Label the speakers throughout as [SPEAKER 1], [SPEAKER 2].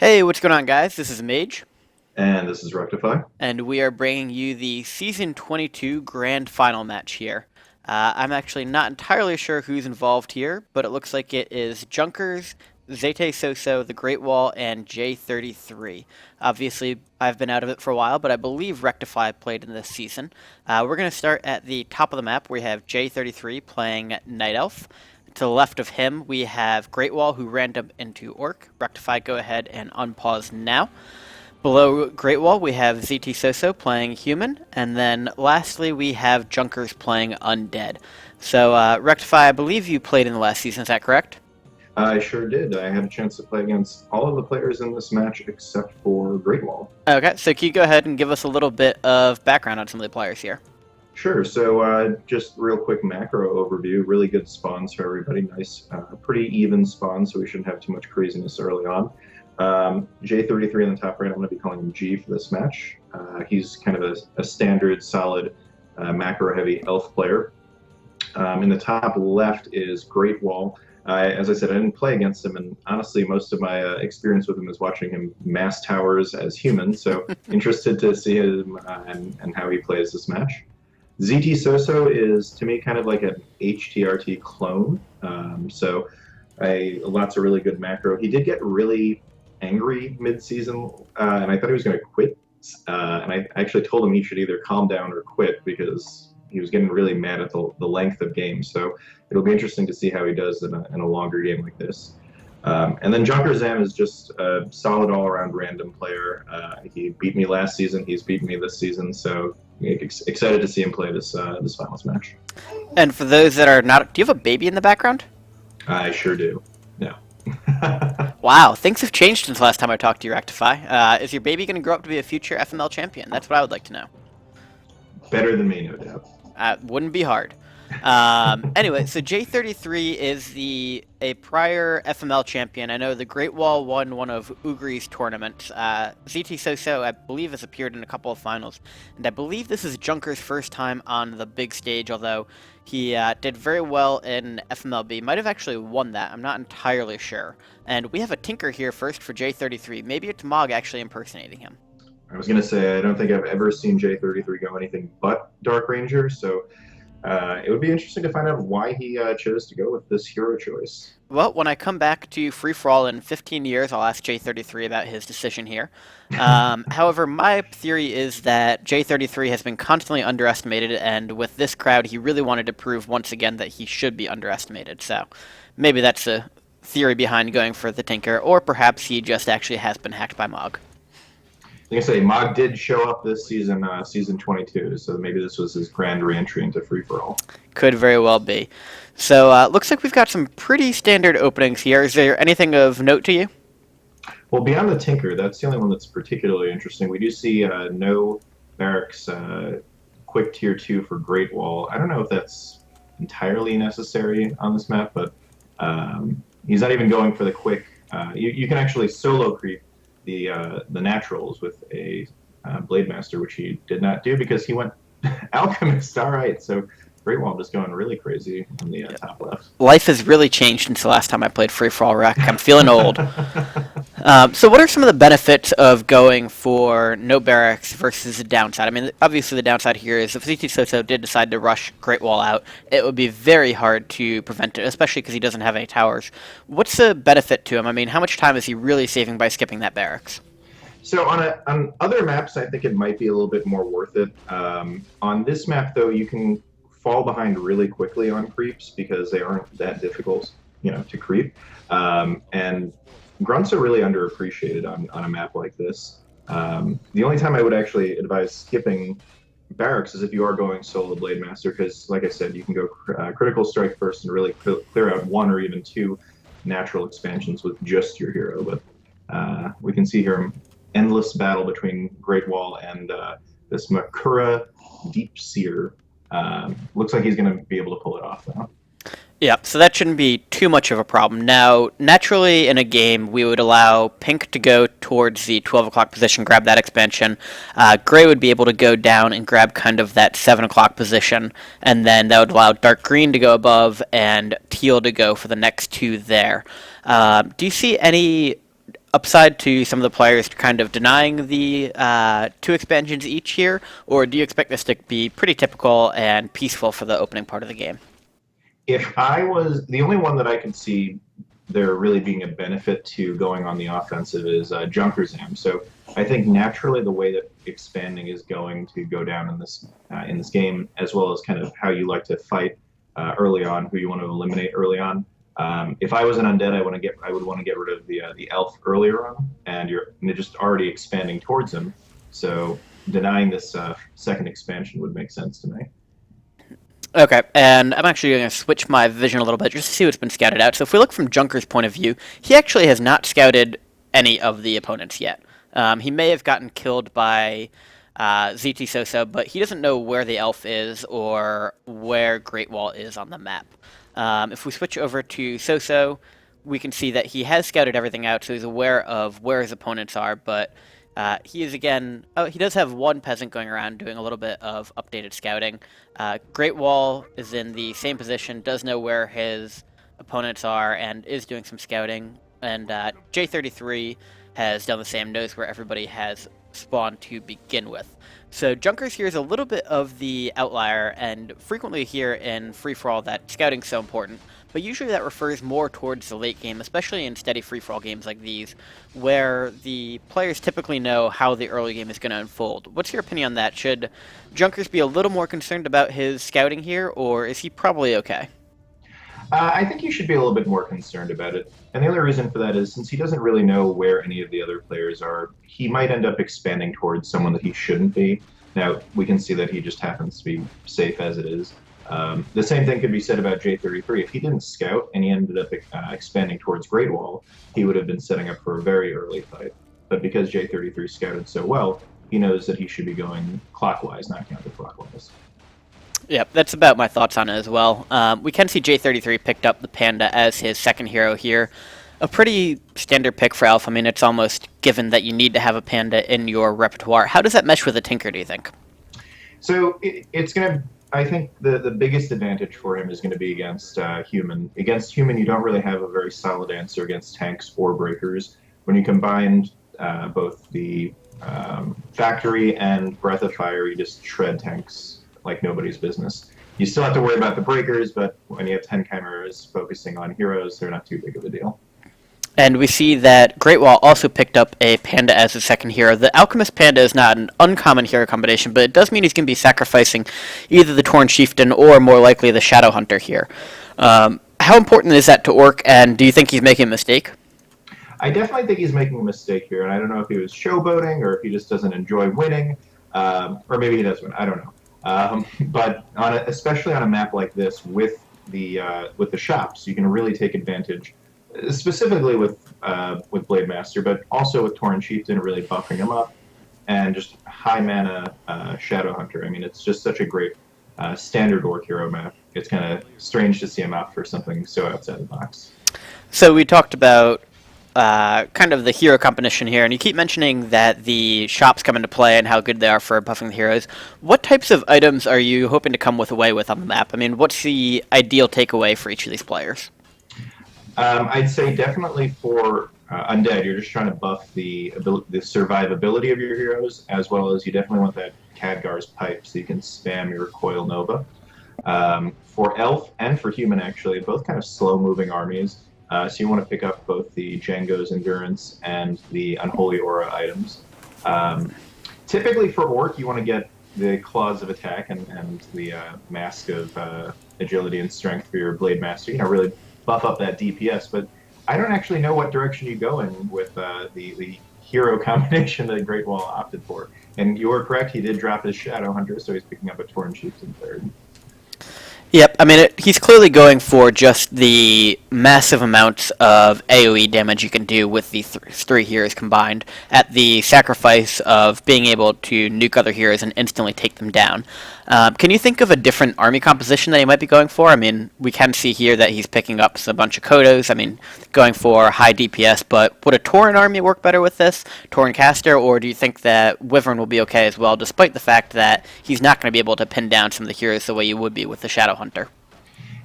[SPEAKER 1] Hey, what's going on, guys? This is Mage,
[SPEAKER 2] And this is Rectify.
[SPEAKER 1] and we are bringing you the Season 22 Grand Final match here. I'm actually not entirely sure who's involved here, but it looks like it is Junkerz, zTsoso, the GreatWall, and J33. Obviously, I've been out of it for a while, but I believe Rectify played in this season. We're going to start at the top of the map. We have J33 playing Night Elf. To the left of him, we have GreatWall, who ran up into Orc. Rectify, go ahead and unpause now. Below GreatWall, we have zTsoso playing Human, and then lastly, we have Junkerz playing Undead. So, Rectify, I believe you played in the last season, is that correct?
[SPEAKER 2] I sure did. I had a chance to play against all of the players in this match except for GreatWall.
[SPEAKER 1] Okay, so can you go ahead and give us a little bit of background on some of the players here?
[SPEAKER 2] Sure. So just real quick macro overview. Really good spawns for everybody. Nice, pretty even spawn, so we shouldn't have too much craziness early on. J33 on the top right, I'm going to be calling him G for this match. He's kind of a standard, solid, macro-heavy elf player. In the top left is GreatWall. As I said, I didn't play against him, and honestly, most of my experience with him is watching him mass towers as human. So interested to see him and how he plays this match. zTsoso is to me kind of like an HTRT clone. Lots of really good macro. He did get really angry mid-season, and I thought he was going to quit. And I actually told him he should either calm down or quit because he was getting really mad at the length of games. So it'll be interesting to see how he does in a longer game like this. And then Junkerz is just a solid all-around random player. He beat me last season. He's beaten me this season. So excited to see him play this finals match.
[SPEAKER 1] And for those that are not, do you have a baby in the background?
[SPEAKER 2] I sure do. No.
[SPEAKER 1] Wow, things have changed since last time I talked to you, Rectify. Is your baby going to grow up to be a future FML champion? That's what I would like to know.
[SPEAKER 2] Better than me, no doubt.
[SPEAKER 1] Wouldn't be hard. Anyway, so J33 is a prior FML champion. I know the GreatWall won one of Ugri's tournaments. zTsoso, I believe, has appeared in a couple of finals. And I believe this is Junker's first time on the big stage, although he did very well in FMLB. Might have actually won that. I'm not entirely sure. And we have a Tinker here first for J33. Maybe it's Mog actually impersonating him.
[SPEAKER 2] I was going to say, I don't think I've ever seen J33 go anything but Dark Ranger, so it would be interesting to find out why he chose to go with this hero choice.
[SPEAKER 1] Well, when I come back to Free For All in 15 years, I'll ask J33 about his decision here. However, my theory is that J33 has been constantly underestimated, and with this crowd, he really wanted to prove once again that he should be underestimated. So maybe that's a theory behind going for the Tinker, or perhaps he just actually has been hacked by Mog.
[SPEAKER 2] Like I say, Mog did show up this season, season 22, so maybe this was his grand re-entry into free-for-all.
[SPEAKER 1] Could very well be. So, looks like we've got some pretty standard openings here. Is there anything of note to you?
[SPEAKER 2] Well, beyond the Tinker, that's the only one that's particularly interesting. We do see no barracks, quick tier 2 for GreatWall. I don't know if that's entirely necessary on this map, but he's not even going for the quick. You can actually solo creep the naturals with a Blade Master, which he did not do because he went Alchemist. All right, so GreatWall just going really crazy on the top left.
[SPEAKER 1] Life has really changed since the last time I played Free For All Rec. I'm feeling old. So what are some of the benefits of going for no barracks versus the downside? I mean, obviously the downside here is if zTsoso did decide to rush GreatWall out, it would be very hard to prevent it, especially because he doesn't have any towers. What's the benefit to him? I mean, how much time is he really saving by skipping that barracks?
[SPEAKER 2] So on other maps, I think it might be a little bit more worth it. On this map, though, you can fall behind really quickly on creeps because they aren't that difficult, to creep. And grunts are really underappreciated on a map like this. The only time I would actually advise skipping barracks is if you are going solo Blade Master, because, like I said, you can go critical strike first and really clear out one or even two natural expansions with just your hero. But we can see here endless battle between GreatWall and this Makura Deep Seer. Looks like he's going to be able to pull it off, though.
[SPEAKER 1] Yeah, so that shouldn't be too much of a problem. Now, naturally in a game, we would allow Pink to go towards the 12 o'clock position, grab that expansion. Gray would be able to go down and grab kind of that 7 o'clock position, and then that would allow Dark Green to go above and Teal to go for the next two there. Do you see any upside to some of the players kind of denying the 2 expansions each here, or do you expect this to be pretty typical and peaceful for the opening part of the game?
[SPEAKER 2] If I was the only one that I can see there really being a benefit to going on the offensive is Junkerz. So I think naturally the way that expanding is going to go down in this game, as well as kind of how you like to fight early on, who you want to eliminate early on. If I was an undead, I would want to get rid of the elf earlier on, and you're just already expanding towards him. So denying this second expansion would make sense to me.
[SPEAKER 1] Okay, and I'm actually going to switch my vision a little bit just to see what's been scouted out. So if we look from Junker's point of view, he actually has not scouted any of the opponents yet. He may have gotten killed by zTsoso, but he doesn't know where the elf is or where GreatWall is on the map. If we switch over to Soso, we can see that he has scouted everything out, so he's aware of where his opponents are, but he is again. Oh, he does have one peasant going around doing a little bit of updated scouting. GreatWall is in the same position, does know where his opponents are, and is doing some scouting. And J33 has done the same, knows where everybody has spawned to begin with. So Junkerz here is a little bit of the outlier, and frequently here in free-for-all that scouting's so important, but usually that refers more towards the late game, especially in steady free-for-all games like these, where the players typically know how the early game is going to unfold. What's your opinion on that? Should Junkerz be a little more concerned about his scouting here, or is he probably okay?
[SPEAKER 2] I think you should be a little bit more concerned about it. And the other reason for that is since he doesn't really know where any of the other players are, he might end up expanding towards someone that he shouldn't be. Now, we can see that he just happens to be safe as it is. The same thing could be said about J33. If he didn't scout and he ended up expanding towards GreatWall, he would have been setting up for a very early fight. But because J33 scouted so well, he knows that he should be going clockwise, not counterclockwise.
[SPEAKER 1] Yep, that's about my thoughts on it as well. We can see J33 picked up the Panda as his second hero here. A pretty standard pick for Elf. I mean, it's almost given that you need to have a Panda in your repertoire. How does that mesh with a Tinker, do you think?
[SPEAKER 2] So it's going to, I think the biggest advantage for him is going to be against Human. Against Human, you don't really have a very solid answer against tanks or breakers. When you combine both the Factory and Breath of Fire, you just shred tanks like nobody's business. You still have to worry about the breakers, but when you have 10 chimeras focusing on heroes, they're not too big of a deal.
[SPEAKER 1] And we see that GreatWall also picked up a Panda as his second hero. The Alchemist Panda is not an uncommon hero combination, but it does mean he's going to be sacrificing either the Torn Chieftain or, more likely, the Shadow Hunter here. How important is that to Orc, and do you think he's making a mistake?
[SPEAKER 2] I definitely think he's making a mistake here, and I don't know if he was showboating or if he just doesn't enjoy winning, or maybe he does win. I don't know. But especially on a map like this with the shops, you can really take advantage, specifically with Blade Master, but also with Torn Chieftain, really buffing him up, and just high mana Shadow Hunter. I mean, it's just such a great standard Orc hero map. It's kind of strange to see him out for something so outside the box.
[SPEAKER 1] So we talked about kind of the hero competition here, and you keep mentioning that the shops come into play and how good they are for buffing the heroes. What types of items are you hoping to come away with on the map? I mean, what's the ideal takeaway for each of these players?
[SPEAKER 2] I'd say definitely for Undead, you're just trying to buff the survivability of your heroes, as well as you definitely want that Khadgar's Pipe so you can spam your Coil Nova. For Elf and for Human, actually, both kind of slow-moving armies. So you want to pick up both the Django's Endurance and the Unholy Aura items. Typically for Orc, you want to get the Claws of Attack and the Mask of Agility and Strength for your Blade Master. You know, really buff up that DPS. But I don't actually know what direction you go in with the hero combination that GreatWall opted for. And you are correct, he did drop his Shadow Hunter, so he's picking up a Torn Chieftain third.
[SPEAKER 1] Yep, I mean, he's clearly going for just the massive amounts of AoE damage you can do with the three heroes combined at the sacrifice of being able to nuke other heroes and instantly take them down. Can you think of a different army composition that he might be going for? I mean, we can see here that he's picking up a bunch of Kodos, I mean, going for high DPS, but would a Tauren army work better with this? Tauren Caster, or do you think that Wyvern will be okay as well, despite the fact that he's not going to be able to pin down some of the heroes the way you would be with the Shadow Hunter?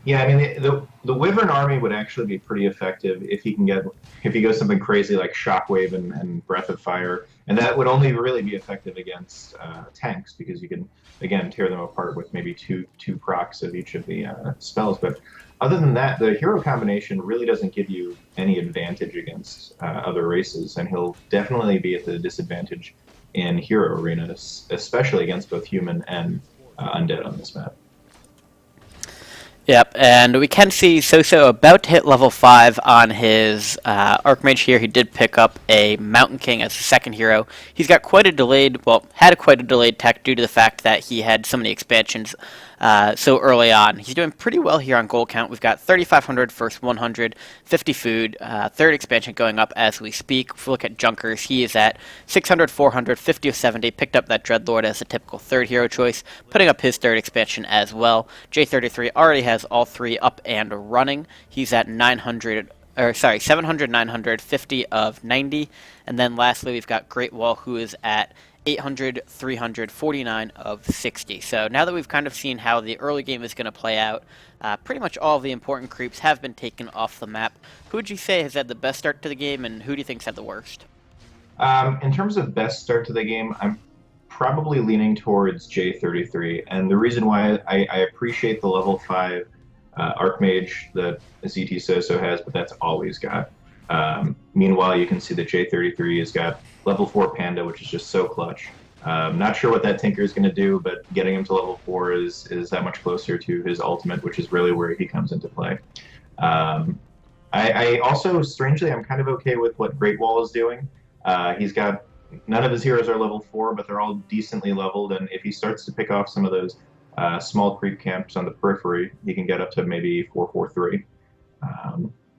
[SPEAKER 2] Yeah, I mean the Wyvern army would actually be pretty effective if he goes something crazy like Shockwave and Breath of Fire, and that would only really be effective against tanks because you can again tear them apart with maybe two procs of each of the spells. But other than that, the hero combination really doesn't give you any advantage against other races, and he'll definitely be at the disadvantage in hero arenas, especially against both human and undead on this map.
[SPEAKER 1] Yep, and we can see zTsoso about to hit level 5 on his Archmage here. He did pick up a Mountain King as a second hero. He's got quite a delayed, well, had quite a delayed tech due to the fact that he had so many expansions so early on. He's doing pretty well here on gold count. We've got 3,500 first 100, 50 food, third expansion going up as we speak. If we look at Junkerz, he is at 600, 400, 50 of 70, picked up that Dreadlord as a typical third hero choice, putting up his third expansion as well. J33 already has all three up and running. He's at 700, 900, 50 of 90. And then lastly, we've got GreatWall, who is at 800, 300, 49 of 60. So now that we've kind of seen how the early game is going to play out, pretty much all of the important creeps have been taken off the map. Who would you say has had the best start to the game, and who do you think's had the worst?
[SPEAKER 2] In terms of best start to the game, I'm probably leaning towards J33, and the reason why I appreciate the level 5 Archmage that zTsoso has, but that's all he's got. Meanwhile, you can see that J33 has got level 4 Panda, which is just so clutch. Not sure what that Tinker is going to do, but getting him to level 4 is that much closer to his ultimate, which is really where he comes into play. I also, strangely, I'm kind of okay with what GreatWall is doing. He's got none of his heroes are level 4, but they're all decently leveled, and if he starts to pick off some of those small creep camps on the periphery, he can get up to maybe 443.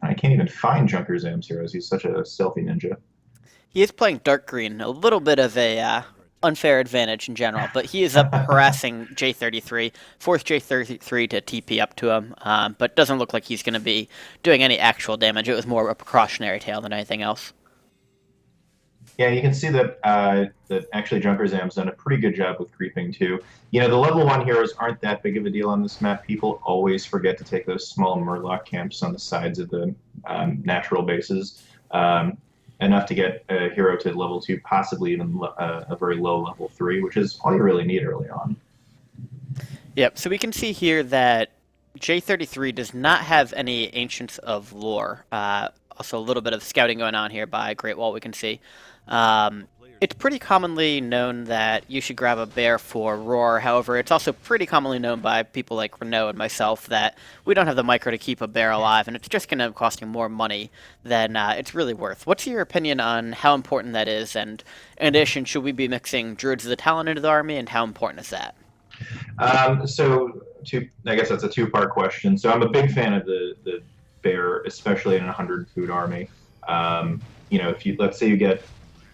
[SPEAKER 2] I can't even find Junker's heroes. He's such a stealthy ninja.
[SPEAKER 1] He is playing dark green, a little bit of a unfair advantage in general, but he is up harassing J33, forced J33 to TP up to him, but doesn't look like he's going to be doing any actual damage. It was more of a precautionary tale than anything else.
[SPEAKER 2] Yeah, you can see that that actually Junker's done a pretty good job with creeping too. You know, the level 1 heroes aren't that big of a deal on this map. People always forget to take those small Murloc camps on the sides of the natural bases. Enough to get a hero to level 2, possibly even a very low level 3, which is all you really need early on.
[SPEAKER 1] Yep, so we can see here that J33 does not have any Ancients of Lore. Also a little bit of scouting going on here by GreatWall, we can see. It's pretty commonly known that you should grab a bear for Roar. However, it's also pretty commonly known by people like Renault and myself that we don't have the micro to keep a bear alive, and it's just going to cost you more money than it's really worth. What's your opinion on how important that is? And in addition, should we be mixing Druids of the Talon into the army, and how important is that?
[SPEAKER 2] I guess that's a two-part question. So I'm a big fan of the bear, especially in a 100 food army. If let's say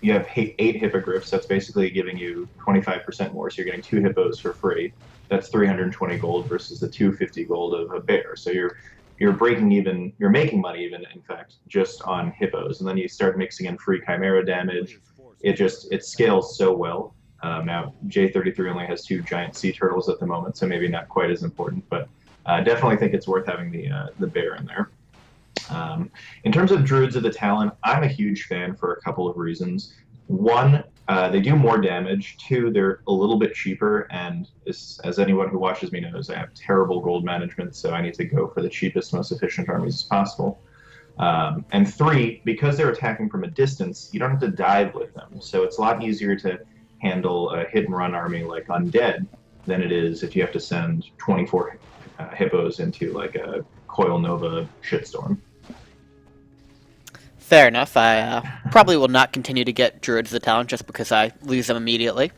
[SPEAKER 2] you have 8 hippogriffs, that's basically giving you 25% more. So you're getting 2 hippos for free. That's 320 gold versus the 250 gold of a bear. So you're breaking even, you're making money even, in fact, just on hippos. And then you start mixing in free chimera damage. It scales so well. Now J33 only has 2 giant sea turtles at the moment, so maybe not quite as important, but definitely think it's worth having the bear in there. In terms of Druids of the Talon, I'm a huge fan for a couple of reasons. One, they do more damage. 2, they're a little bit cheaper, and as anyone who watches me knows, I have terrible gold management, so I need to go for the cheapest, most efficient armies as possible. And 3, because they're attacking from a distance, you don't have to dive with them, so it's a lot easier to handle a hit-and-run army like Undead than it is if you have to send 24 hippos into like a Coil Nova shitstorm.
[SPEAKER 1] Fair enough. I probably will not continue to get Druids of the Talon just because I lose them immediately.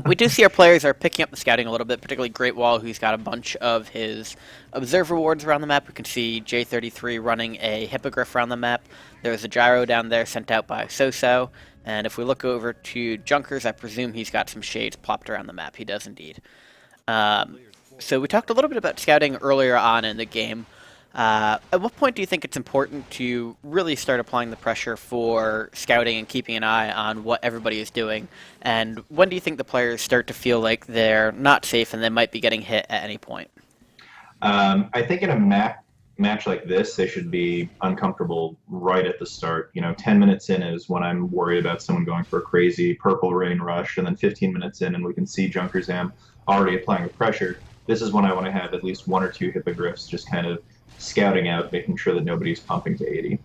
[SPEAKER 1] We do see our players are picking up the scouting a little bit, particularly GreatWall, who's got a bunch of his observe rewards around the map. We can see J33 running a hippogriff around the map. There's a gyro down there sent out by zTsoso. And if we look over to Junkerz, I presume he's got some shades plopped around the map. He does indeed. So we talked a little bit about scouting earlier on in the game. At what point do you think it's important to really start applying the pressure for scouting and keeping an eye on what everybody is doing? And when do you think the players start to feel like they're not safe and they might be getting hit at any point?
[SPEAKER 2] I think in a match like this, they should be uncomfortable right at the start. 10 minutes in is when I'm worried about someone going for a crazy purple rain rush, and then 15 minutes in, and we can see Junker's already applying the pressure. This is when I want to have at least one or two hippogriffs just kind of scouting out, making sure that nobody's pumping to 80.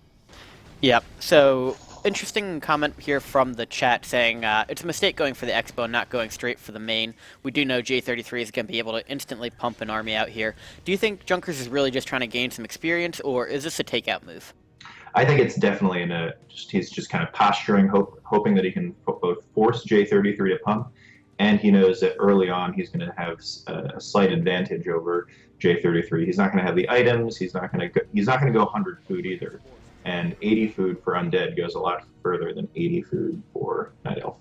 [SPEAKER 1] Yep. So interesting comment here from the chat saying it's a mistake going for the Expo, not going straight for the main. We do know J33 is going to be able to instantly pump an army out here. Do you think Junkerz is really just trying to gain some experience, or is this a takeout move?
[SPEAKER 2] I think it's definitely he's just kind of posturing, hoping that he can both force J33 to pump, and he knows that early on he's going to have a slight advantage over J33. He's not going to have the items. He's not going to go 100 food either. And 80 food for Undead goes a lot further than 80 food for Night Elf.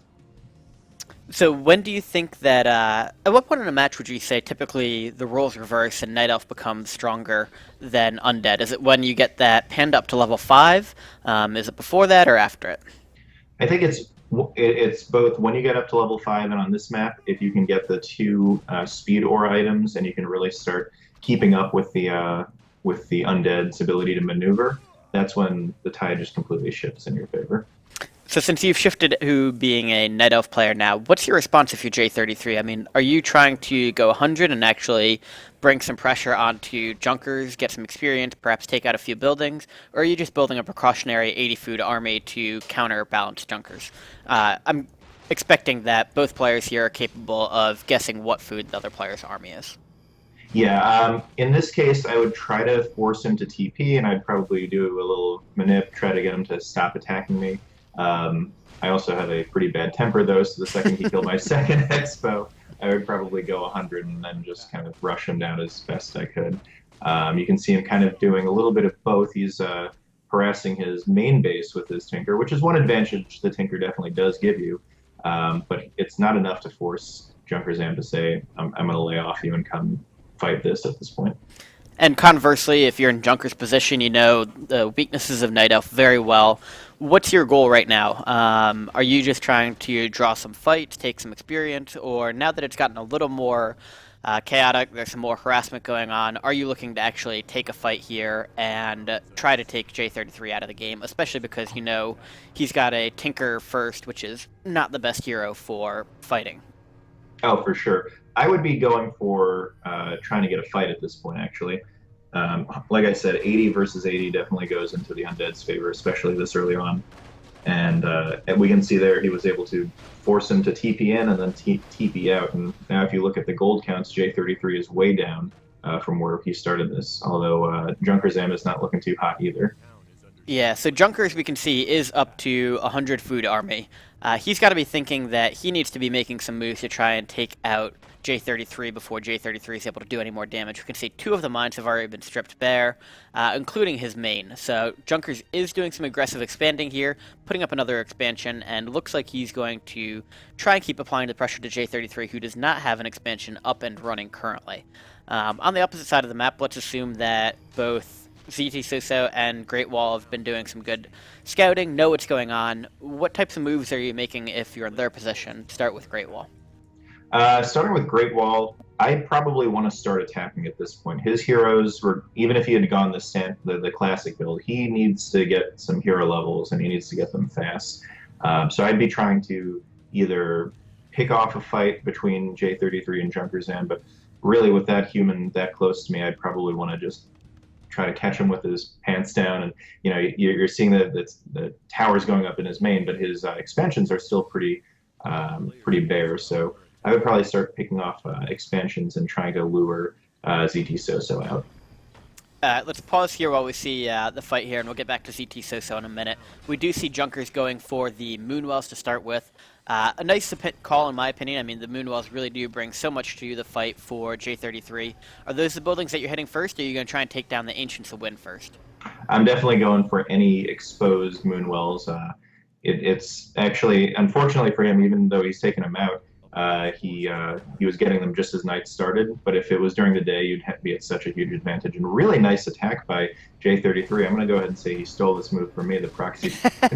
[SPEAKER 1] So when do you think that, at what point in a match would you say typically the roles reverse and Night Elf becomes stronger than Undead? Is it when you get that panned up to level 5? Is it before that or after it?
[SPEAKER 2] I think it's both when you get up to level 5 and on this map, if you can get the 2 speed ore items and you can really start keeping up with the Undead's ability to maneuver, that's when the tide just completely shifts in your favor.
[SPEAKER 1] So since you've shifted to being a Night Elf player now, what's your response if you're J33? I mean, are you trying to go 100 and actually bring some pressure onto Junkerz, get some experience, perhaps take out a few buildings, or are you just building a precautionary 80 food army to counterbalance Junkerz? I'm expecting that both players here are capable of guessing what food the other player's army is.
[SPEAKER 2] Yeah, in this case, I would try to force him to TP, and I'd probably do a little manip, try to get him to stop attacking me. I also have a pretty bad temper, though, so the second he killed my second Expo, I would probably go 100 and then just kind of rush him down as best I could. You can see him kind of doing a little bit of both. He's harassing his main base with his Tinker, which is one advantage the Tinker definitely does give you, but it's not enough to force Junkerz to say, I'm going to lay off you and come fight this at this point.
[SPEAKER 1] And conversely, if you're in Junker's position, you know the weaknesses of Night Elf very well. What's your goal right now? Are you just trying to draw some fights, take some experience, or now that it's gotten a little more chaotic, there's some more harassment going on, are you looking to actually take a fight here and try to take J33 out of the game, especially because you know he's got a Tinker first, which is not the best hero for fighting?
[SPEAKER 2] Oh, for sure. I would be going for trying to get a fight at this point, actually. Like I said, 80 versus 80 definitely goes into the Undead's favor, especially this early on. And we can see there he was able to force him to TP in and then TP out. And now if you look at the gold counts, J33 is way down from where he started this, although Junker's is not looking too hot either.
[SPEAKER 1] Yeah, so Junkerz, we can see, is up to 100 food army. He's got to be thinking that he needs to be making some moves to try and take out J33 before J33 is able to do any more damage. We can see 2 of the mines have already been stripped bare, including his main. So Junkerz is doing some aggressive expanding here, putting up another expansion, and looks like he's going to try and keep applying the pressure to J33, who does not have an expansion up and running currently. On the opposite side of the map, let's assume that both zTsoso and GreatWall have been doing some good scouting, know what's going on. What types of moves are you making if you're in their position? Start with GreatWall.
[SPEAKER 2] Starting with GreatWall, I probably want to start attacking at this point. His heroes were, even if he had gone the classic build, he needs to get some hero levels and he needs to get them fast. So I'd be trying to either pick off a fight between J33 and Junkerz, but really with that human that close to me, I'd probably want to just try to catch him with his pants down. And you're seeing the towers going up in his main, but his expansions are still pretty bare. So I would probably start picking off expansions and trying to lure zTsoso out.
[SPEAKER 1] Let's pause here while we see the fight here, and we'll get back to zTsoso in a minute. We do see Junkerz going for the Moonwells to start with. A nice call, in my opinion. I mean, the Moonwells really do bring so much to the fight for J33. Are those the buildings that you're hitting first, or are you going to try and take down the Ancients to win first?
[SPEAKER 2] I'm definitely going for any exposed Moonwells. It's actually, unfortunately for him, even though he's taken them out, he was getting them just as night started, but if it was during the day, you'd be at such a huge advantage. And really nice attack by J33. I'm going to go ahead and say he stole this move from me, the proxy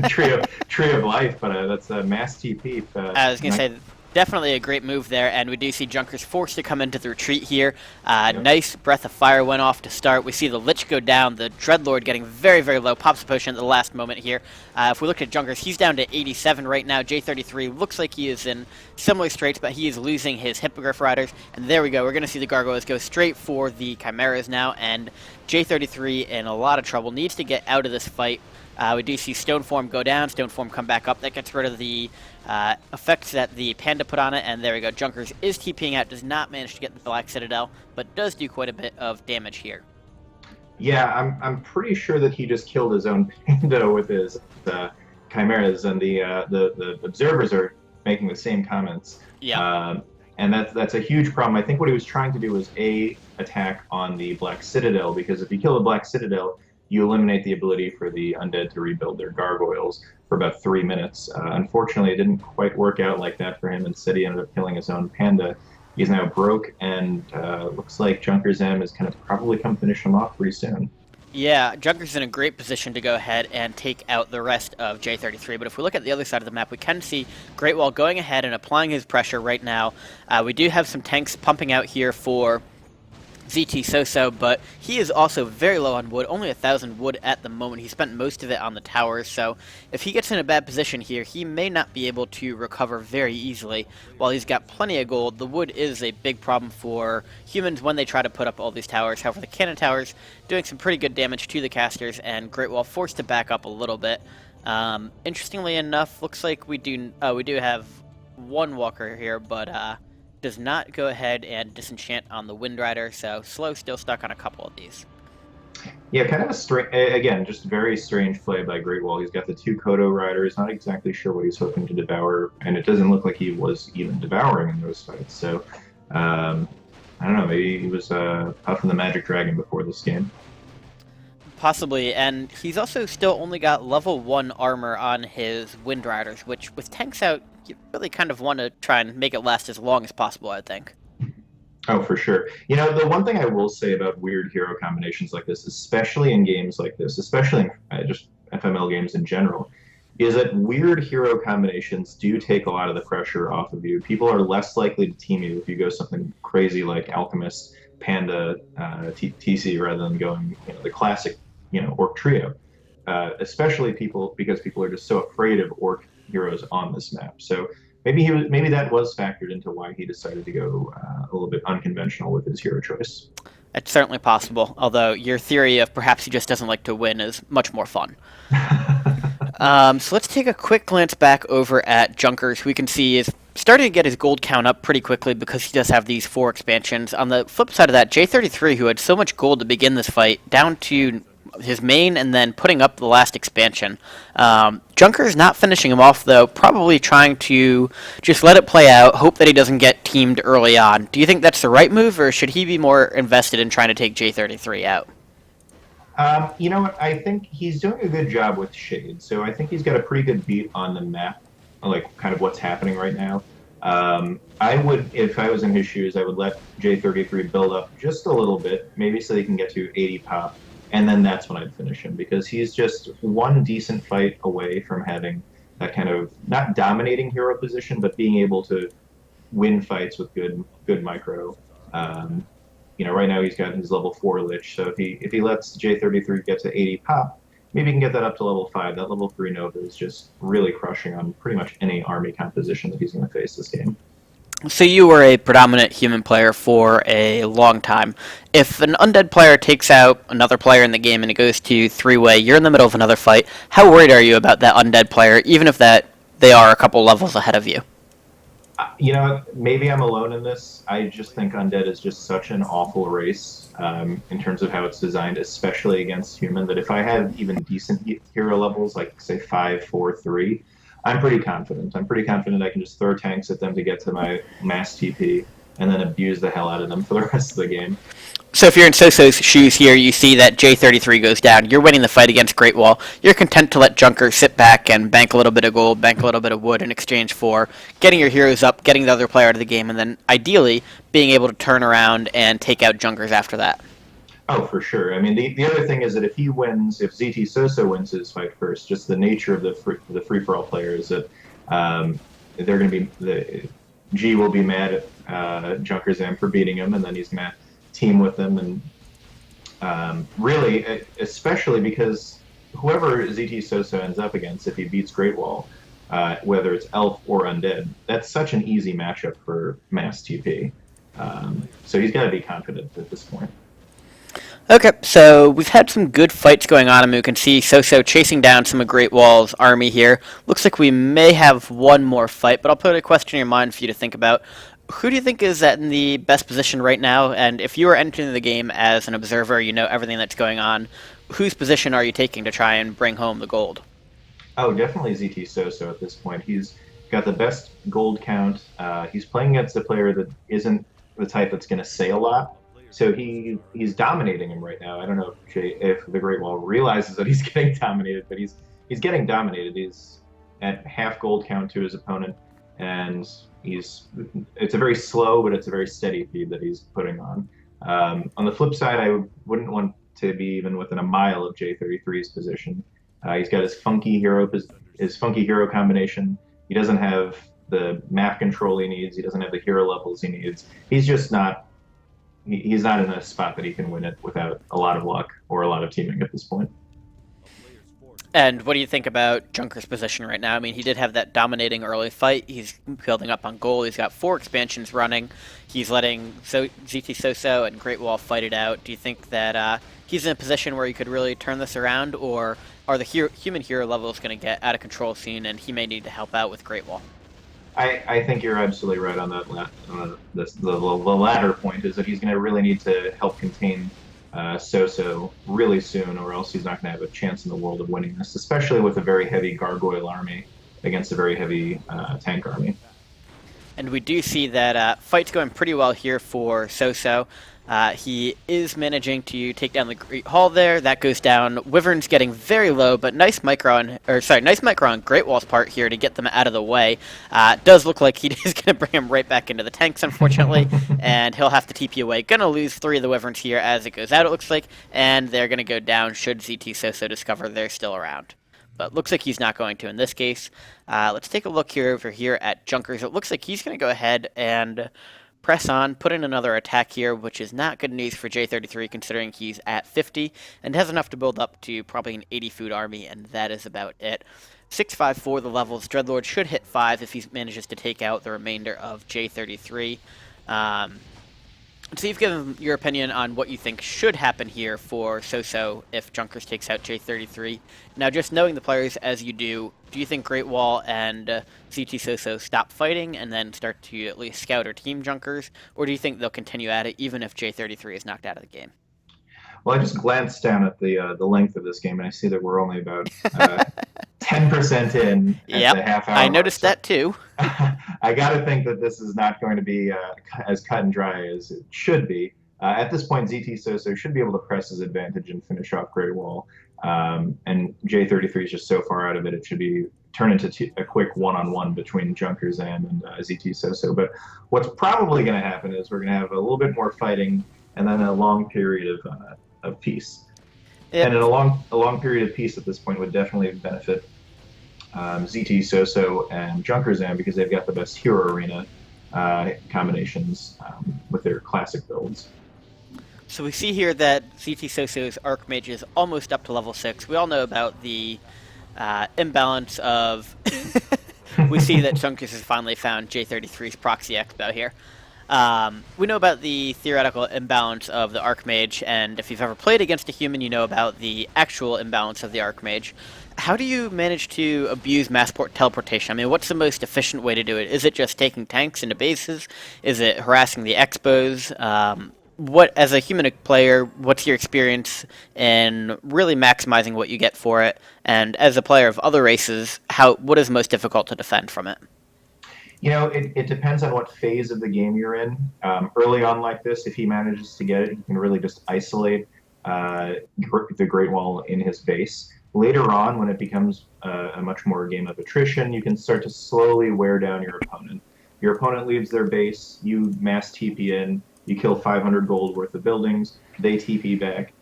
[SPEAKER 2] tree of life, but that's a mass TP.
[SPEAKER 1] I was going to say, Definitely a great move there, and we do see Junkerz forced to come into the retreat here.
[SPEAKER 2] Yep.
[SPEAKER 1] Nice Breath of Fire went off to start. We see the Lich go down, the Dreadlord getting very, very low, pops a potion at the last moment here. If we look at Junkerz, he's down to 87 right now. J33 looks like he is in similar straits, but he is losing his Hippogriff Riders. And there we go, we're going to see the Gargoyles go straight for the Chimeras now, and J33 in a lot of trouble, needs to get out of this fight. We do see Stoneform go down, Stoneform come back up. That gets rid of the effects that the Panda put on it, and there we go. Junkerz is TPing out, does not manage to get the Black Citadel, but does do quite a bit of damage here.
[SPEAKER 2] Yeah, I'm pretty sure that he just killed his own Panda with his Chimeras, and the observers are making the same comments.
[SPEAKER 1] Yeah.
[SPEAKER 2] And that's a huge problem. I think what he was trying to do was attack on the Black Citadel, because if you kill the Black Citadel, you eliminate the ability for the undead to rebuild their gargoyles for about 3 minutes. Unfortunately, it didn't quite work out like that for him. Instead, he ended up killing his own Panda. He's now broke, and looks like Junkerz M is going to probably come finish him off pretty soon.
[SPEAKER 1] Yeah, Junkerz is in a great position to go ahead and take out the rest of J33, but if we look at the other side of the map, we can see GreatWall going ahead and applying his pressure right now. We do have some tanks pumping out here for zTsoso, but he is also very low on wood, only 1,000 wood at the moment. He spent most of it on the towers, so if he gets in a bad position here, he may not be able to recover very easily. While he's got plenty of gold, the wood is a big problem for humans when they try to put up all these towers. However, the cannon towers doing some pretty good damage to the casters, and GreatWall forced to back up a little bit. Interestingly enough, looks like we do have one walker here, but does not go ahead and disenchant on the Wind Rider, so Slow still stuck on a couple of these.
[SPEAKER 2] Yeah, kind of a strange, again, just very strange play by GreatWall. He's got the 2 Kodo Riders, not exactly sure what he's hoping to devour, and it doesn't look like he was even devouring in those fights. So, I don't know, maybe he was puffing the Magic Dragon before this game.
[SPEAKER 1] Possibly, and he's also still only got level 1 armor on his Wind Riders, which with tanks out, you really kind of want to try and make it last as long as possible, I think.
[SPEAKER 2] Oh, for sure. You know, the one thing I will say about weird hero combinations like this, especially in games like this, especially in just FML games in general, is that weird hero combinations do take a lot of the pressure off of you. People are less likely to team you if you go something crazy like Alchemist, Panda, TC, rather than going, the classic, Orc trio. Especially because people are just so afraid of Orc heroes on this map. So maybe that was factored into why he decided to go a little bit unconventional with his hero choice.
[SPEAKER 1] It's certainly possible, although your theory of perhaps he just doesn't like to win is much more fun. So let's take a quick glance back over at Junkerz, who we can see is starting to get his gold count up pretty quickly because he does have these 4 expansions. On the flip side of that, J33, who had so much gold to begin this fight, down to his main and then putting up the last expansion. Junkerz not finishing him off, though, probably trying to just let it play out, hope that he doesn't get teamed early on. Do you think that's the right move, or should he be more invested in trying to take J33 out?
[SPEAKER 2] You know what? I think he's doing a good job with Shade, so I think he's got a pretty good beat on the map, like kind of what's happening right now. I would, if I was in his shoes, I would let J33 build up just a little bit, maybe so he can get to 80 pop. And then that's when I'd finish him, because he's just one decent fight away from having that kind of, not dominating hero position, but being able to win fights with good micro. Right now he's got his level 4 Lich, so if he lets J33 get to 80 pop, maybe he can get that up to level 5. That level 3 Nova is just really crushing on pretty much any army composition that he's going to face this game.
[SPEAKER 1] So you were a predominant human player for a long time. If an undead player takes out another player in the game and it goes to 3-way, you're in the middle of another fight, how worried are you about that undead player, even if they are a couple levels ahead of you?
[SPEAKER 2] Maybe I'm alone in this. I just think undead is just such an awful race in terms of how it's designed, especially against human, that if I have even decent hero levels, like, say, 5, 4, 3, I'm pretty confident. I can just throw tanks at them to get to my mass TP and then abuse the hell out of them for the rest of the game.
[SPEAKER 1] So if you're in Soso's shoes here, you see that J33 goes down. You're winning the fight against GreatWall. You're content to let Junkerz sit back and bank a little bit of gold, bank a little bit of wood in exchange for getting your heroes up, getting the other player out of the game, and then ideally being able to turn around and take out Junkerz after that.
[SPEAKER 2] Oh, for sure. I mean, the other thing is that if zTsoso wins his fight first, just the nature of the free-for-all player is that they're going to be G will be mad at Junkerz for beating him, and then he's gonna team with him, and really, especially because whoever zTsoso ends up against, if he beats GreatWall, whether it's Elf or Undead, that's such an easy matchup for Mass TP. So he's got to be confident at this point.
[SPEAKER 1] Okay, so we've had some good fights going on, and we can see Soso chasing down some of GreatWall's army here. Looks like we may have one more fight, but I'll put a question in your mind for you to think about. Who do you think is in the best position right now? And if you are entering the game as an observer, you know everything that's going on, whose position are you taking to try and bring home the gold?
[SPEAKER 2] Oh, definitely zTsoso at this point. He's got the best gold count. He's playing against a player that isn't the type that's going to say a lot. So he's dominating him right now. I don't know if the GreatWall realizes that he's getting dominated, but he's getting dominated. He's at half gold count to his opponent, and it's a very slow, but it's a very steady feed that he's putting on. On the flip side, I wouldn't want to be even within a mile of J33's position. He's got his funky hero combination. He doesn't have the map control he needs. He doesn't have the hero levels he needs. He's not in a spot that he can win it without a lot of luck or a lot of teaming at this point.
[SPEAKER 1] And what do you think about Junker's position right now? I mean, he did have that dominating early fight. He's building up on gold. He's got 4 expansions running. He's letting zTsoso and GreatWall fight it out. Do you think that he's in a position where he could really turn this around, or are the human hero levels going to get out of control soon, and he may need to help out with GreatWall?
[SPEAKER 2] I think you're absolutely right on that. The latter point is that he's going to really need to help contain Soso really soon, or else he's not going to have a chance in the world of winning this, especially with a very heavy gargoyle army against a very heavy tank army.
[SPEAKER 1] And we do see that fight's going pretty well here for Soso. He is managing to take down the Great Hall there. That goes down. Wyvern's getting very low, but nice micro on GreatWall's part here to get them out of the way. Does look like he is going to bring him right back into the tanks, unfortunately, and he'll have to TP away. Going to lose 3 of the Wyverns here as it goes out, it looks like, and they're going to go down should zTsoso discover they're still around. But looks like he's not going to in this case. Let's take a look over here at Junkerz. It looks like he's going to go ahead and press on, put in another attack here, which is not good news for J33 considering he's at 50 and has enough to build up to probably an 80 food army, and that is about it. 6-5-4 the levels. Dreadlord should hit 5 if he manages to take out the remainder of J33. So you've given your opinion on what you think should happen here for Soso if Junkerz takes out J33. Now, just knowing the players as you do you think GreatWall and zTsoso stop fighting and then start to at least scout or team Junkerz, or do you think they'll continue at it even if J33 is knocked out of the game?
[SPEAKER 2] Well, I just glanced down at the length of this game, and I see that we're only about 10% in at the half hour.
[SPEAKER 1] I noticed that too.
[SPEAKER 2] I got to think that this is not going to be as cut and dry as it should be. At this point, zTsoso should be able to press his advantage and finish off GreatWall. And J33 is just so far out of it, it should be turn into a quick one-on-one between Junkerz and zTsoso. But what's probably going to happen is we're going to have a little bit more fighting and then a long period of peace. Yep. And in a long period of peace at this point would definitely benefit zTsoso and Junkerz because they've got the best hero arena combinations with their classic builds.
[SPEAKER 1] So we see here that zTsoso's Archmage is almost up to level 6. We all know about the imbalance of... We see that Junkerz has finally found J33's proxy expo here. We know about the theoretical imbalance of the Archmage, and if you've ever played against a human, you know about the actual imbalance of the Archmage. How do you manage to abuse mass teleportation? I mean, what's the most efficient way to do it? Is it just taking tanks into bases? Is it harassing the expos? As a human player, what's your experience in really maximizing what you get for it? And as a player of other races, what is most difficult to defend from it?
[SPEAKER 2] You know, it depends on what phase of the game you're in. Early on like this, if he manages to get it, he can really just isolate the GreatWall in his base. Later on, when it becomes a much more game of attrition, you can start to slowly wear down your opponent. Your opponent leaves their base, you mass TP in, you kill 500 gold worth of buildings, they TP back,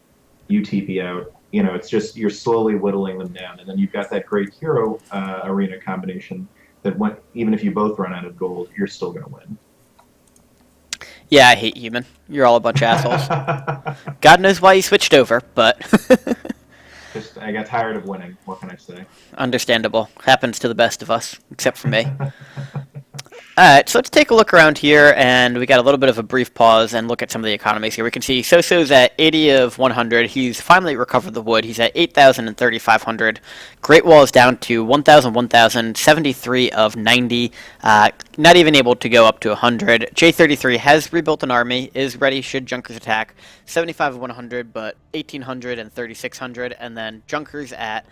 [SPEAKER 2] you TP out. You know, it's just you're slowly whittling them down, and then you've got that great hero arena combination that even if you both run out of gold, you're still going to win.
[SPEAKER 1] Yeah, I hate human. You're all a bunch of assholes. God knows why you switched over, but
[SPEAKER 2] Just I got tired of winning. What can I say?
[SPEAKER 1] understandable. Happens to the best of us, except for me. Alright, so let's take a look around here, and we got a little bit of a brief pause and look at some of the economies here. We can see zTsoso's at 80 of 100. He's finally recovered the wood. He's at 8,000 and 3,500. GreatWall is down to 1,000, 1,000, 73 of 90. Not even able to go up to 100. J33 has rebuilt an army, is ready should Junkerz attack. 75 of 100, but 1,800 and 3,600. And then Junkerz at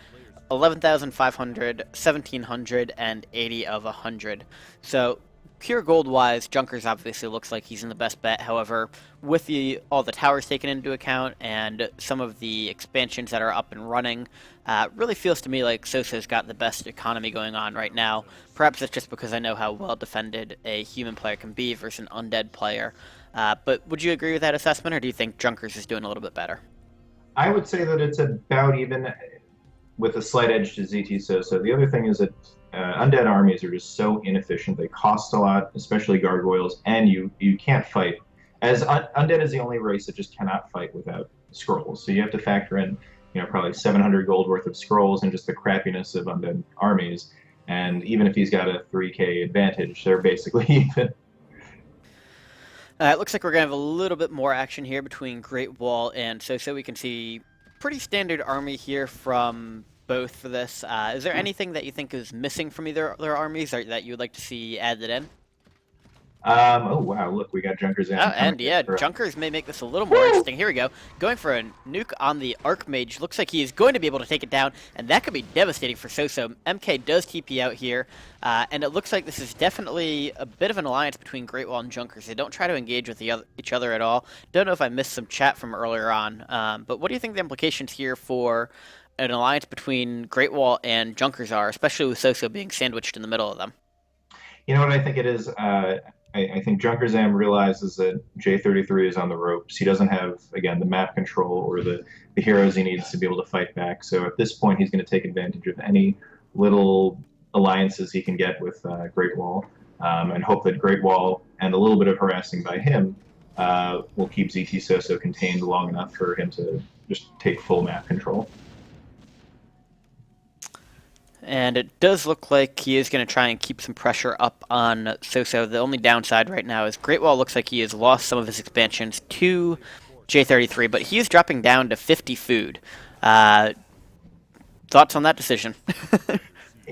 [SPEAKER 1] 11,500, 1,700, and 80 of 100. So pure gold-wise, Junkerz obviously looks like he's in the best bet. However, with all the towers taken into account and some of the expansions that are up and running, really feels to me like zTsoso's got the best economy going on right now. Perhaps it's just because I know how well defended a human player can be versus an undead player. But would you agree with that assessment, or do you think Junkerz is doing a little bit better?
[SPEAKER 2] I would say that it's about even, with a slight edge to zTsoso. The other thing is that undead armies are just so inefficient. They cost a lot, especially gargoyles, and you can't fight. As undead is the only race that just cannot fight without scrolls. So you have to factor in, probably 700 gold worth of scrolls and just the crappiness of undead armies. And even if he's got a 3k advantage, they're basically even.
[SPEAKER 1] It looks like we're going to have a little bit more action here between GreatWall and zTsoso. We can see pretty standard army here from both for this. Is there anything that you think is missing from either their armies or that you would like to see added in?
[SPEAKER 2] Oh wow! Look, we got Junkerz.
[SPEAKER 1] And yeah, Junkerz may make this a little more interesting. Here we go, going for a nuke on the Archmage. Looks like he is going to be able to take it down, and that could be devastating for zTsoso. MK does TP out here, and it looks like this is definitely a bit of an alliance between GreatWall and Junkerz. They don't try to engage with each other at all. Don't know if I missed some chat from earlier on, but what do you think the implications here for an alliance between GreatWall and Junkerz are, especially with zTsoso being sandwiched in the middle of them?
[SPEAKER 2] You know what I think it is? I think Junkerz realizes that J33 is on the ropes. He doesn't have, again, the map control or the heroes he needs to be able to fight back. So at this point, he's going to take advantage of any little alliances he can get with GreatWall, and hope that GreatWall and a little bit of harassing by him will keep zTsoso contained long enough for him to just take full map control.
[SPEAKER 1] And it does look like he is going to try and keep some pressure up on zTsoso. The only downside right now is GreatWall looks like he has lost some of his expansions to J33, but he is dropping down to 50 food. Thoughts on that decision?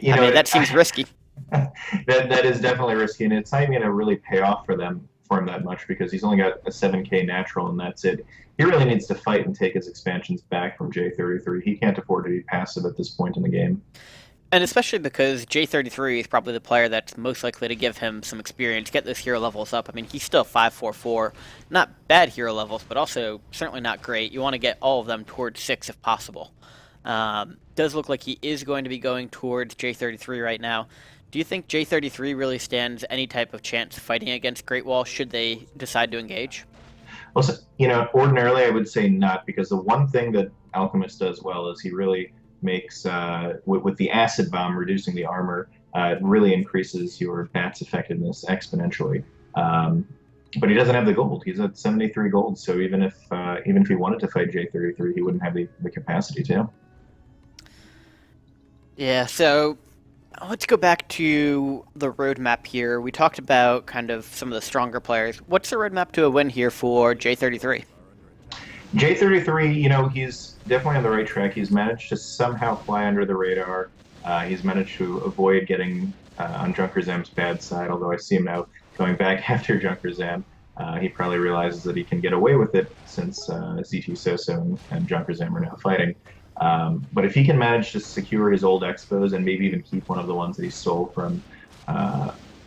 [SPEAKER 1] That seems risky.
[SPEAKER 2] That is definitely risky, and it's not even going to really pay off for him that much because he's only got a 7k natural, and that's it. He really needs to fight and take his expansions back from J33. He can't afford to be passive at this point in the game.
[SPEAKER 1] And especially because J33 is probably the player that's most likely to give him some experience, get those hero levels up. I mean, he's still 544. Not bad hero levels, but also certainly not great. You want to get all of them towards 6 if possible. Does look like he is going to be going towards J33 right now. Do you think J33 really stands any type of chance fighting against GreatWall should they decide to engage?
[SPEAKER 2] Well, ordinarily I would say not, because the one thing that Alchemist does well is he really makes, with the acid bomb reducing the armor, it really increases your bat's effectiveness exponentially. But he doesn't have the gold. He's at 73 gold, so even if he wanted to fight J33, he wouldn't have the capacity to.
[SPEAKER 1] Yeah, so let's go back to the roadmap here. We talked about kind of some of the stronger players. What's the roadmap to a win here for J33?
[SPEAKER 2] J33, he's definitely on the right track. He's managed to somehow fly under the radar. He's managed to avoid getting on Junkerz's bad side, although I see him now going back after Junkerz. He probably realizes that he can get away with it since zTsoso and Junkerz are now fighting. But if he can manage to secure his old expos and maybe even keep one of the ones that he stole from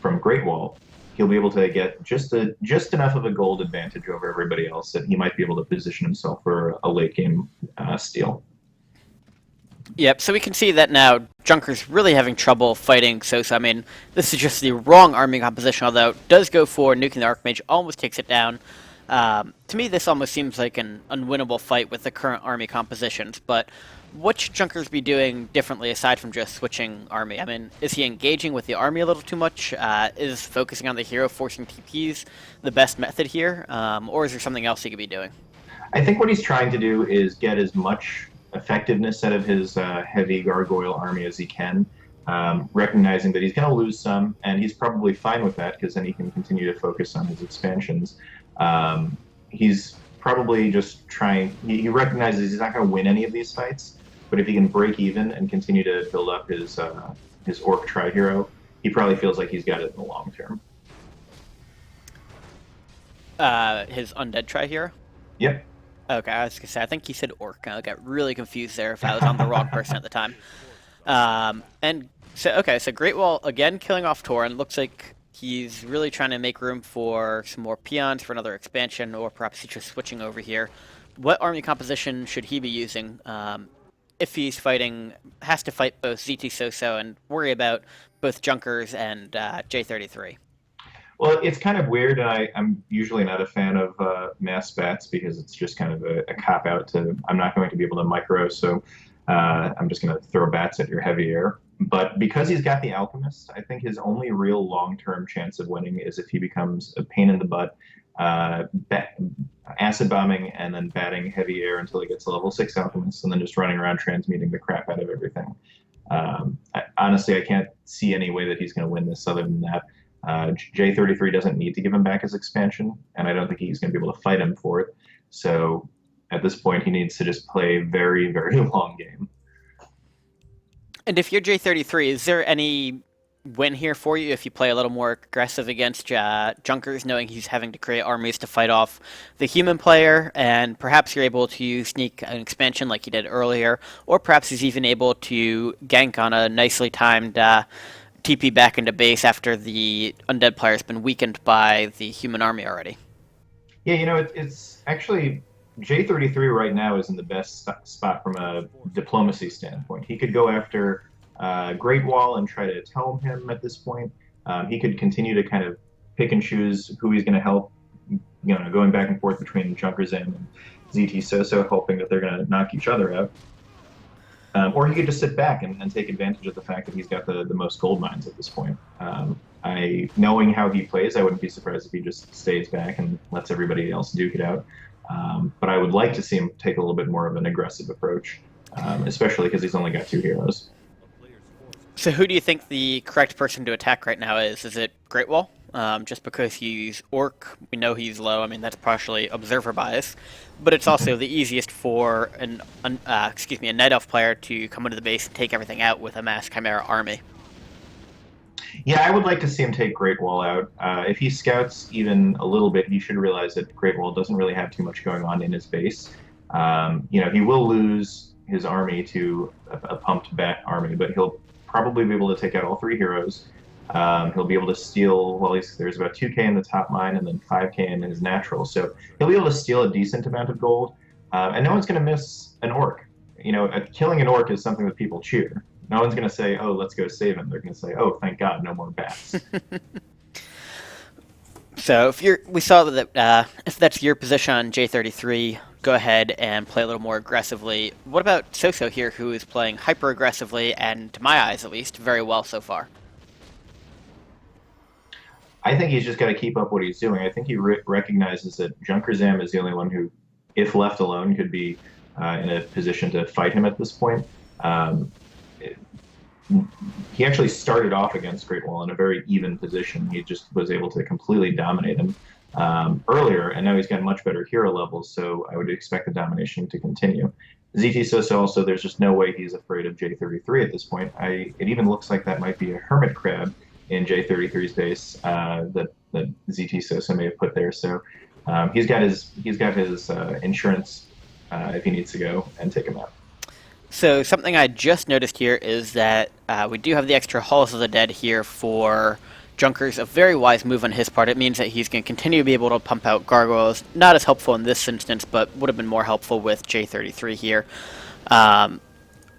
[SPEAKER 2] GreatWall, he'll be able to get just enough of a gold advantage over everybody else that he might be able to position himself for a late game steal.
[SPEAKER 1] Yep, so we can see that now Junker's really having trouble fighting zTsoso. I mean, this is just the wrong army composition, although it does go for nuking the Archmage, almost takes it down. To me, this almost seems like an unwinnable fight with the current army compositions, but What should Junkerz be doing differently aside from just switching army? I mean, is he engaging with the army a little too much? Is focusing on the hero forcing TPs the best method here? Or is there something else he could be doing?
[SPEAKER 2] I think what he's trying to do is get as much effectiveness out of his heavy gargoyle army as he can, recognizing that he's going to lose some, and he's probably fine with that because then he can continue to focus on his expansions. He's probably just trying, he recognizes he's not going to win any of these fights, but if he can break even and continue to build up his orc tri-hero, he probably feels like he's got it in the long term.
[SPEAKER 1] His undead tri-hero?
[SPEAKER 2] Yep.
[SPEAKER 1] Okay, I was going to say, I think he said orc. I got really confused there if I was on the wrong person at the time. And so, okay, so GreatWall again killing off Tauren. Looks like he's really trying to make room for some more peons for another expansion, or perhaps he's just switching over here. What army composition should he be using if he's fighting, has to fight both zTsoso and worry about both Junkerz and J33?
[SPEAKER 2] Well, it's kind of weird. I'm usually not a fan of mass spats because it's just kind of a cop out to I'm not going to be able to micro, so I'm just going to throw bats at your heavy air. But because he's got the Alchemist, I think his only real long-term chance of winning is if he becomes a pain in the butt, acid bombing and then batting heavy air until he gets a level 6 Alchemist and then just running around transmuting the crap out of everything. Honestly, I can't see any way that he's going to win this other than that. J33 doesn't need to give him back his expansion, and I don't think he's going to be able to fight him for it. So at this point, he needs to just play very, very long game.
[SPEAKER 1] And if you're J33, is there any win here for you if you play a little more aggressive against Junkerz, knowing he's having to create armies to fight off the human player, and perhaps you're able to sneak an expansion like he did earlier, or perhaps he's even able to gank on a nicely timed TP back into base after the undead player's been weakened by the human army already?
[SPEAKER 2] Yeah, it's actually J33 right now is in the best spot from a diplomacy standpoint. He could go after GreatWall and try to tome him at this point. He could continue to kind of pick and choose who he's going to help, going back and forth between Junkerz and zTsoso, hoping that they're going to knock each other out. Or he could just sit back and take advantage of the fact that he's got the most gold mines at this point. Knowing how he plays, I wouldn't be surprised if he just stays back and lets everybody else duke it out. But I would like to see him take a little bit more of an aggressive approach, especially because he's only got 2 heroes.
[SPEAKER 1] So who do you think the correct person to attack right now is? Is it GreatWall? Just because he's orc, we know he's low. I mean, that's partially observer bias, but it's also the easiest for a night elf player to come into the base and take everything out with a mass chimera army.
[SPEAKER 2] Yeah, I would like to see him take GreatWall out. If he scouts even a little bit, he should realize that GreatWall doesn't really have too much going on in his base. He will lose his army to a pumped bat army, but he'll probably be able to take out all 3 heroes. He'll be able to steal, there's about 2k in the top mine and then 5k in his natural. So he'll be able to steal a decent amount of gold, and no one's going to miss an orc. Killing an orc is something that people cheer. No one's going to say, oh, let's go save him. They're going to say, oh, thank God, no more bats.
[SPEAKER 1] So we saw that if that's your position on J33, go ahead and play a little more aggressively. What about Soso here, who is playing hyper aggressively and, to my eyes at least, very well so far?
[SPEAKER 2] I think he's just got to keep up what he's doing. I think he recognizes that Junkerz is the only one who, if left alone, could be in a position to fight him at this point. He actually started off against GreatWall in a very even position. He just was able to completely dominate him earlier, and now he's got much better hero levels, so I would expect the domination to continue. zTsoso also, there's just no way he's afraid of J33 at this point. It even looks like that might be a hermit crab in J33's base that zTsoso may have put there. So he's got his insurance if he needs to go and take him out.
[SPEAKER 1] So something I just noticed here is that we do have the extra Halls of the Dead here for Junkerz. A very wise move on his part. It means that he's going to continue to be able to pump out gargoyles. Not as helpful in this instance, but would have been more helpful with J33 here.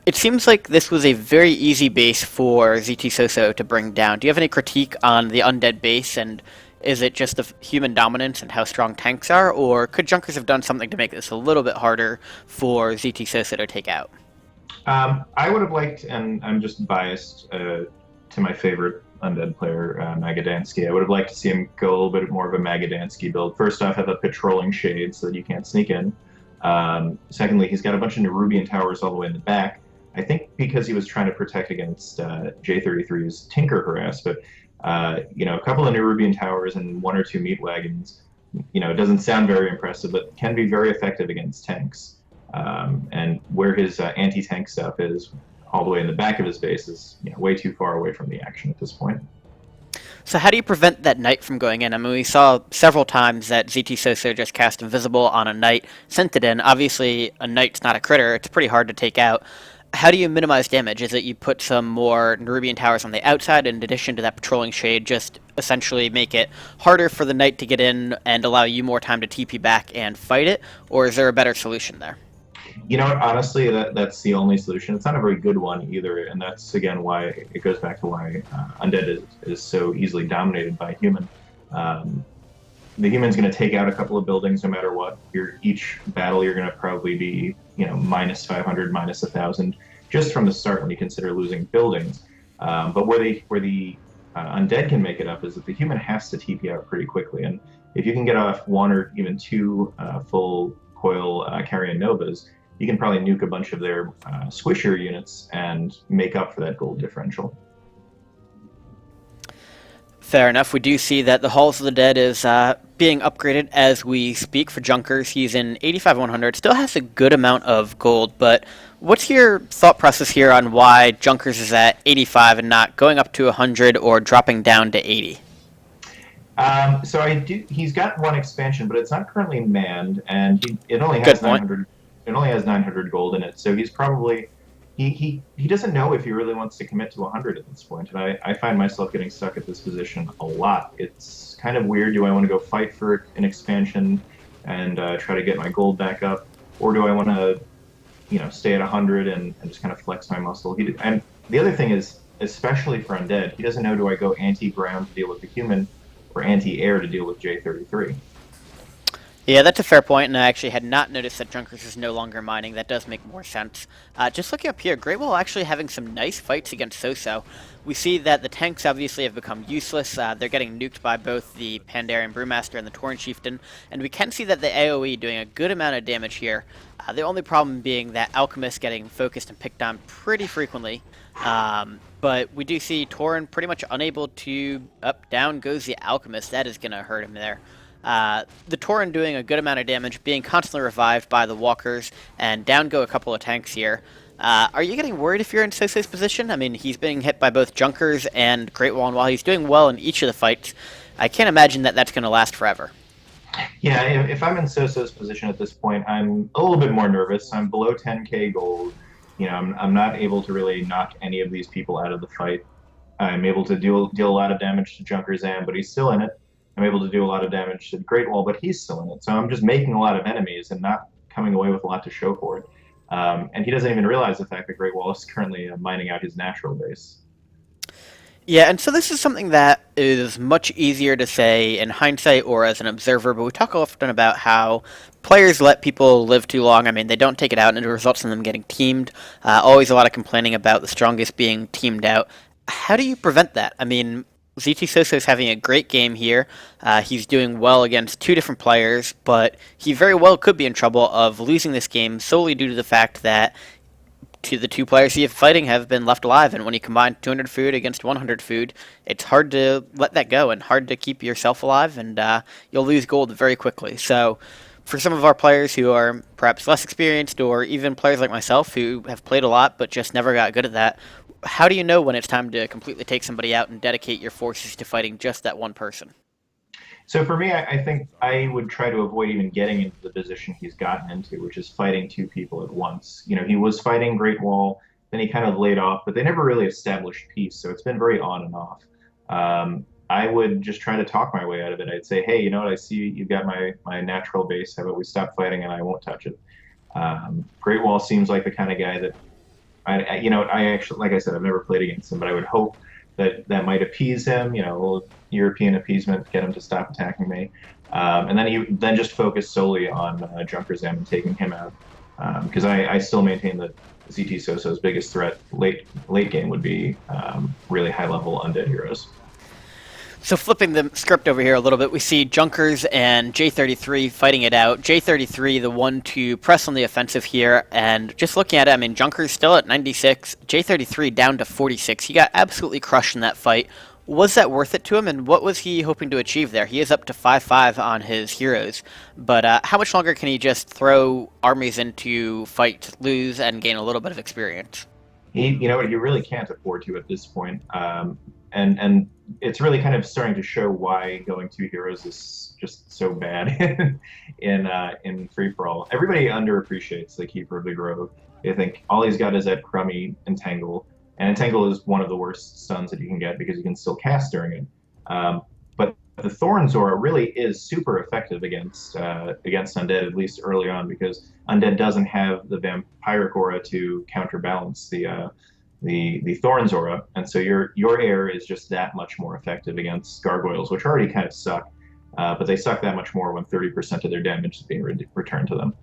[SPEAKER 1] It seems like this was a very easy base for zTsoso to bring down. Do you have any critique on the undead base, and is it just the human dominance and how strong tanks are, or could Junkerz have done something to make this a little bit harder for zTsoso to take out?
[SPEAKER 2] I would have liked, and I'm just biased to my favorite undead player, Magadansky. I would have liked to see him go a little bit more of a Magadansky build. First off, have a patrolling shade so that you can't sneak in. Secondly, he's got a bunch of Nerubian towers all the way in the back. I think because he was trying to protect against J33's Tinker harass, but a couple of Nerubian towers and one or two meat wagons. It doesn't sound very impressive, but can be very effective against tanks. And where his anti-tank stuff is, all the way in the back of his base, is way too far away from the action at this point.
[SPEAKER 1] So how do you prevent that knight from going in? I mean, we saw several times that zTsoso just cast Invisible on a knight, sent it in. Obviously, a knight's not a critter. It's pretty hard to take out. How do you minimize damage? Is it you put some more Nerubian towers on the outside in addition to that patrolling shade, just essentially make it harder for the knight to get in and allow you more time to TP back and fight it? Or is there a better solution there?
[SPEAKER 2] You know what? Honestly, that's the only solution. It's not a very good one either, and that's again why it goes back to why undead is so easily dominated by human. The human's going to take out a couple of buildings no matter what. Each battle you're going to probably be minus 500, minus 1,000 just from the start when you consider losing buildings. But where the undead can make it up is that the human has to TP out pretty quickly, and if you can get off one or even two full coil carrion novas, you can probably nuke a bunch of their squisher units and make up for that gold differential.
[SPEAKER 1] Fair enough. We do see that the Halls of the Dead is being upgraded as we speak for Junkerz. He's in 85-100. Still has a good amount of gold, but what's your thought process here on why Junkerz is at 85 and not going up to 100 or dropping down to 80?
[SPEAKER 2] So he's got one expansion, but it's not currently manned, and it only has 900. It only has 900 gold in it, so he's probably he doesn't know if he really wants to commit to 100 at this point, and I find myself getting stuck at this position a lot. It's kind of weird. Do I want to go fight for an expansion and try to get my gold back up, or do I want to stay at 100 and just kind of flex my muscle? And the other thing is, especially for undead, he doesn't know, do I go anti-ground to deal with the human or anti-air to deal with J33?
[SPEAKER 1] Yeah, that's a fair point, and I actually had not noticed that Junkerz is no longer mining. That does make more sense. Just looking up here, GreatWall actually having some nice fights against Soso. We see that the tanks obviously have become useless. They're getting nuked by both the Pandarian Brewmaster and the Tauren Chieftain, and we can see that the AoE doing a good amount of damage here. The only problem being that Alchemist getting focused and picked on pretty frequently. But we do see Tauren pretty much unable to... down goes the Alchemist. That is going to hurt him there. The Tauren doing a good amount of damage, being constantly revived by the walkers, and down go a couple of tanks here. Are you getting worried if you're in Soso's position? I mean, he's being hit by both Junkerz and GreatWall, and while he's doing well in each of the fights, I can't imagine that that's going to last forever.
[SPEAKER 2] Yeah, if I'm in Soso's position at this point, I'm a little bit more nervous. I'm below 10k gold. I'm not able to really knock any of these people out of the fight. I'm able to deal a lot of damage to Junkerzan, but he's still in it. I'm able to do a lot of damage to GreatWall, but he's still in it. So I'm just making a lot of enemies and not coming away with a lot to show for it. And he doesn't even realize the fact that GreatWall is currently mining out his natural base.
[SPEAKER 1] Yeah, and so this is something that is much easier to say in hindsight or as an observer, but we talk often about how players let people live too long. I mean, they don't take it out, and it results in them getting teamed. Always a lot of complaining about the strongest being teamed out. How do you prevent that? I mean, zTsoso is having a great game here. He's doing well against two different players, but he very well could be in trouble of losing this game solely due to the fact that the two players he is fighting have been left alive, and when you combine 200 food against 100 food, it's hard to let that go and hard to keep yourself alive, and you'll lose gold very quickly. So for some of our players who are perhaps less experienced, or even players like myself who have played a lot but just never got good at that, how do you know when it's time to completely take somebody out and dedicate your forces to fighting just that one person?
[SPEAKER 2] So for me, I think I would try to avoid even getting into the position he's gotten into, which is fighting two people at once. He was fighting GreatWall, then he kind of laid off, but they never really established peace, so it's been very on and off. I would just try to talk my way out of it. I'd say, hey, you know what, I see you've got my natural base, how about we stop fighting and I won't touch it. GreatWall seems like the kind of guy that, I actually, like I said, I've never played against him, but I would hope that might appease him, a little European appeasement, get him to stop attacking me. And then just focus solely on Junkerz and taking him out. Because I still maintain that zTsoso's biggest threat late game would be really high level undead heroes.
[SPEAKER 1] So flipping the script over here a little bit, we see Junkerz and J33 fighting it out. J33, the one to press on the offensive here, and just looking at it, I mean, Junkerz still at 96, J33 down to 46. He got absolutely crushed in that fight. Was that worth it to him, and what was he hoping to achieve there? He is up to 5-5 on his heroes, but how much longer can he just throw armies into fight, lose, and gain a little bit of experience?
[SPEAKER 2] You really can't afford to at this point. And it's really kind of starting to show why going two heroes is just so bad in free for all. Everybody underappreciates the Keeper of the Grove. They think all he's got is that crummy Entangle, and Entangle is one of the worst stuns that you can get because you can still cast during it. But the Thorn Zora really is super effective against Undead, at least early on, because Undead doesn't have the Vampiric Aura to counterbalance the Thorn Zora, and so your air is just that much more effective against Gargoyles, which already kind of suck, but they suck that much more when 30% of their damage is being returned to them.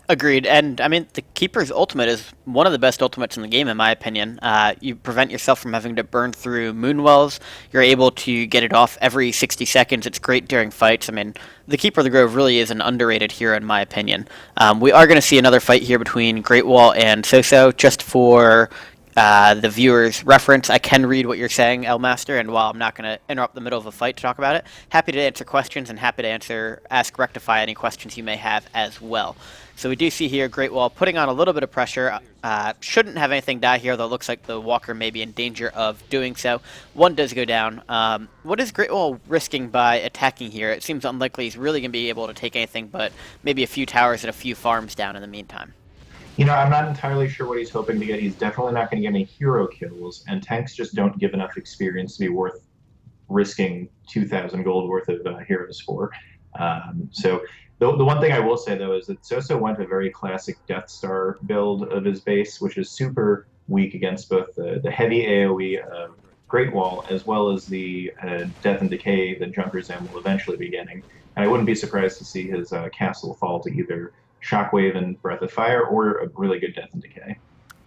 [SPEAKER 1] Agreed, and I mean the Keeper's ultimate is one of the best ultimates in the game, in my opinion. You prevent yourself from having to burn through Moonwells. You're able to get it off every 60 seconds. It's great during fights. I mean, the Keeper of the Grove really is an underrated hero, in my opinion. We are going to see another fight here between GreatWall and zTsoso, just for the viewer's reference. I can read what you're saying, Elmaster, and while I'm not going to interrupt the middle of a fight to talk about it, happy to answer questions and happy to ask Rectify any questions you may have as well. So we do see here GreatWall putting on a little bit of pressure. Shouldn't have anything die here, though it looks like the Walker may be in danger of doing so. One does go down. What is GreatWall risking by attacking here? It seems unlikely he's really going to be able to take anything but maybe a few towers and a few farms down in the meantime.
[SPEAKER 2] I'm not entirely sure what he's hoping to get. He's definitely not going to get any hero kills, and tanks just don't give enough experience to be worth risking 2,000 gold worth of heroes for. So the one thing I will say, though, is that zTsoso went a very classic Death Star build of his base, which is super weak against both the heavy AoE of GreatWall as well as the Death and Decay that Junkerz will eventually be getting. And I wouldn't be surprised to see his castle fall to either Shockwave and Breath of Fire, or a really good Death and Decay.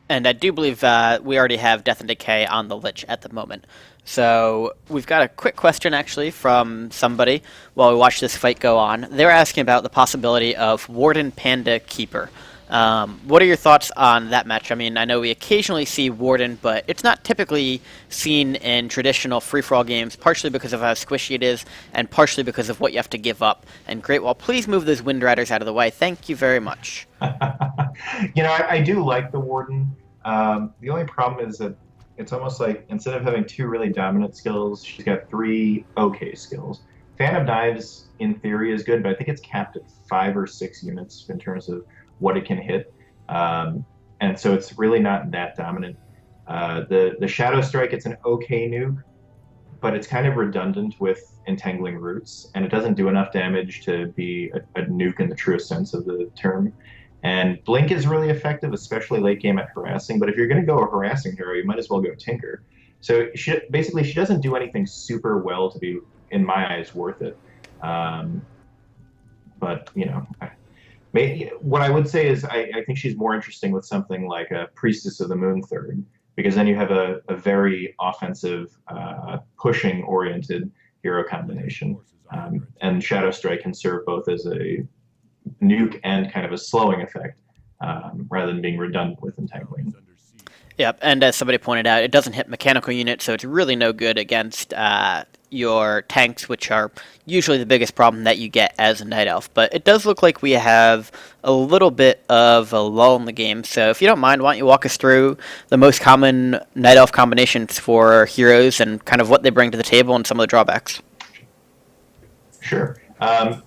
[SPEAKER 1] And I do believe we already have Death and Decay on the Lich at the moment. So we've got a quick question, actually, from somebody while we watch this fight go on. They're asking about the possibility of Warden Panda Keeper. What are your thoughts on that match? I mean, I know we occasionally see Warden, but it's not typically seen in traditional free-for-all games, partially because of how squishy it is, and partially because of what you have to give up. And GreatWall, please move those Wind Riders out of the way. Thank you very much.
[SPEAKER 2] I do like the Warden. The only problem is that it's almost like instead of having two really dominant skills, she's got three okay skills. Fan of Knives, in theory, is good, but I think it's capped at 5 or 6 units in terms of what it can hit, and so it's really not that dominant. The Shadow Strike, it's an okay nuke, but it's kind of redundant with Entangling Roots, and it doesn't do enough damage to be a nuke in the truest sense of the term. And Blink is really effective, especially late game at harassing, but if you're going to go a harassing hero, you might as well go Tinker. So she doesn't do anything super well to be, in my eyes, worth it. But what I would say is I think she's more interesting with something like a Priestess of the Moon Third, because then you have a very offensive, pushing-oriented hero combination. And Shadow Strike can serve both as a nuke and kind of a slowing effect, rather than being redundant with Entangling.
[SPEAKER 1] Yep, and as somebody pointed out, it doesn't hit mechanical units, so it's really no good against your tanks, which are usually the biggest problem that you get as a Night Elf. But it does look like we have a little bit of a lull in the game, so if you don't mind, why don't you walk us through the most common Night Elf combinations for heroes and kind of what they bring to the table and some of the drawbacks?
[SPEAKER 2] Sure.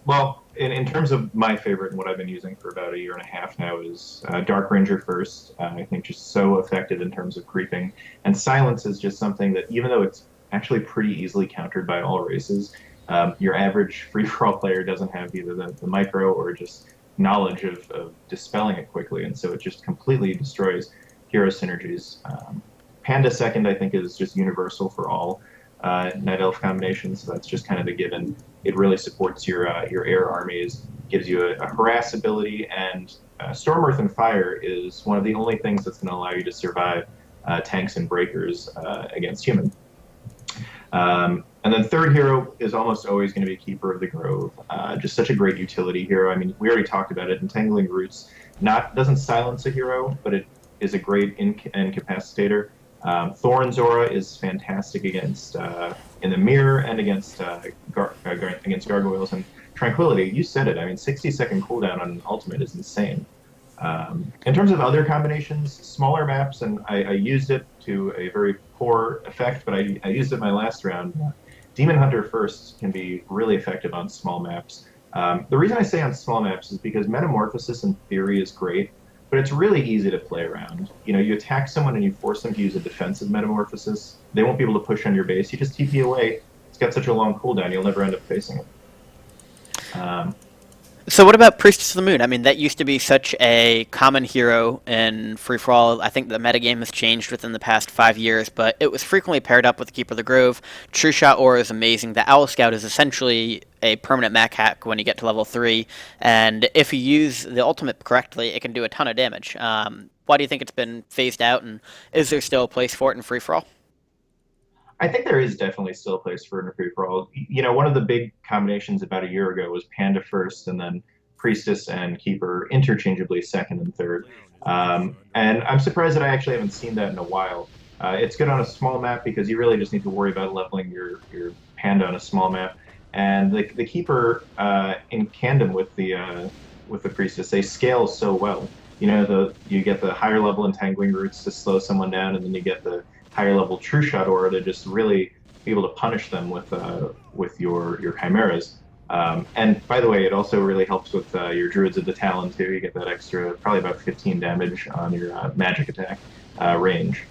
[SPEAKER 2] Well, in terms of my favorite and what I've been using for about 1.5 years now is Dark Ranger first. I think just so effective in terms of creeping. And Silence is just something that, even though it's actually pretty easily countered by all races, your average free-for-all player doesn't have either the micro or just knowledge of dispelling it quickly, and so it just completely destroys hero synergies. Panda second, I think, is just universal for all. Night Elf combination, so that's just kind of a given. It really supports your air armies, gives you a harass ability, and Storm, Earth, and Fire is one of the only things that's going to allow you to survive tanks and breakers against human. And then third hero is almost always going to be Keeper of the Grove. Just such a great utility hero. I mean, we already talked about it. Entangling Roots doesn't silence a hero, but it is a great incapacitator. Thorn's Aura is fantastic against in the mirror and against against gargoyles and Tranquility. You said it. I mean, 60-second cooldown on an ultimate is insane. In terms of other combinations, smaller maps, and I used it to a very poor effect, but I used it in my last round. Demon Hunter First can be really effective on small maps. The reason I say on small maps is because Metamorphosis in theory is great, but it's really easy to play around. You know, you attack someone and you force them to use a defensive Metamorphosis. They won't be able to push on your base. You just TP away. It's got such a long cooldown, you'll never end up facing it.
[SPEAKER 1] So what about Priestess of the Moon? I mean, that used to be such a common hero in free-for-all. I think the metagame has changed within the past 5 years, but it was frequently paired up with the Keeper of the Grove. True Shot Aura is amazing. The Owl Scout is essentially a permanent Mac hack when you get to level 3, and if you use the ultimate correctly, it can do a ton of damage. Why do you think it's been phased out, and is there still a place for it in free-for-all?
[SPEAKER 2] I think there is definitely still a place for it in free-for-all. You know, one of the big combinations about a year ago was Panda first, and then Priestess and Keeper interchangeably second and third. And I'm surprised that I actually haven't seen that in a while. It's good on a small map because you really just need to worry about leveling your Panda on a small map. And the Keeper, in tandem with the Priestess, they scale so well. You know, you get the higher level Entangling Roots to slow someone down, and then you get the higher level True Shot Aura to just really be able to punish them with your Chimeras. And by the way, it also really helps with your Druids of the Talon too. You get that extra, probably about 15 damage on your magic attack range.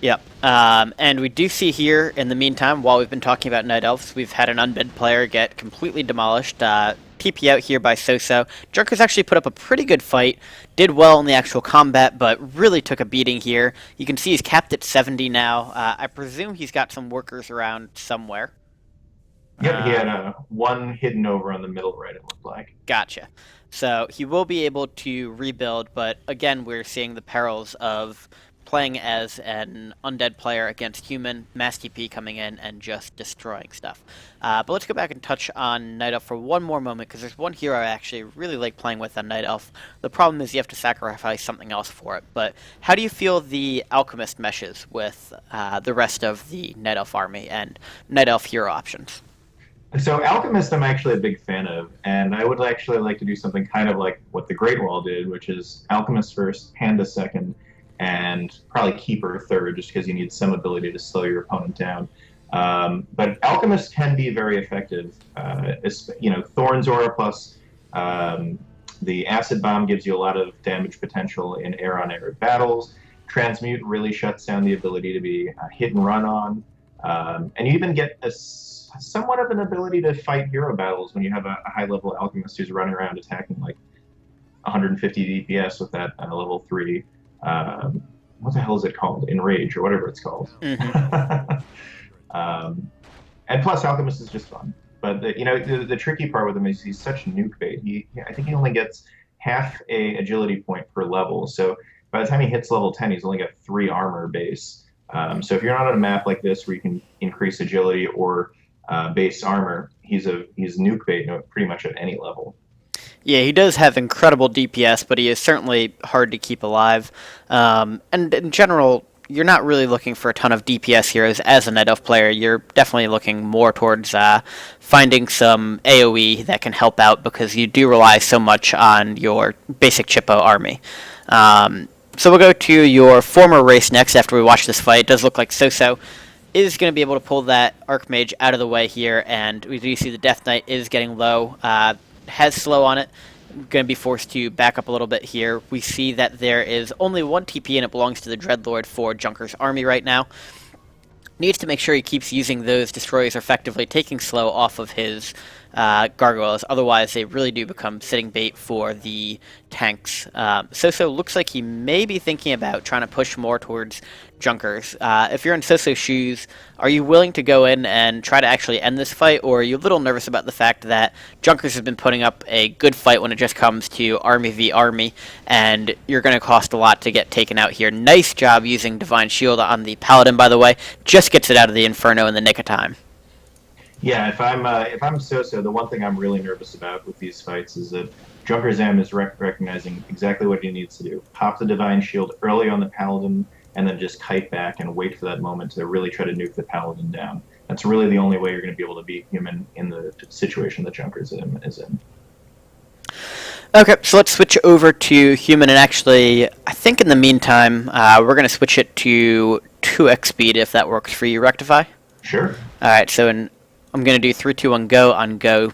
[SPEAKER 1] Yep. And we do see here, in the meantime, while we've been talking about Night Elves, we've had an undead player get completely demolished. TP out here by Soso. Junkerz actually put up a pretty good fight, did well in the actual combat, but really took a beating here. You can see he's capped at 70 now. I presume he's got some workers around somewhere.
[SPEAKER 2] Yep, he had one hidden over on the middle right, it looked like.
[SPEAKER 1] Gotcha. So he will be able to rebuild, but again, we're seeing the perils of playing as an undead player against human, mass TP coming in and just destroying stuff. But let's go back and touch on Night Elf for one more moment, because there's one hero I actually really like playing with on Night Elf. The problem is you have to sacrifice something else for it. But how do you feel the Alchemist meshes with the rest of the Night Elf army and Night Elf hero options?
[SPEAKER 2] So Alchemist I'm actually a big fan of, and I would actually like to do something kind of like what the GreatWall did, which is Alchemist first, Panda second, and probably Keeper third, just because you need some ability to slow your opponent down. But Alchemist can be very effective. You know, Thorn's Aura plus the Acid Bomb gives you a lot of damage potential in air-on-air battles. Transmute really shuts down the ability to be hit and run on. And you even get somewhat of an ability to fight hero battles when you have a high-level Alchemist who's running around attacking like 150 DPS with that level 3. What the hell is it called? Enrage or whatever it's called.
[SPEAKER 1] Mm-hmm.
[SPEAKER 2] And plus, Alchemist is just fun. But the tricky part with him is he's such nuke bait. I think he only gets half a agility point per level. So by the time he hits level 10, he's only got 3 armor base. So if you're not on a map like this where you can increase agility or base armor, he's nuke bait pretty much at any level.
[SPEAKER 1] Yeah, he does have incredible DPS, but he is certainly hard to keep alive. And in general, you're not really looking for a ton of DPS heroes as a Night Elf player. You're definitely looking more towards finding some AoE that can help out, because you do rely so much on your basic Chippo army. So we'll go to your former race next after we watch this fight. It does look like Soso is going to be able to pull that Archmage out of the way here, and we do see the Death Knight is getting low. Has slow on it. Going to be forced to back up a little bit here. We see that there is only one TP and it belongs to the Dreadlord for Junker's army right now. Needs to make sure he keeps using those destroyers effectively, taking slow off of his gargoyles. Otherwise, they really do become sitting bait for the tanks. zTsoso looks like he may be thinking about trying to push more towards Junkerz. If you're in zTsoso's shoes, are you willing to go in and try to actually end this fight, or are you a little nervous about the fact that Junkerz has been putting up a good fight when it just comes to army v army, and you're going to cost a lot to get taken out here? Nice job using Divine Shield on the Paladin, by the way. Just gets it out of the Inferno in the nick of time.
[SPEAKER 2] Yeah, if I'm zTsoso, the one thing I'm really nervous about with these fights is that Junkerz is recognizing exactly what he needs to do. Pop the Divine Shield early on the Paladin, and then just kite back and wait for that moment to really try to nuke the Paladin down. That's really the only way you're going to be able to beat Human in the situation that Junkerz is in.
[SPEAKER 1] Okay, so let's switch over to Human, and actually, I think in the meantime, we're going to switch it to 2x speed if that works for you, Rectify.
[SPEAKER 2] Sure.
[SPEAKER 1] Alright, so I'm going to do 3, 2, 1, go on go.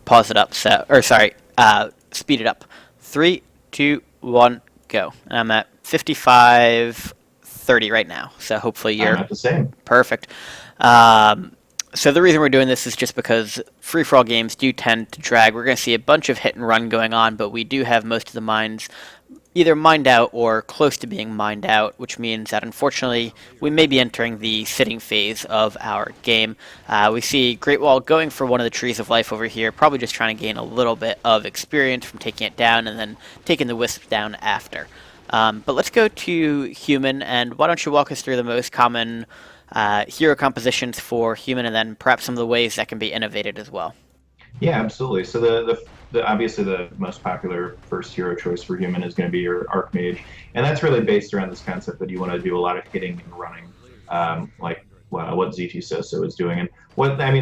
[SPEAKER 1] Pause it up, speed it up. 3, 2, 1, go. And I'm at 55:30 right now, so hopefully you're...
[SPEAKER 2] I'm at the same.
[SPEAKER 1] Perfect. So the reason we're doing this is just because free-for-all games do tend to drag. We're going to see a bunch of hit and run going on, but we do have most of the mines either mined out or close to being mined out, which means that unfortunately we may be entering the sitting phase of our game. We see GreatWall going for one of the trees of life over here, probably just trying to gain a little bit of experience from taking it down and then taking the wisp down after. But let's go to Human, and why don't you walk us through the most common hero compositions for Human, and then perhaps some of the ways that can be innovated as well.
[SPEAKER 2] Yeah, absolutely. So the obviously the most popular first hero choice for Human is going to be your Archmage, and that's really based around this concept that you want to do a lot of hitting and running, like what zTsoso is doing, and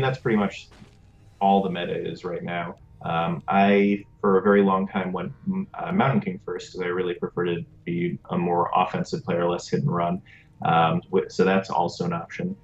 [SPEAKER 2] that's pretty much all the meta is right now. I, for a very long time, went Mountain King first because I really prefer to be a more offensive player, less hit and run. So that's also an option.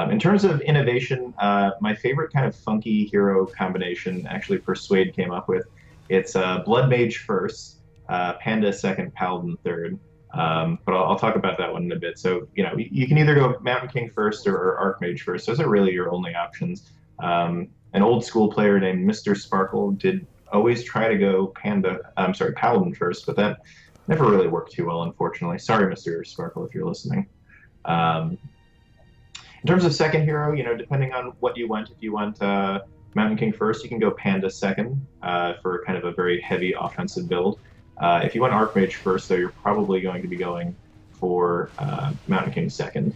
[SPEAKER 2] In terms of innovation, my favorite kind of funky hero combination, actually Persuade came up with, it's Blood Mage first, Panda second, Paladin third. But I'll talk about that one in a bit. So, you can either go Mountain King first or Archmage first. Those are really your only options. An old school player named Mr. Sparkle did always try to go Paladin first, but that never really worked too well, unfortunately. Sorry, Mr. Sparkle, if you're listening. In terms of second hero, depending on what you want, if you want Mountain King first, you can go Panda second for kind of a very heavy offensive build. If you want Archmage first, though, you're probably going to be going for Mountain King second.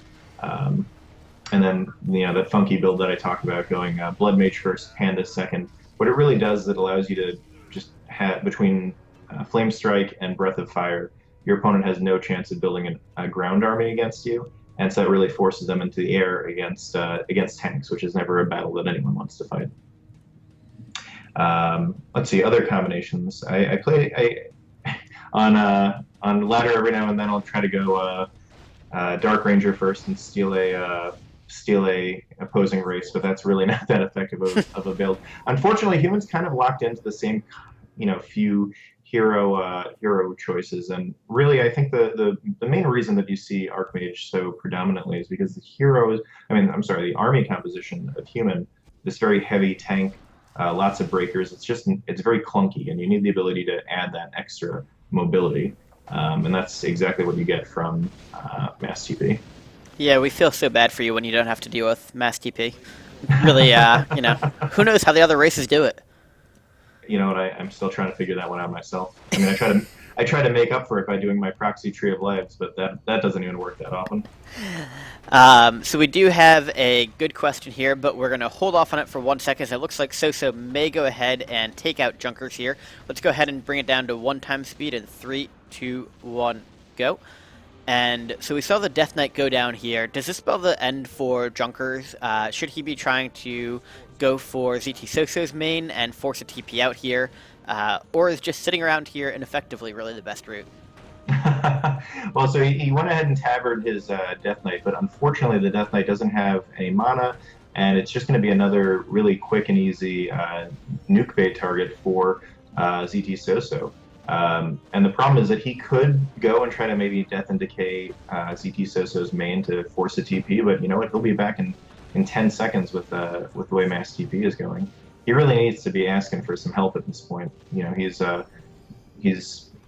[SPEAKER 2] And then, that funky build that I talked about, going Blood Mage first, Panda second. What it really does is it allows you to just have, between Flame Strike and Breath of Fire, your opponent has no chance of building a ground army against you. And so that really forces them into the air against tanks, which is never a battle that anyone wants to fight. Let's see, other combinations. I play on ladder every now and then. I'll try to go Dark Ranger first and steal a opposing race, but that's really not that effective of a build. Unfortunately, Humans kind of locked into the same few hero choices, and really I think the main reason that you see Archmage so predominantly is because the army composition of Human, this very heavy tank, lots of breakers, it's very clunky, and you need the ability to add that extra mobility, and that's exactly what you get from Mass TP.
[SPEAKER 1] Yeah, we feel so bad for you when you don't have to deal with Mass TP. Really, who knows how the other races do it.
[SPEAKER 2] You know what? I'm still trying to figure that one out myself. I try to make up for it by doing my proxy Tree of Lives, but that doesn't even work that often.
[SPEAKER 1] So we do have a good question here, but we're going to hold off on it for 1 second. It looks like zTsoso may go ahead and take out Junkerz here. Let's go ahead and bring it down to 1x speed in 3, 2, 1, go. And so we saw the Death Knight go down here. Does this spell the end for Junkerz? Should he be trying to go for zTsoso's main and force a TP out here? Or is just sitting around here ineffectively really the best route?
[SPEAKER 2] Well, so he went ahead and tabbered his Death Knight, but unfortunately the Death Knight doesn't have any mana, and it's just going to be another really quick and easy nuke bait target for zTsoso. And the problem is that he could go and try to maybe Death and Decay zTsoso's main to force a TP, but you know what? He'll be back in 10 seconds with the way Mass TP is going. he really needs to be asking for some help at this point. You know, he's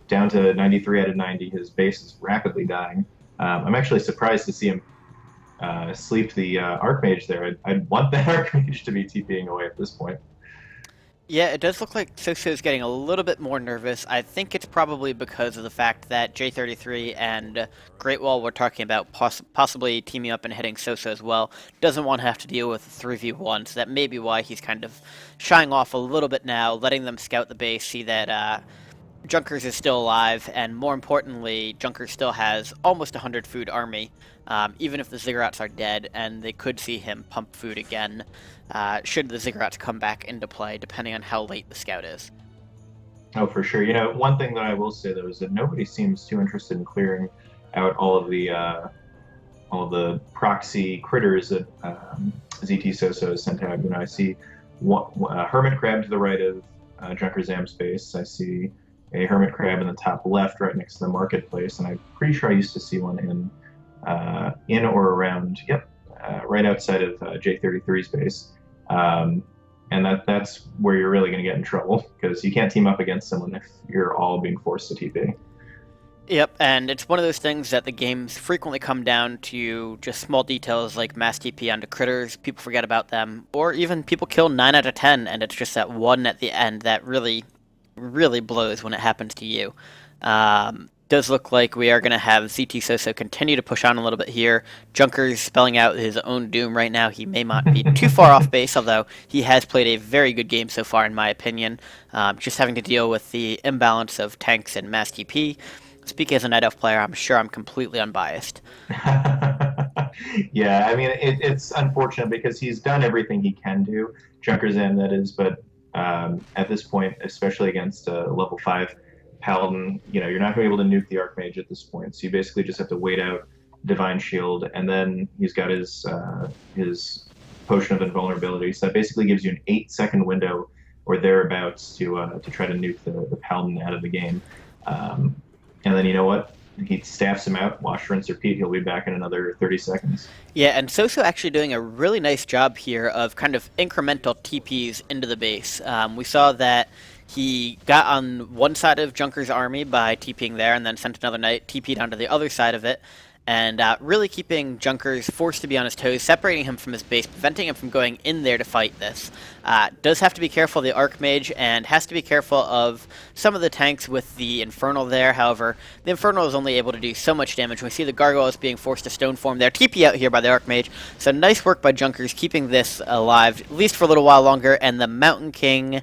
[SPEAKER 2] down to 93 out of 90. His base is rapidly dying. I'm actually surprised to see him sleep the Archmage there. I'd want that Archmage to be TPing away at this point.
[SPEAKER 1] Yeah, it does look like zTsoso is getting a little bit more nervous. I think it's probably because of the fact that J33 and GreatWall were talking about possibly teaming up and hitting zTsoso as well. Doesn't want to have to deal with a 3v1, so that may be why he's kind of shying off a little bit now, letting them scout the base, see that Junkerz is still alive, and more importantly, Junkerz still has almost 100 food army, even if the Ziggurats are dead, and they could see him pump food again, should the Ziggurats come back into play, depending on how late the scout is.
[SPEAKER 2] Oh, for sure. You know, one thing that I will say though is that nobody seems too interested in clearing out all of the proxy critters that zTsoso has sent out. You know, I see a hermit crab to the right of Junkerzam's base. I see a hermit crab in the top left, right next to the marketplace, and I'm pretty sure I used to see one in or around, right outside of J33's base. And that's where you're really going to get in trouble, because you can't team up against someone if you're all being forced to TP.
[SPEAKER 1] Yep, and it's one of those things that the games frequently come down to just small details like mass TP onto critters, people forget about them, or even people kill 9 out of 10, and it's just that one at the end that really blows when it happens to you. Does look like we are going to have zTsoso continue to push on a little bit here. Junkerz spelling out his own doom right now. He may not be too far off base, although he has played a very good game so far, in my opinion. Just having to deal with the imbalance of tanks and mass TP. Speaking as a Night Elf player, I'm sure I'm completely unbiased.
[SPEAKER 2] Yeah, I mean, it's unfortunate because he's done everything he can do, Junkerzam that is, but at this point, especially against a level 5 Paladin, you know, you're not going to be able to nuke the Archmage at this point, so you basically just have to wait out Divine Shield, and then he's got his Potion of Invulnerability, so that basically gives you an 8-second window or thereabouts to try to nuke the Paladin out of the game. And then, you know what? He staffs him out, wash, rinse, repeat. He'll be back in another 30 seconds.
[SPEAKER 1] Yeah, and zTsoso actually doing a really nice job here of kind of incremental TPs into the base. We saw that he got on one side of Junker's army by TPing there, and then sent another knight, TP'd onto the other side of it, and really keeping Junkerz forced to be on his toes, separating him from his base, preventing him from going in there to fight this. Does have to be careful of the Archmage, and has to be careful of some of the tanks with the Infernal there. However, the Infernal is only able to do so much damage. We see the Gargoyles being forced to stone form there. TP out here by the Archmage. So nice work by Junkerz keeping this alive, at least for a little while longer, and the Mountain King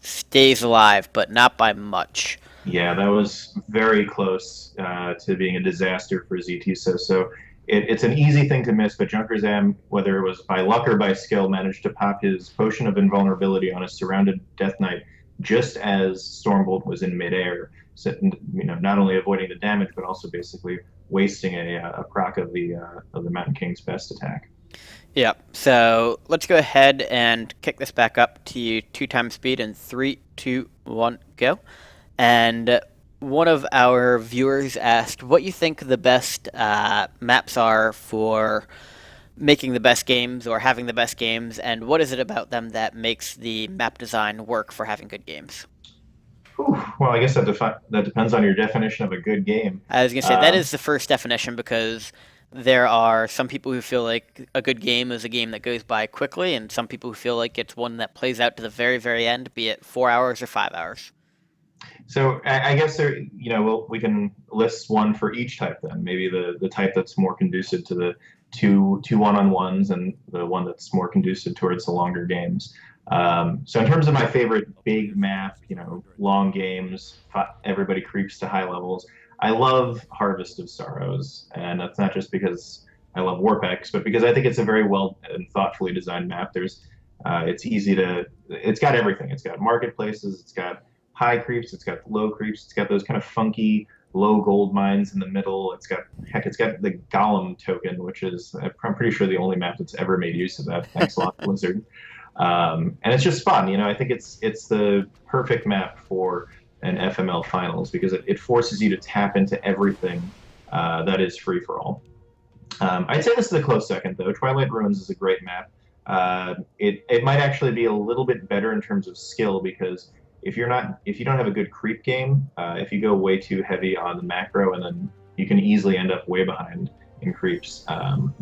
[SPEAKER 1] stays alive, but not by much.
[SPEAKER 2] Yeah, that was very close to being a disaster for zTsoso. It's an easy thing to miss, but Junkerzam, whether it was by luck or by skill, managed to pop his Potion of Invulnerability on a surrounded Death Knight just as Stormbolt was in midair. So, you know, not only avoiding the damage, but also basically wasting a proc of the Mountain King's best attack.
[SPEAKER 1] Yeah, so let's go ahead and kick this back up to 2x speed in 3, 2, 1, go. And one of our viewers asked what you think the best maps are for making the best games or having the best games, and what is it about them that makes the map design work for having good games?
[SPEAKER 2] Whew. Well, I guess that depends on your definition of a good game.
[SPEAKER 1] I was going to say, that is the first definition, because there are some people who feel like a good game is a game that goes by quickly, and some people who feel like it's one that plays out to the very, very end, be it 4 hours or 5 hours.
[SPEAKER 2] So I guess we can list one for each type then. Maybe the type that's more conducive to the two one-on-ones, and the one that's more conducive towards the longer games. So in terms of my favorite big map, long games, everybody creeps to high levels, I love Harvest of Sorrows, and that's not just because I love Warpex, but because I think it's a very well and thoughtfully designed map. It's got everything. It's got marketplaces, it's got high creeps, it's got low creeps, it's got those kind of funky low gold mines in the middle. It's got the Golem token, which is, I'm pretty sure, the only map that's ever made use of that. Thanks a lot, Blizzard. And it's just fun. I think it's the perfect map for an FML finals, because it forces you to tap into everything that is free for all. I'd say this is a close second, though. Twilight Ruins is a great map. It might actually be a little bit better in terms of skill because if you don't have a good creep game, if you go way too heavy on the macro, and then you can easily end up way behind in creeps.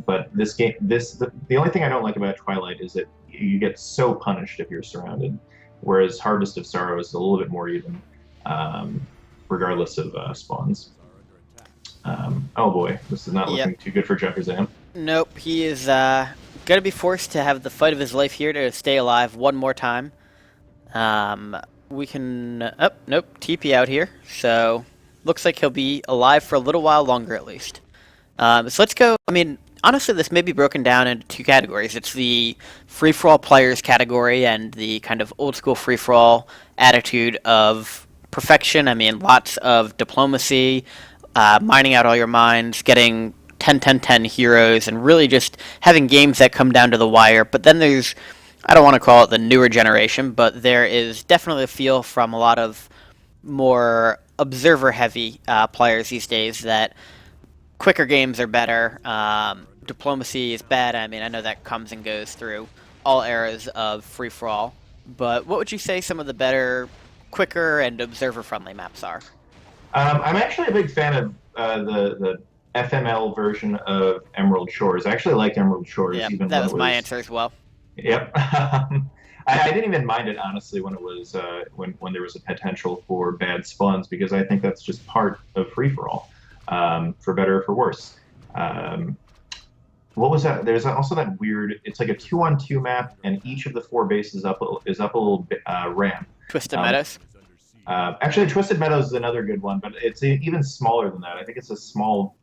[SPEAKER 2] But this game, the only thing I don't like about Twilight is that you get so punished if you're surrounded, whereas Harvest of Sorrow is a little bit more even, regardless of spawns. Oh boy, this is not
[SPEAKER 1] Yep.
[SPEAKER 2] looking too good for Junkerz.
[SPEAKER 1] Nope, he is going to be forced to have the fight of his life here to stay alive one more time. We can... Oh, nope, TP out here. So, looks like he'll be alive for a little while longer at least. So let's go... I mean, honestly, this may be broken down into two categories. It's the free-for-all players category and the kind of old-school free-for-all attitude of perfection. I mean, lots of diplomacy, mining out all your mines, getting 10-10-10 heroes, and really just having games that come down to the wire. But then there's, I don't want to call it the newer generation, but there is definitely a feel from a lot of more observer-heavy players these days that quicker games are better. Diplomacy is bad. I mean, I know that comes and goes through all eras of free-for-all. But what would you say some of the better, quicker, and observer-friendly maps are?
[SPEAKER 2] I'm actually a big fan of the FML version of Emerald Shores. I actually liked Emerald Shores
[SPEAKER 1] Yeah,
[SPEAKER 2] even
[SPEAKER 1] that
[SPEAKER 2] when
[SPEAKER 1] was
[SPEAKER 2] it
[SPEAKER 1] my
[SPEAKER 2] was.
[SPEAKER 1] answer as well.
[SPEAKER 2] Yep. I didn't even mind it honestly when it was when there was a potential for bad spawns because I think that's just part of free for all, for better or for worse. What was that? There's also that weird. It's like a 2-on-2 map, and each of the four bases is up a little bit, ramp.
[SPEAKER 1] Twisted
[SPEAKER 2] Um,
[SPEAKER 1] Meadows.
[SPEAKER 2] Actually, Twisted Meadows is another good one, but it's even smaller than that. I think it's a small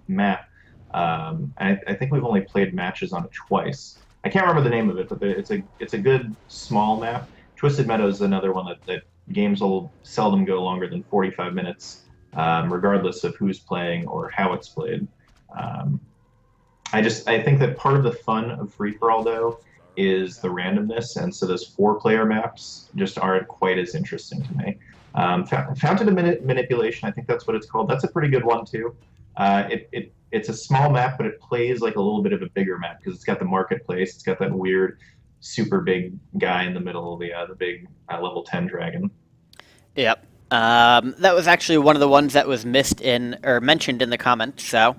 [SPEAKER 2] map. I think we've only played matches on it twice. I can't remember the name of it, but it's a good small map. Twisted Meadows is another one that games will seldom go longer than 45 minutes, regardless of who's playing or how it's played. Um, I think that part of the fun of free for all though is the randomness, and so those 4-player maps just aren't quite as interesting to me. Fountain of Manipulation, I think that's what it's called. That's a pretty good one too. It's a small map, but it plays like a little bit of a bigger map because it's got the marketplace. It's got that weird, super big guy in the middle of the big level 10 dragon.
[SPEAKER 1] Yep. That was actually one of the ones that was missed in or mentioned in the comments. So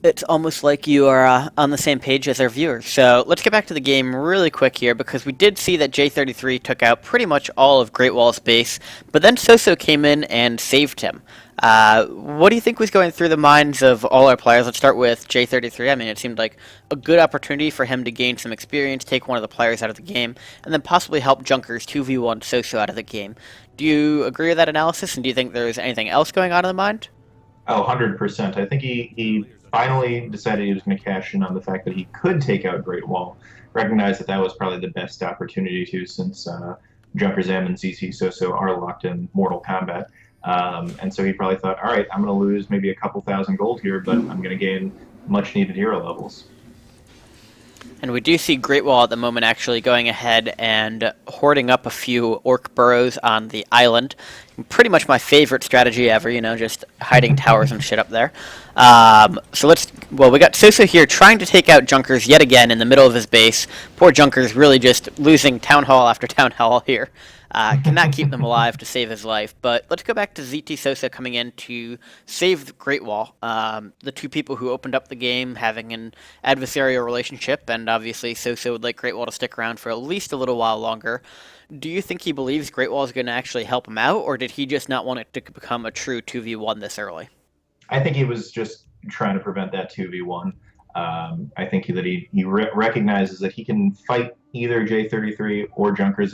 [SPEAKER 1] it's almost like you are on the same page as our viewers. So let's get back to the game really quick here because we did see that J33 took out pretty much all of GreatWall's base, but then zTsoso came in and saved him. What do you think was going through the minds of all our players? Let's start with J33. I mean, it seemed like a good opportunity for him to gain some experience, take one of the players out of the game, and then possibly help Junkerz 2v1 zTsoso out of the game. Do you agree with that analysis, and do you think there's anything else going on in the mind?
[SPEAKER 2] Oh, 100%. I think he finally decided he was going to cash in on the fact that he could take out GreatWall. Recognized that that was probably the best opportunity to since Junkerz and zTsoso are locked in Mortal Kombat. And so he probably thought, all right, I'm going to lose maybe a couple thousand gold here, but I'm going to gain much needed hero levels.
[SPEAKER 1] And we do see GreatWall at the moment actually going ahead and hoarding up a few orc burrows on the island. Pretty much my favorite strategy ever, you know, just hiding towers and shit up there. We got zTsoso here trying to take out Junkerz yet again in the middle of his base. Poor Junkerz really just losing town hall after town hall here. Cannot keep them alive to save his life. But let's go back to zTsoso coming in to save the GreatWall. The two people who opened up the game having an adversarial relationship, and obviously zTsoso would like GreatWall to stick around for at least a little while longer. Do you think he believes GreatWall is going to actually help him out, or did he just not want it to become a true 2v1 this early?
[SPEAKER 2] I think he was just trying to prevent that 2v1. I think that he recognizes that he can fight either J33 or Junkerz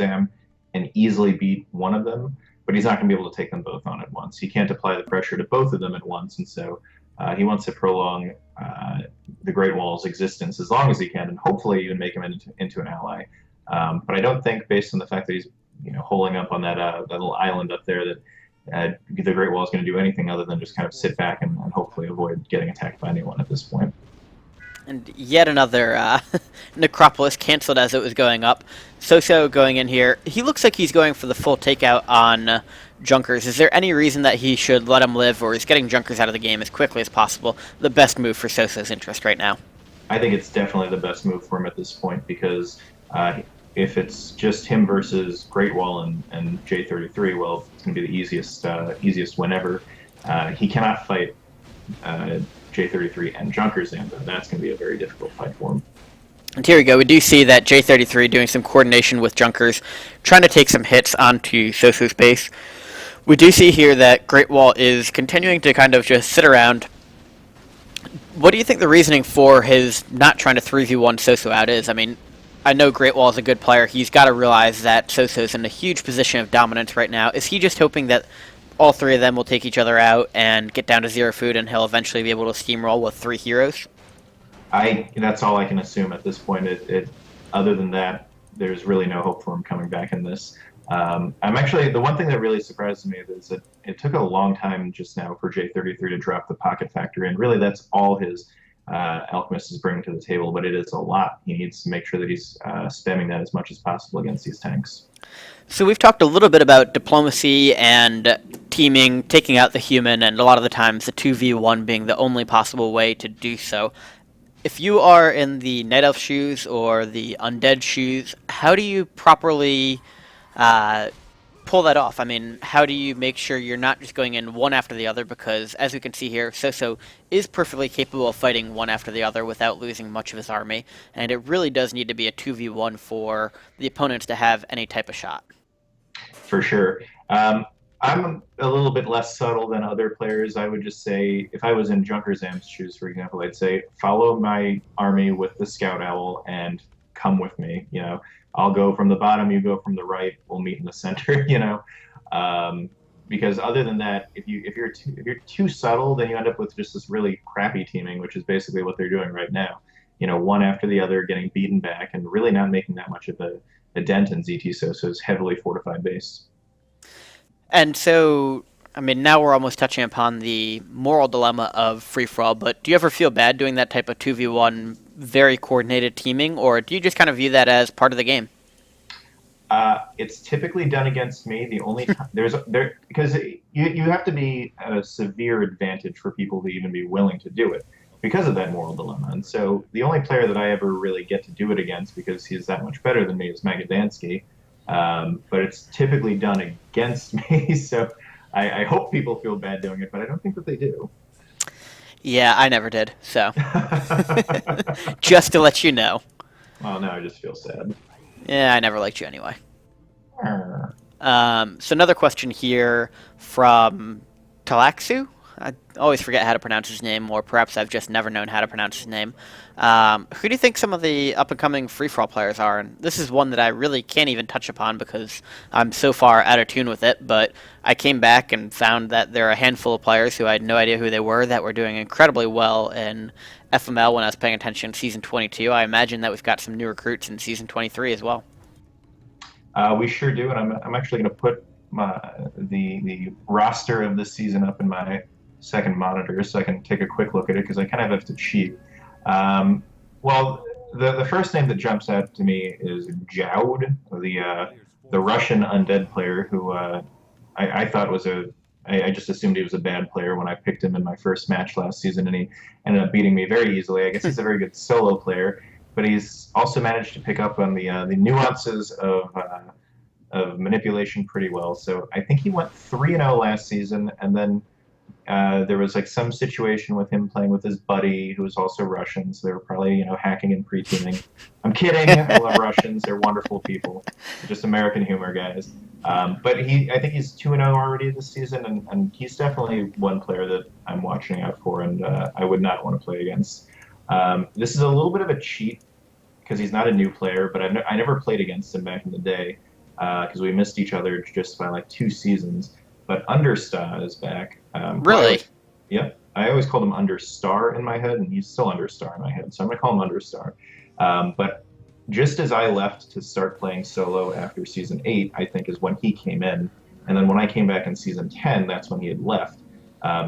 [SPEAKER 2] and easily beat one of them, but he's not going to be able to take them both on at once. He can't apply the pressure to both of them at once, and so he wants to prolong the GreatWall's existence as long as he can, and hopefully even make him into an ally. But I don't think, based on the fact that he's holding up on that little island up there, that the GreatWall is going to do anything other than just kind of sit back and hopefully avoid getting attacked by anyone at this point.
[SPEAKER 1] And yet another necropolis canceled as it was going up. zTsoso going in here. He looks like he's going for the full takeout on Junkerz. Is there any reason that he should let him live, or is getting Junkerz out of the game as quickly as possible the best move for zTsoso's interest right now?
[SPEAKER 2] I think it's definitely the best move for him at this point because if it's just him versus GreatWall and J33, well, it's going to be the easiest win ever. He cannot fight uh, J33 and Junkerz, and that's going to be a very difficult fight for him.
[SPEAKER 1] And here we go. We do see that J33 doing some coordination with Junkerz, trying to take some hits onto zTsoso's base. We do see here that GreatWall is continuing to kind of just sit around. What do you think the reasoning for his not trying to 3v1 zTsoso out is? I mean, I know GreatWall is a good player. He's got to realize that zTsoso's in a huge position of dominance right now. Is he just hoping that all three of them will take each other out and get down to 0 food and he'll eventually be able to steamroll with 3 heroes?
[SPEAKER 2] That's all I can assume at this point. Other than that, there's really no hope for him coming back in this. I'm actually the one thing that really surprised me is that it took a long time just now for J33 to drop the pocket factor in. Really, that's all his Alchemist is bringing to the table, but it is a lot. He needs to make sure that he's spamming that as much as possible against these tanks.
[SPEAKER 1] So we've talked a little bit about diplomacy and teaming, taking out the human, and a lot of the times the 2v1 being the only possible way to do so. If you are in the Night Elf shoes or the Undead shoes, how do you properly pull that off? I mean, how do you make sure you're not just going in one after the other? Because, as we can see here, zTsoso is perfectly capable of fighting one after the other without losing much of his army, and it really does need to be a 2v1 for the opponents to have any type of shot.
[SPEAKER 2] For sure. I'm a little bit less subtle than other players. I would just say, if I was in Junkerzam's shoes, for example, I'd say, follow my army with the Scout Owl and come with me. I'll go from the bottom, you go from the right, we'll meet in the center. Because other than that, if you're too subtle, then you end up with just this really crappy teaming, which is basically what they're doing right now. One after the other, getting beaten back, and really not making that much of a dent in zTsoso's heavily fortified base.
[SPEAKER 1] And so, I mean, now we're almost touching upon the moral dilemma of free-for-all, but do you ever feel bad doing that type of 2v1 very coordinated teaming, or do you just kind of view that as part of the game?
[SPEAKER 2] It's typically done against me. The only time because you have to be a severe advantage for people to even be willing to do it because of that moral dilemma. And so the only player that I ever really get to do it against because he's that much better than me is Magadansky. But it's typically done against me, so I hope people feel bad doing it, but I don't think that they do.
[SPEAKER 1] Yeah, I never did, so. Just to let you know.
[SPEAKER 2] Well, now I just feel sad.
[SPEAKER 1] Yeah, I never liked you anyway. So another question here from Talaxu. I always forget how to pronounce his name, or perhaps I've just never known how to pronounce his name. Who do you think some of the up-and-coming free-for-all players are? And this is one that I really can't even touch upon because I'm so far out of tune with it, but I came back and found that there are a handful of players who I had no idea who they were that were doing incredibly well in FML when I was paying attention in Season 22. I imagine that we've got some new recruits in Season 23 as well.
[SPEAKER 2] We sure do, and I'm actually going to put the roster of this season up in my second monitor so I can take a quick look at it because I kind of have to cheat. Well, the first name that jumps out to me is Joud, the Russian undead player who I thought was I just assumed he was a bad player when I picked him in my first match last season, and he ended up beating me very easily. I guess he's a very good solo player, but he's also managed to pick up on the nuances of manipulation pretty well. So I think he went 3-0 last season, and then there was like some situation with him playing with his buddy who was also Russian, so they were probably hacking and pre-teaming. I'm kidding. I love Russians; they're wonderful people. They're just American humor guys. But I think he's 2-0 already this season, and he's definitely one player that I'm watching out for, and I would not want to play against. This is a little bit of a cheat because he's not a new player, but I never played against him back in the day because we missed each other just by like 2 seasons. But Understar is back.
[SPEAKER 1] Really?
[SPEAKER 2] I always called him Understar in my head, and he's still Understar in my head, so I'm going to call him Understar. But just as I left to start playing solo after Season 8, I think is when he came in. And then when I came back in Season 10, that's when he had left.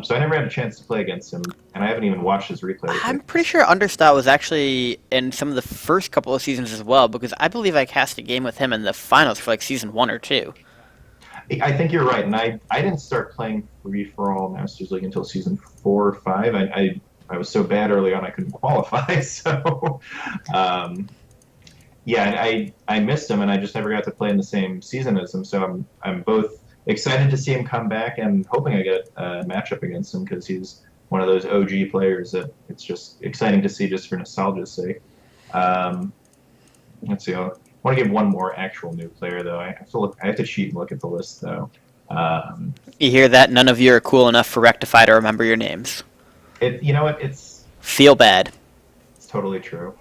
[SPEAKER 2] So I never had a chance to play against him, and I haven't even watched his replay.
[SPEAKER 1] I'm pretty sure Understar was actually in some of the first couple of seasons as well, because I believe I cast a game with him in the finals for like Season 1 or 2.
[SPEAKER 2] I think you're right, and I didn't start playing free-for-all Masters League until Season 4 or 5. I I was so bad early on I couldn't qualify. So yeah, I missed him, and I just never got to play in the same season as him. So I'm both excited to see him come back and hoping I get a matchup against him because he's one of those OG players that it's just exciting to see just for nostalgia's sake. Um, let's see. I want to give one more actual new player though. I have to look. I have to cheat and look at the list though. Um,
[SPEAKER 1] You hear that? None of you are cool enough for Wrecktify to remember your names.
[SPEAKER 2] you know what?
[SPEAKER 1] Feel bad.
[SPEAKER 2] It's totally true.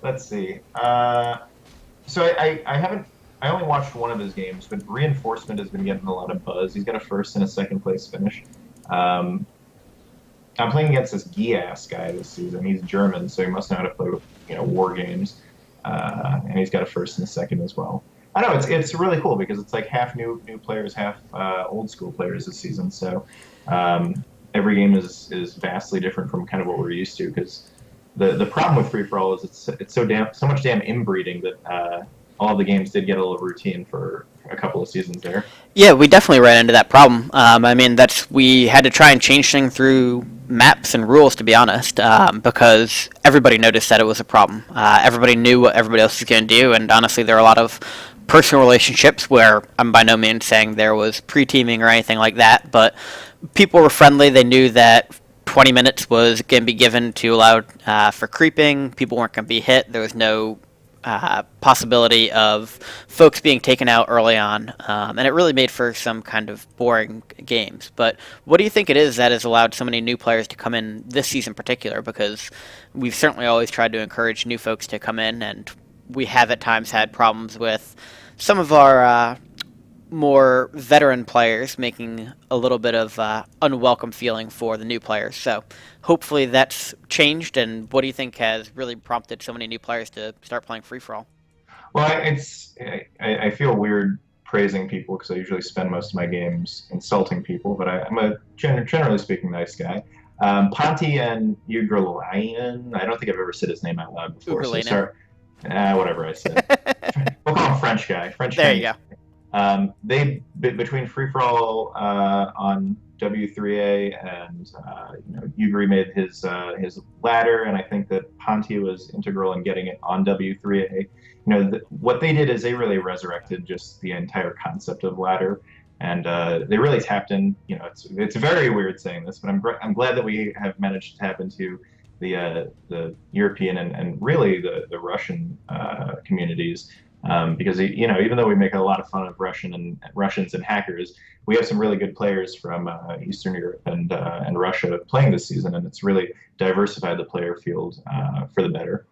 [SPEAKER 2] Let's see. So I haven't. I only watched one of his games, but Reinforcement has been getting a lot of buzz. He's got a first and a second place finish. Um, I'm playing against this Gias guy this season. He's German, so he must know how to play war games, and he's got a first and a second as well. I know it's really cool because it's like half new players, half old school players this season. So every game is vastly different from kind of what we're used to because the problem with free for all is it's so much damn inbreeding that all of the games did get a little routine for a couple of seasons there.
[SPEAKER 1] Yeah, we definitely ran into that problem. I mean, we had to try and change things through maps and rules, to be honest, because everybody noticed that it was a problem. Everybody knew what everybody else was going to do, and honestly, there are a lot of personal relationships where I'm by no means saying there was pre-teaming or anything like that, but people were friendly. They knew that 20 minutes was going to be given to allow for creeping. People weren't going to be hit. There was no possibility of folks being taken out early on, and it really made for some kind of boring games. But what do you think it is that has allowed so many new players to come in this season in particular? Because we've certainly always tried to encourage new folks to come in, and we have at times had problems with some of our more veteran players making a little bit of unwelcome feeling for the new players. So hopefully that's changed. And what do you think has really prompted so many new players to start playing free for all?
[SPEAKER 2] Well, I feel weird praising people because I usually spend most of my games insulting people, but I'm a generally speaking nice guy. Ponty and Ugrelian, I don't think I've ever said his name out loud before. So sorry. Whatever I said. We'll call him French guy. French.
[SPEAKER 1] There you go.
[SPEAKER 2] They between free for all on W3A and Ugri made his ladder, and I think that Ponty was integral in getting it on W3A. What they did is they really resurrected just the entire concept of ladder, and they really tapped in. It's very weird saying this, but I'm glad that we have managed to tap into the European and really the Russian communities. Because even though we make a lot of fun of Russians and hackers, we have some really good players from Eastern Europe and Russia playing this season, and it's really diversified the player field for the better.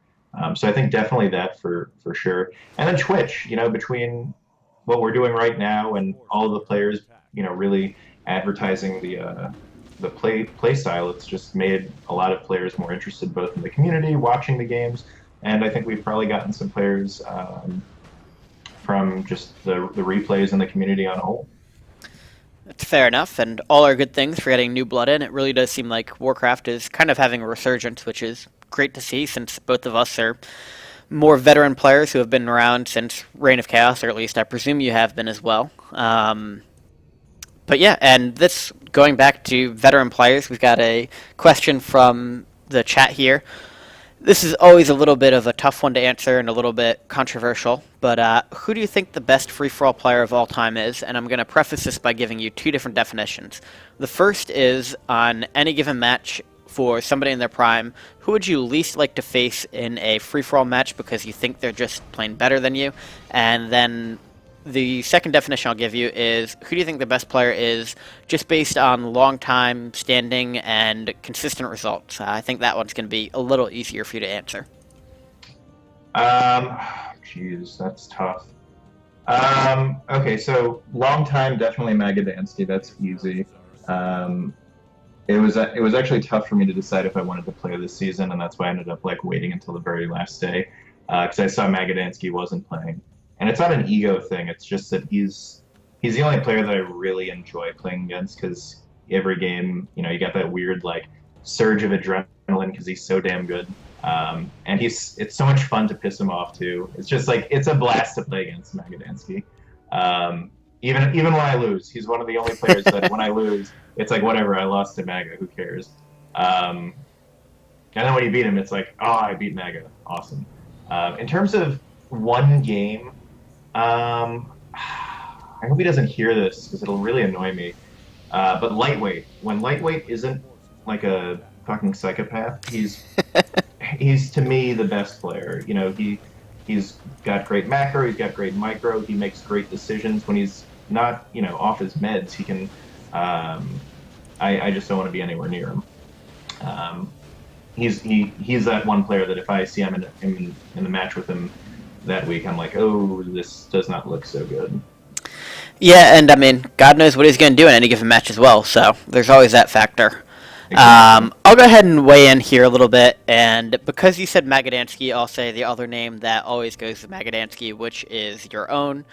[SPEAKER 2] So I think definitely that for sure. And then Twitch, between what we're doing right now and all of the players, really advertising the play style, it's just made a lot of players more interested both in the community, watching the games, and I think we've probably gotten some players from just the replays and the community on a whole.
[SPEAKER 1] That's fair enough, and all are good things for getting new blood in. It really does seem like Warcraft is kind of having a resurgence, which is great to see since both of us are more veteran players who have been around since Reign of Chaos, or at least I presume you have been as well. But yeah, and this, going back to veteran players, we've got a question from the chat here. This is always a little bit of a tough one to answer and a little bit controversial, but who do you think the best free-for-all player of all time is? And I'm going to preface this by giving you two different definitions. The first is, on any given match for somebody in their prime, who would you least like to face in a free-for-all match because you think they're just playing better than you? And then the second definition I'll give you is, who do you think the best player is just based on long time standing and consistent results? I think that one's going to be a little easier for you to answer.
[SPEAKER 2] Geez, that's tough. Okay, so long time, definitely Magadansky. That's easy. It was actually tough for me to decide if I wanted to play this season, and that's why I ended up waiting until the very last day because I saw Magadansky wasn't playing. And it's not an ego thing. It's just that he's the only player that I really enjoy playing against because every game, you got that weird surge of adrenaline because he's so damn good. And it's so much fun to piss him off too. It's just it's a blast to play against Magadansky. Even when I lose, he's one of the only players that when I lose, it's whatever, I lost to Maga, who cares? Um, and then when you beat him, it's like, oh, I beat Mega. Awesome. In terms of one game, I hope he doesn't hear this because it'll really annoy me. But lightweight, when lightweight isn't like a fucking psychopath, he's to me the best player. You know, he's got great macro, he's got great micro, he makes great decisions when he's not, off his meds. He can. I just don't want to be anywhere near him. Um, he's that one player that if I see him in the match with him that week, I'm like, oh, this does not look so good.
[SPEAKER 1] Yeah, and I mean, God knows what he's going to do in any given match as well, so there's always that factor.
[SPEAKER 2] Exactly.
[SPEAKER 1] I'll go ahead and weigh in here a little bit, and because you said Magadansky, I'll say the other name that always goes to Magadansky, which is your own.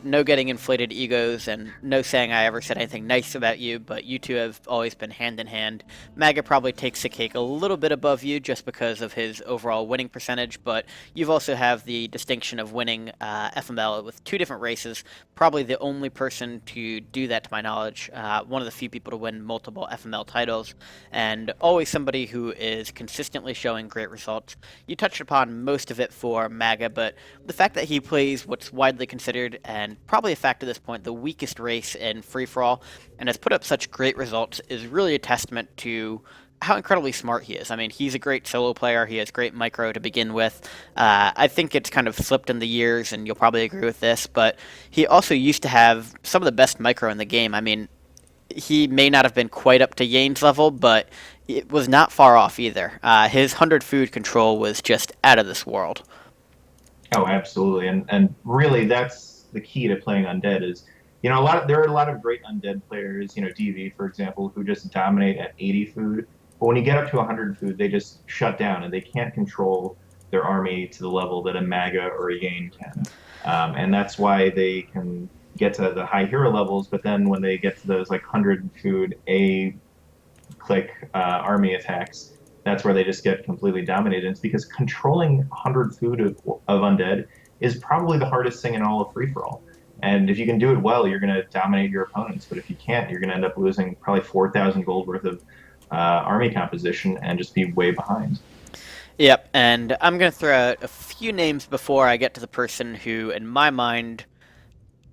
[SPEAKER 1] No getting inflated egos, and no saying I ever said anything nice about you, but you two have always been hand in hand. Maga probably takes the cake a little bit above you just because of his overall winning percentage, but you've also have the distinction of winning FML with two different races. Probably the only person to do that, to my knowledge. One of the few people to win multiple FML titles, and always somebody who is consistently showing great results. You touched upon most of it for Maga, but the fact that he plays what's widely considered, and probably a fact at this point, the weakest race in free-for-all, and has put up such great results, is really a testament to how incredibly smart he is. I mean, he's a great solo player. He has great micro to begin with. I think it's kind of slipped in the years, and you'll probably agree with this, but he also used to have some of the best micro in the game. I mean, he may not have been quite up to Yane's level, but it was not far off either. His 100 food control was just out of this world.
[SPEAKER 2] Oh, absolutely. And really that's the key to playing undead is, there are a lot of great undead players, DV for example, who just dominate at 80 food. But when you get up to 100 food, they just shut down and they can't control their army to the level that a Maga or a Yane can. And that's why they can get to the high hero levels, but then when they get to those like 100 food A click army attacks, that's where they just get completely dominated. And it's because controlling 100 food of undead is probably the hardest thing in all of free for all. And if you can do it well, you're going to dominate your opponents. But if you can't, you're going to end up losing probably 4,000 gold worth of army composition and just be way behind.
[SPEAKER 1] Yep, and I'm going to throw out a few names before I get to the person who, in my mind,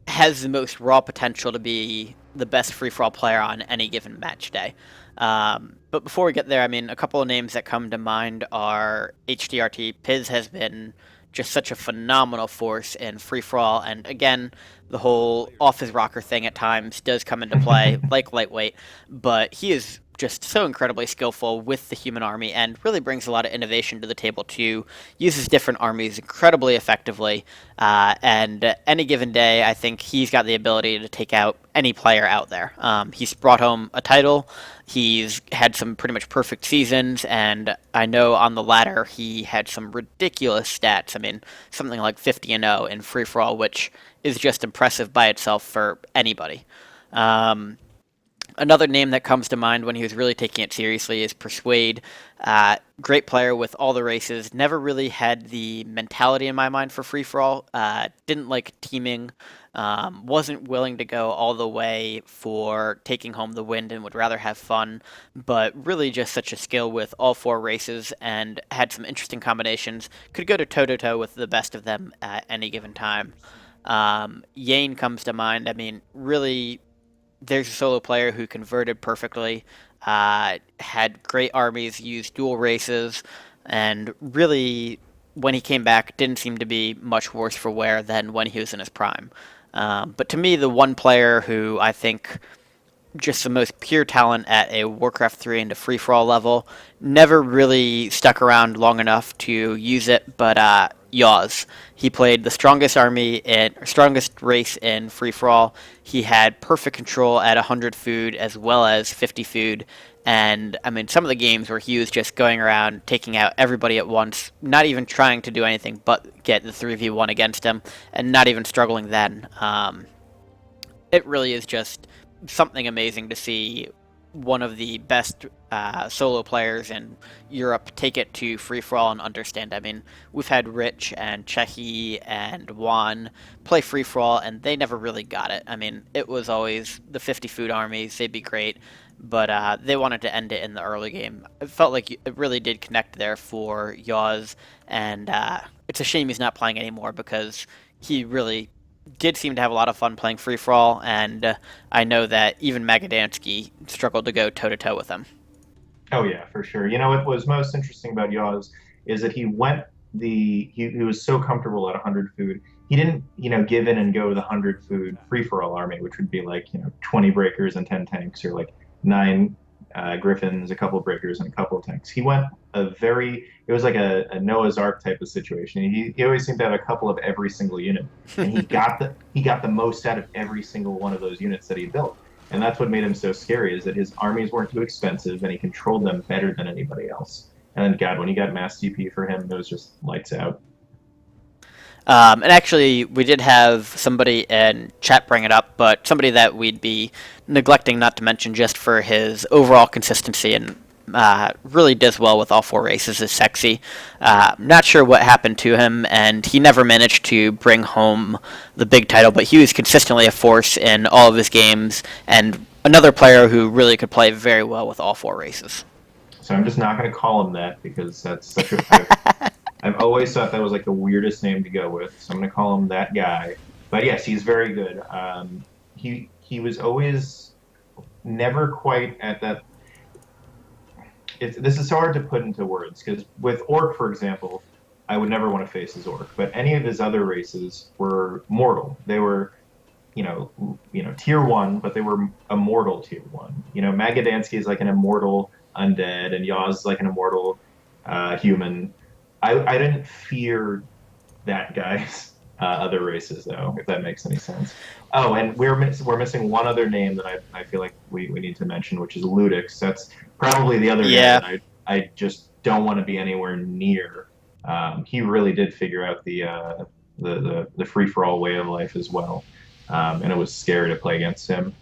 [SPEAKER 1] has the most raw potential to be the best free-for-all player on any given match day. But before we get there, I mean, a couple of names that come to mind are HDRT. Piz has been just such a phenomenal force in free-for-all, and again, the whole off-his-rocker thing at times does come into play, like lightweight, but he is just so incredibly skillful with the human army and really brings a lot of innovation to the table too. Uses different armies incredibly effectively, and any given day, I think he's got the ability to take out any player out there. He's brought home a title. He's had some pretty much perfect seasons, and I know on the ladder he had some ridiculous stats. I mean, something like 50-0 in free for all, which is just impressive by itself for anybody. Another name that comes to mind when he was really taking it seriously is Persuade. Great player with all the races. Never really had the mentality in my mind for free-for-all. Didn't like teaming. Wasn't willing to go all the way for taking home the win and would rather have fun. But really just such a skill with all four races and had some interesting combinations. Could go to toe-to-toe with the best of them at any given time. Yane comes to mind. I mean, really, there's a solo player who converted perfectly, had great armies, used dual races, and really, when he came back, didn't seem to be much worse for wear than when he was in his prime. But to me, the one player who I think just the most pure talent at a Warcraft 3 into free-for-all level, never really stuck around long enough to use it, but Yaws. He played the strongest race in free-for-all. He had perfect control at 100 food as well as 50 food, and I mean, some of the games where he was just going around taking out everybody at once, not even trying to do anything but get the 3v1 against him, and not even struggling then. It really is just something amazing to see one of the best solo players in Europe take it to free-for-all and understand. I mean, we've had Rich and Chehi and Juan play free-for-all, and they never really got it. I mean, it was always the 50 food armies, they'd be great. but they wanted to end it in the early game. It felt like it really did connect there for Yaws, and it's a shame he's not playing anymore because he really did seem to have a lot of fun playing free for all, and I know that even Magadansky struggled to go toe to toe with him.
[SPEAKER 2] Oh yeah, for sure. You know what was most interesting about Yaws is that he was so comfortable at 100 food. He didn't, give in and go to the 100 food free for all army, which would be like, 20 breakers and 10 tanks, or like nine griffins, a couple breakers, and a couple of tanks. He went it was like a Noah's Ark type of situation. He always seemed to have a couple of every single unit, and he got the most out of every single one of those units that he built. And that's what made him so scary, is that his armies weren't too expensive and he controlled them better than anybody else. And then, God, when you got mass DP for him, it was just lights out.
[SPEAKER 1] And actually, we did have somebody in chat bring it up, but somebody that we'd be neglecting not to mention just for his overall consistency and really does well with all four races is Sexy. Not sure what happened to him, and he never managed to bring home the big title, but he was consistently a force in all of his games, and another player who really could play very well with all four races.
[SPEAKER 2] So I'm just not going to call him that because that's such a. I've always thought that was like the weirdest name to go with, so I'm going to call him that guy. But yes, he's very good. He was always never quite at that. This is so hard to put into words because with Orc, for example, I would never want to face his Orc. But any of his other races were mortal. They were, tier 1, but they were immortal tier 1. Magadansky is like an immortal undead, and Yaz is like an immortal human. I didn't fear that guy's other races, though, if that makes any sense. Oh, and we're missing one other name that I feel like we need to mention, which is Ludix. That's probably the other guy that I just don't want to be anywhere near. He really did figure out the free for all way of life as well, and it was scary to play against him.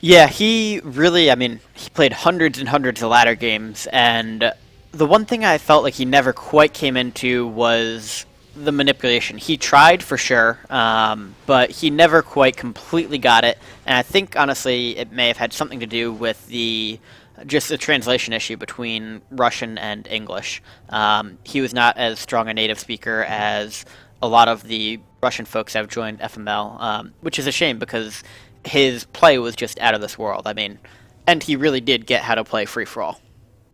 [SPEAKER 1] Yeah, he really, he played hundreds and hundreds of ladder games, and the one thing I felt like he never quite came into was the manipulation. He tried for sure, but he never quite completely got it, and I think, honestly, it may have had something to do with just the translation issue between Russian and English. He was not as strong a native speaker as a lot of the Russian folks that have joined FML, which is a shame because his play was just out of this world. And he really did get how to play free-for-all.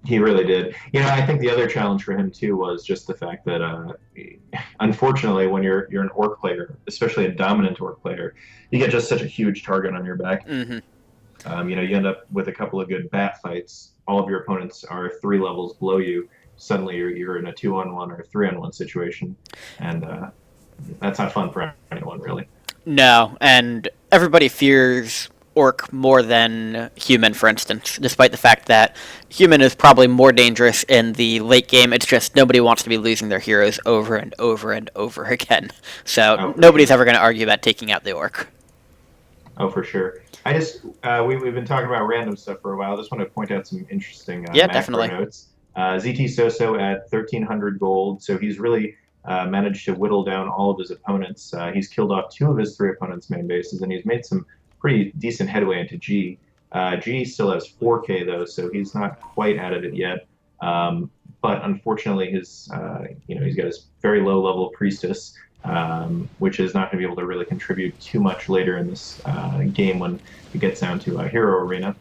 [SPEAKER 2] He really did. I think the other challenge for him too was just the fact that, unfortunately, when you're an Orc player, especially a dominant Orc player, you get just such a huge target on your back.
[SPEAKER 1] Mm-hmm.
[SPEAKER 2] You end up with a couple of good bat fights. All of your opponents are 3 levels below you. Suddenly, you're in a 2-on-1 or a 3-on-1 situation, and that's not fun for anyone, really.
[SPEAKER 1] No, and everybody fears Orc more than Human, for instance, despite the fact that Human is probably more dangerous in the late game. It's just nobody wants to be losing their heroes over and over and over again. So nobody's ever going to argue about taking out the Orc.
[SPEAKER 2] Oh, for sure. We've been talking about random stuff for a while. I just want to point out some interesting
[SPEAKER 1] definitely
[SPEAKER 2] notes. zTsoso at 1,300 gold, so he's really managed to whittle down all of his opponents. He's killed off 2 of his 3 opponents' main bases, and he's made some pretty decent headway into G. G still has 4K though, so he's not quite at it yet. But unfortunately, he's got his very low level priestess, which is not going to be able to really contribute too much later in this game when it gets down to a hero arena.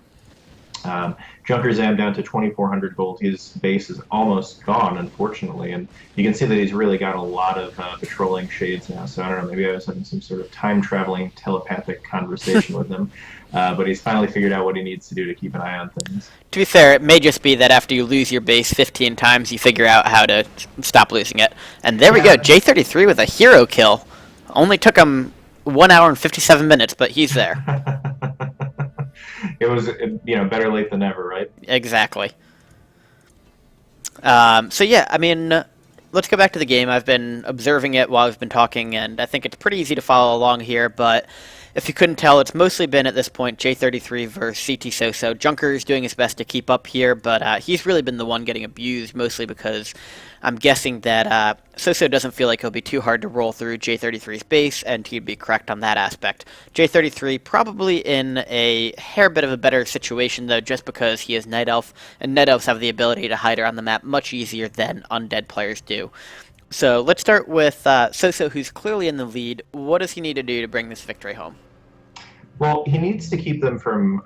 [SPEAKER 2] Junkerz down to 2,400 gold. His base is almost gone, unfortunately, and you can see that he's really got a lot of patrolling shades now. So I don't know, maybe I was having some sort of time-traveling telepathic conversation with him, but he's finally figured out what he needs to do to keep an eye on things.
[SPEAKER 1] To be fair, it may just be that after you lose your base 15 times, you figure out how to stop losing it. And there we go, J33 with a hero kill. Only took him 1 hour and 57 minutes, but he's there.
[SPEAKER 2] It was, better late than never, right?
[SPEAKER 1] Exactly. So yeah, let's go back to the game. I've been observing it while we've been talking, and I think it's pretty easy to follow along here, but if you couldn't tell, it's mostly been at this point J33 versus zTsoso. Junkerz doing his best to keep up here, but he's really been the one getting abused, mostly because I'm guessing that Soso doesn't feel like he'll be too hard to roll through J33's base, and he'd be correct on that aspect. J33 probably in a hair bit of a better situation, though, just because he is Night Elf, and Night Elves have the ability to hide around the map much easier than undead players do. So let's start with Soso, who's clearly in the lead. What does he need to do to bring this victory home?
[SPEAKER 2] Well, he needs to keep them from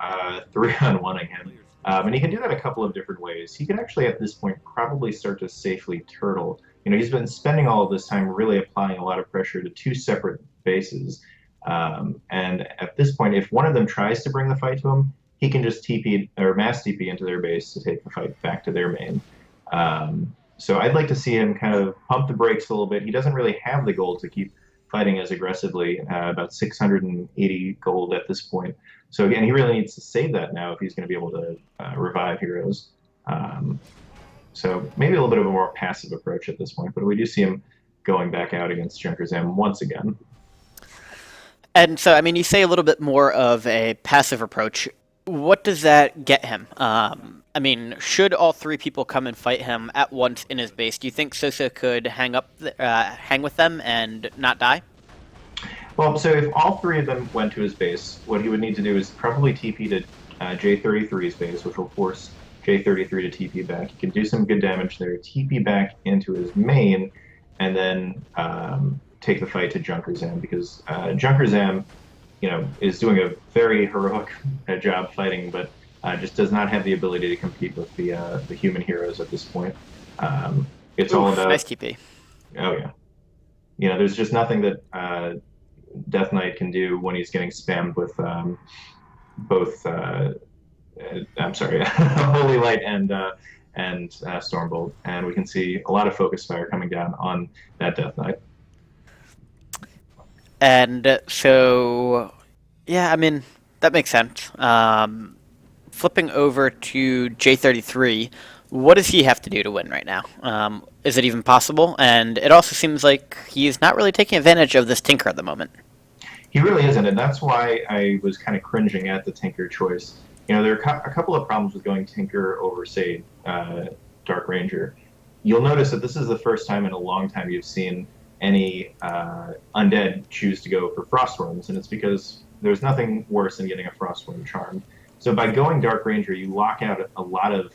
[SPEAKER 2] 3-on-1ing him. And he can do that a couple of different ways. He can actually, at this point, probably start to safely turtle. He's been spending all of this time really applying a lot of pressure to two separate bases. And at this point, if one of them tries to bring the fight to him, he can just TP or mass TP into their base to take the fight back to their main. So I'd like to see him kind of pump the brakes a little bit. He doesn't really have the gold to keep fighting as aggressively, about 680 gold at this point. So again, he really needs to save that now if he's going to be able to revive heroes. So maybe a little bit of a more passive approach at this point, but we do see him going back out against Junkerz once again.
[SPEAKER 1] And so, I mean, you say a little bit more of a passive approach. What does that get him? I mean, should all three people come and fight him at once in his base, do you think Soso could hang with them and not die?
[SPEAKER 2] Well, so if all three of them went to his base, what he would need to do is probably TP to J33's base, which will force J33 to TP back. He can do some good damage there, TP back into his main, and then take the fight to Junkerz, because Junkerz, is doing a very heroic job fighting, but just does not have the ability to compete with the human heroes at this point. It's all about
[SPEAKER 1] nice TP.
[SPEAKER 2] Oh yeah, there's just nothing that Death Knight can do when he's getting spammed with both. I'm sorry, Holy Light and Stormbolt, and we can see a lot of focus fire coming down on that Death Knight.
[SPEAKER 1] And so, yeah, I mean, that makes sense. Flipping over to J33, what does he have to do to win right now? Is it even possible? And it also seems like he's not really taking advantage of this Tinker at the moment.
[SPEAKER 2] He really isn't, and that's why I was kind of cringing at the Tinker choice. There are a couple of problems with going Tinker over, say, Dark Ranger. You'll notice that this is the first time in a long time you've seen any undead choose to go for Frostworms, and it's because there's nothing worse than getting a Frostworm charmed. So by going Dark Ranger, you lock out a lot of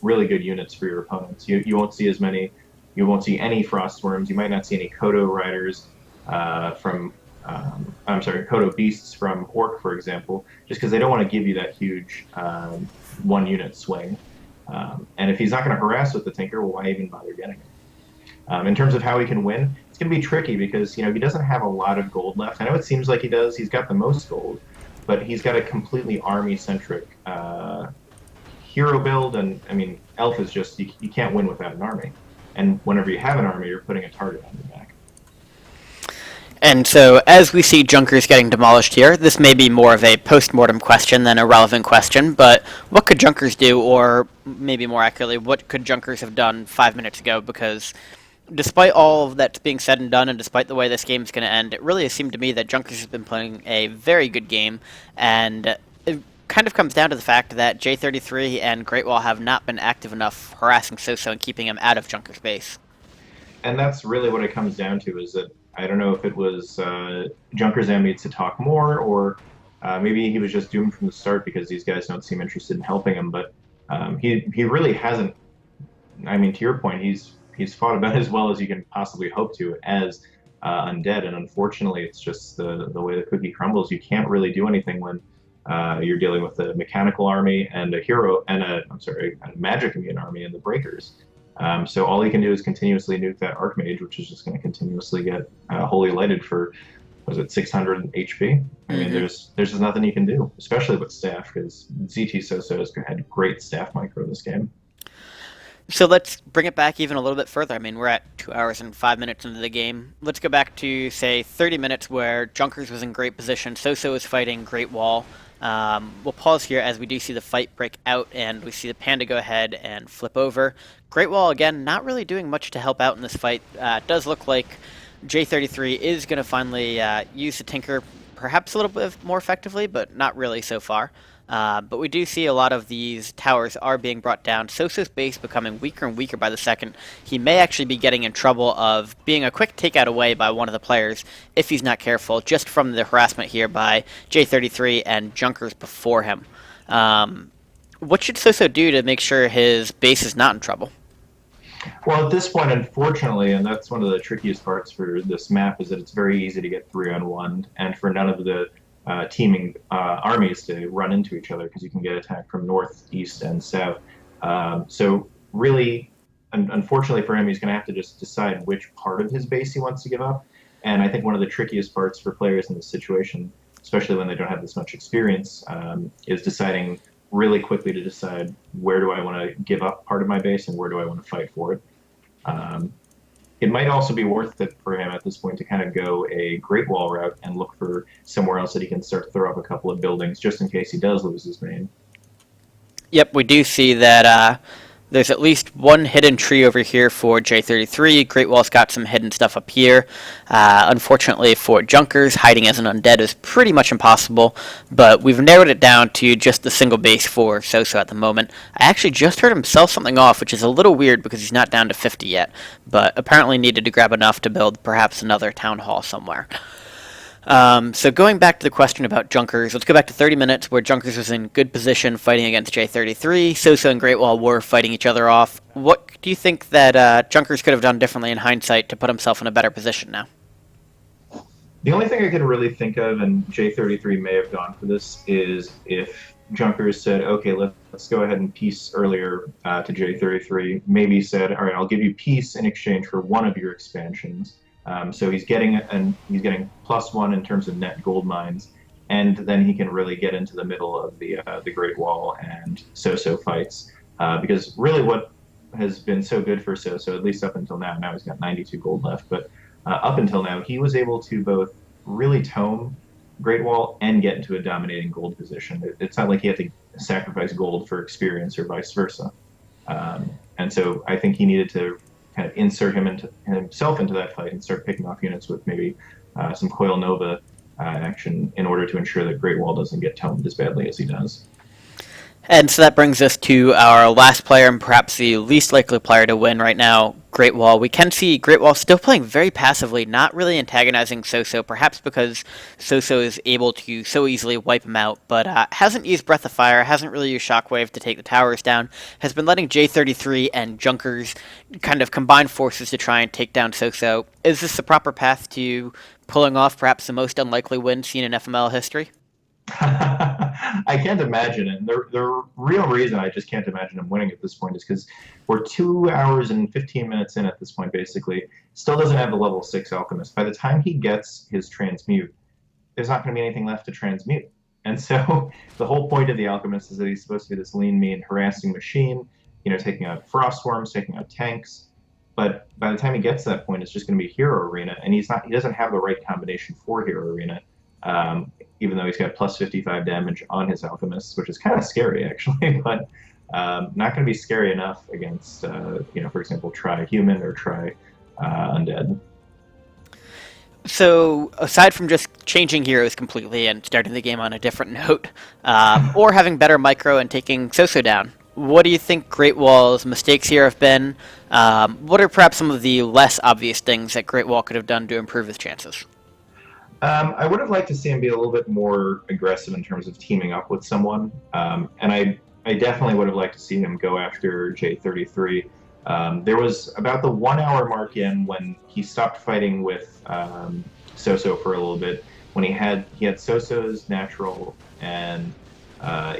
[SPEAKER 2] really good units for your opponents. You won't see as many, you won't see any Frostworms, you might not see any Kodo Riders Kodo Beasts from Orc, for example, just because they don't want to give you that huge one unit swing. And if he's not going to harass with the Tinker, well, why even bother getting it? In terms of how he can win, it's going to be tricky because he doesn't have a lot of gold left. I know it seems like he does. He's got the most gold, but he's got a completely army-centric hero build, and I mean, Elf is just you can't win without an army. And whenever you have an army, you're putting a target on your back.
[SPEAKER 1] And so, as we see Junkerz getting demolished here, this may be more of a post-mortem question than a relevant question, but what could Junkerz do, or maybe more accurately, what could Junkerz have done 5 minutes ago? Because despite all of that's being said and done, and despite the way this game is going to end, it really has seemed to me that Junkerz has been playing a very good game, and it kind of comes down to the fact that J33 and GreatWall have not been active enough harassing Soso and keeping him out of Junker's base.
[SPEAKER 2] And that's really what it comes down to, is that I don't know if it was Junkerz needs to talk more, or maybe he was just doomed from the start because these guys don't seem interested in helping him, but he really hasn't. I mean, to your point, he's fought about as well as you can possibly hope to as undead, and unfortunately, it's just the way the cookie crumbles. You can't really do anything when you're dealing with a mechanical army and a hero and a magic immune army and the breakers. So all he can do is continuously nuke that Archmage, which is just going to continuously get Holy Lighted for, was it 600 HP? I mean, there's just nothing you can do, especially with staff, because zTsoso has had great staff micro this game.
[SPEAKER 1] So let's bring it back even a little bit further. I mean, we're at 2 hours and 5 minutes into the game. Let's go back to, say, 30 minutes where Junkerz was in great position. Soso was fighting GreatWall. We'll pause here as we do see the fight break out, and we see the Panda go ahead and flip over. GreatWall, again, not really doing much to help out in this fight. It does look like J33 is going to finally use the Tinker perhaps a little bit more effectively, but not really so far. But we do see a lot of these towers are being brought down. zTsoso's base becoming weaker and weaker by the second. He may actually be getting in trouble of being a quick takeout away by one of the players if he's not careful, just from the harassment here by J33 and Junkerz before him. What should zTsoso do to make sure his base is not in trouble?
[SPEAKER 2] Well, at this point, unfortunately, and that's one of the trickiest parts for this map, is that it's very easy to get 3-on-1, and for none of the teaming armies to run into each other, because you can get attacked from north, east, and south. So really, unfortunately for him, he's going to have to just decide which part of his base he wants to give up. And I think one of the trickiest parts for players in this situation, especially when they don't have this much experience, is deciding really quickly to decide where do I want to give up part of my base and where do I want to fight for it. It might also be worth it for him at this point to kind of go a GreatWall route and look for somewhere else that he can start to throw up a couple of buildings just in case he does lose his main.
[SPEAKER 1] Yep, we do see that there's at least one hidden tree over here for J33. GreatWall's got some hidden stuff up here. Unfortunately for Junkerz, hiding as an undead is pretty much impossible, but we've narrowed it down to just the single base for zTsoso at the moment. I actually just heard him sell something off, which is a little weird because he's not down to 50 yet, but apparently needed to grab enough to build perhaps another town hall somewhere. So going back to the question about Junkerz, let's go back to 30 minutes where Junkerz was in good position fighting against J33. zTsoso and GreatWall were fighting each other off. What do you think that Junkerz could have done differently in hindsight to put himself in a better position now?
[SPEAKER 2] The only thing I can really think of, and J33 may have gone for this, is if Junkerz said, okay, let's go ahead and peace earlier to J33, maybe said, all right, I'll give you peace in exchange for one of your expansions. So he's getting +1 in terms of net gold mines, and then he can really get into the middle of the GreatWall and zTsoso fights. Because really, what has been so good for zTsoso, at least up until now he's got 92 gold left, but up until now he was able to both really tome GreatWall and get into a dominating gold position. It's not like he had to sacrifice gold for experience or vice versa. And so I think he needed to kind of insert himself into that fight and start picking off units with maybe some Coil Nova action in order to ensure that GreatWall doesn't get tomed as badly as he does.
[SPEAKER 1] And so that brings us to our last player, and perhaps the least likely player to win right now, GreatWall. We can see GreatWall still playing very passively, not really antagonizing zTsoso, perhaps because zTsoso is able to so easily wipe him out, but hasn't used Breath of Fire, hasn't really used Shockwave to take the towers down, has been letting J33 and Junkerz kind of combine forces to try and take down zTsoso. Is this the proper path to pulling off perhaps the most unlikely win seen in FML history?
[SPEAKER 2] I can't imagine it. The real reason I just can't imagine him winning at this point is because we're 2 hours and 15 minutes in at this point, basically. Still doesn't have the level 6 Alchemist. By the time he gets his Transmute, there's not going to be anything left to transmute. And so the whole point of the Alchemist is that he's supposed to be this lean, mean, harassing machine, taking out Frost Swarms, taking out tanks. But by the time he gets to that point, it's just going to be Hero Arena, and he doesn't have the right combination for Hero Arena. Even though he's got +55 damage on his Alchemists, which is kind of scary, actually, but not going to be scary enough against, for example, try Human or try Undead.
[SPEAKER 1] So, aside from just changing heroes completely and starting the game on a different note, or having better micro and taking zTsoso down, what do you think GreatWall's mistakes here have been? What are perhaps some of the less obvious things that GreatWall could have done to improve his chances?
[SPEAKER 2] I would have liked to see him be a little bit more aggressive in terms of teaming up with someone, and I definitely would have liked to see him go after J33. There was about the 1 hour mark in when he stopped fighting with zTsoso for a little bit, when he had zTsoso's natural, and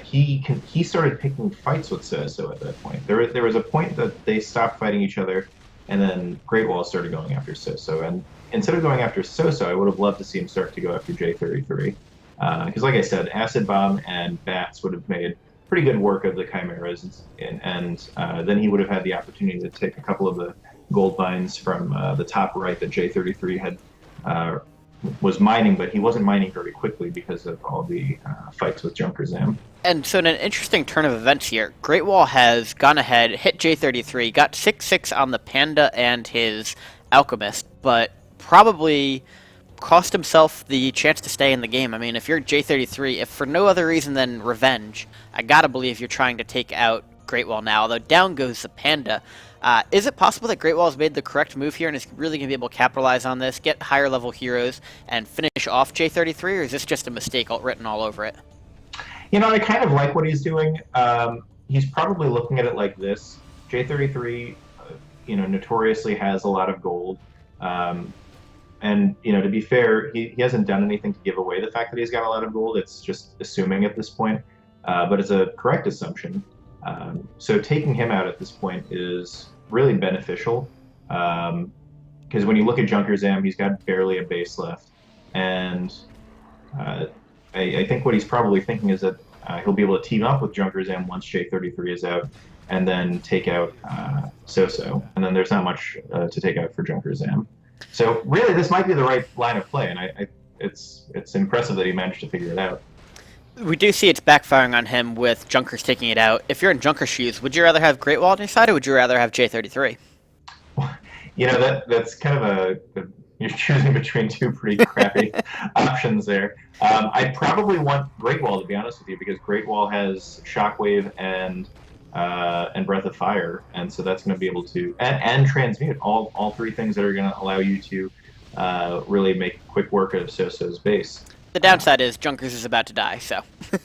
[SPEAKER 2] he started picking fights with zTsoso at that point. There was a point that they stopped fighting each other, and then GreatWall started going after zTsoso, and instead of going after zTsoso, I would have loved to see him start to go after J33. Because like I said, Acid Bomb and Bats would have made pretty good work of the Chimeras, and then he would have had the opportunity to take a couple of the gold mines from the top right that J33 had was mining, but he wasn't mining very quickly because of all the fights with Junkerz.
[SPEAKER 1] And so, in an interesting turn of events here, GreatWall has gone ahead, hit J33, got 6-6 on the Panda and his Alchemist, but probably cost himself the chance to stay in the game. I mean, if you're J33, if for no other reason than revenge, I gotta believe you're trying to take out GreatWall now, although down goes the Panda. Is it possible that GreatWall has made the correct move here and is really going to be able to capitalize on this, get higher level heroes, and finish off J33, or is this just a mistake written all over it?
[SPEAKER 2] I kind of like what he's doing. He's probably looking at it like this. J33, notoriously has a lot of gold. And, to be fair, he hasn't done anything to give away the fact that he's got a lot of gold. It's just assuming at this point. But it's a correct assumption. So taking him out at this point is really beneficial. Because when you look at Junkerz, he's got barely a base left. And I think what he's probably thinking is that he'll be able to team up with Junkerz once J33 is out, and then take out zTsoso. And then there's not much to take out for Junkerz. So really, this might be the right line of play, and it's impressive that he managed to figure it out.
[SPEAKER 1] We do see it's backfiring on him with Junkerz taking it out. If you're in Junker's shoes, would you rather have GreatWall on your side, or would you rather have J33?
[SPEAKER 2] That's kind of you're choosing between two pretty crappy options there. I probably want GreatWall, to be honest with you, because GreatWall has Shockwave and Breath of Fire, and so that's going to be able to and Transmute, all three things that are going to allow you to really make quick work of zTsoso's base.
[SPEAKER 1] The downside is Junkerz is about to die, so.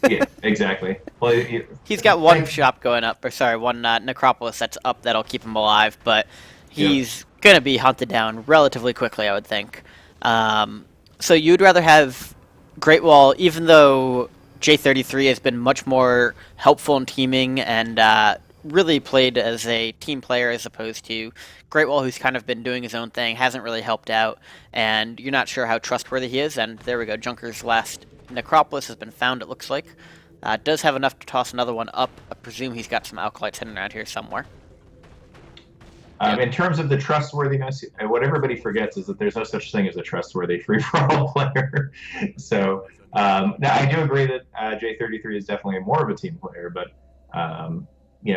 [SPEAKER 2] Yeah, exactly. Well,
[SPEAKER 1] he's got one shop going up, one necropolis that's up that'll keep him alive, but he's going to be hunted down relatively quickly, I would think. So you'd rather have GreatWall, even though J33 has been much more helpful in teaming and really played as a team player as opposed to GreatWall, who's kind of been doing his own thing, hasn't really helped out, and you're not sure how trustworthy he is. And there we go, Junker's last necropolis has been found, it looks like. Does have enough to toss another one up. I presume he's got some alkalites hidden around here somewhere.
[SPEAKER 2] In terms of the trustworthiness, what everybody forgets is that there's no such thing as a trustworthy free-for-all player. So now I do agree that J33 is definitely more of a team player, but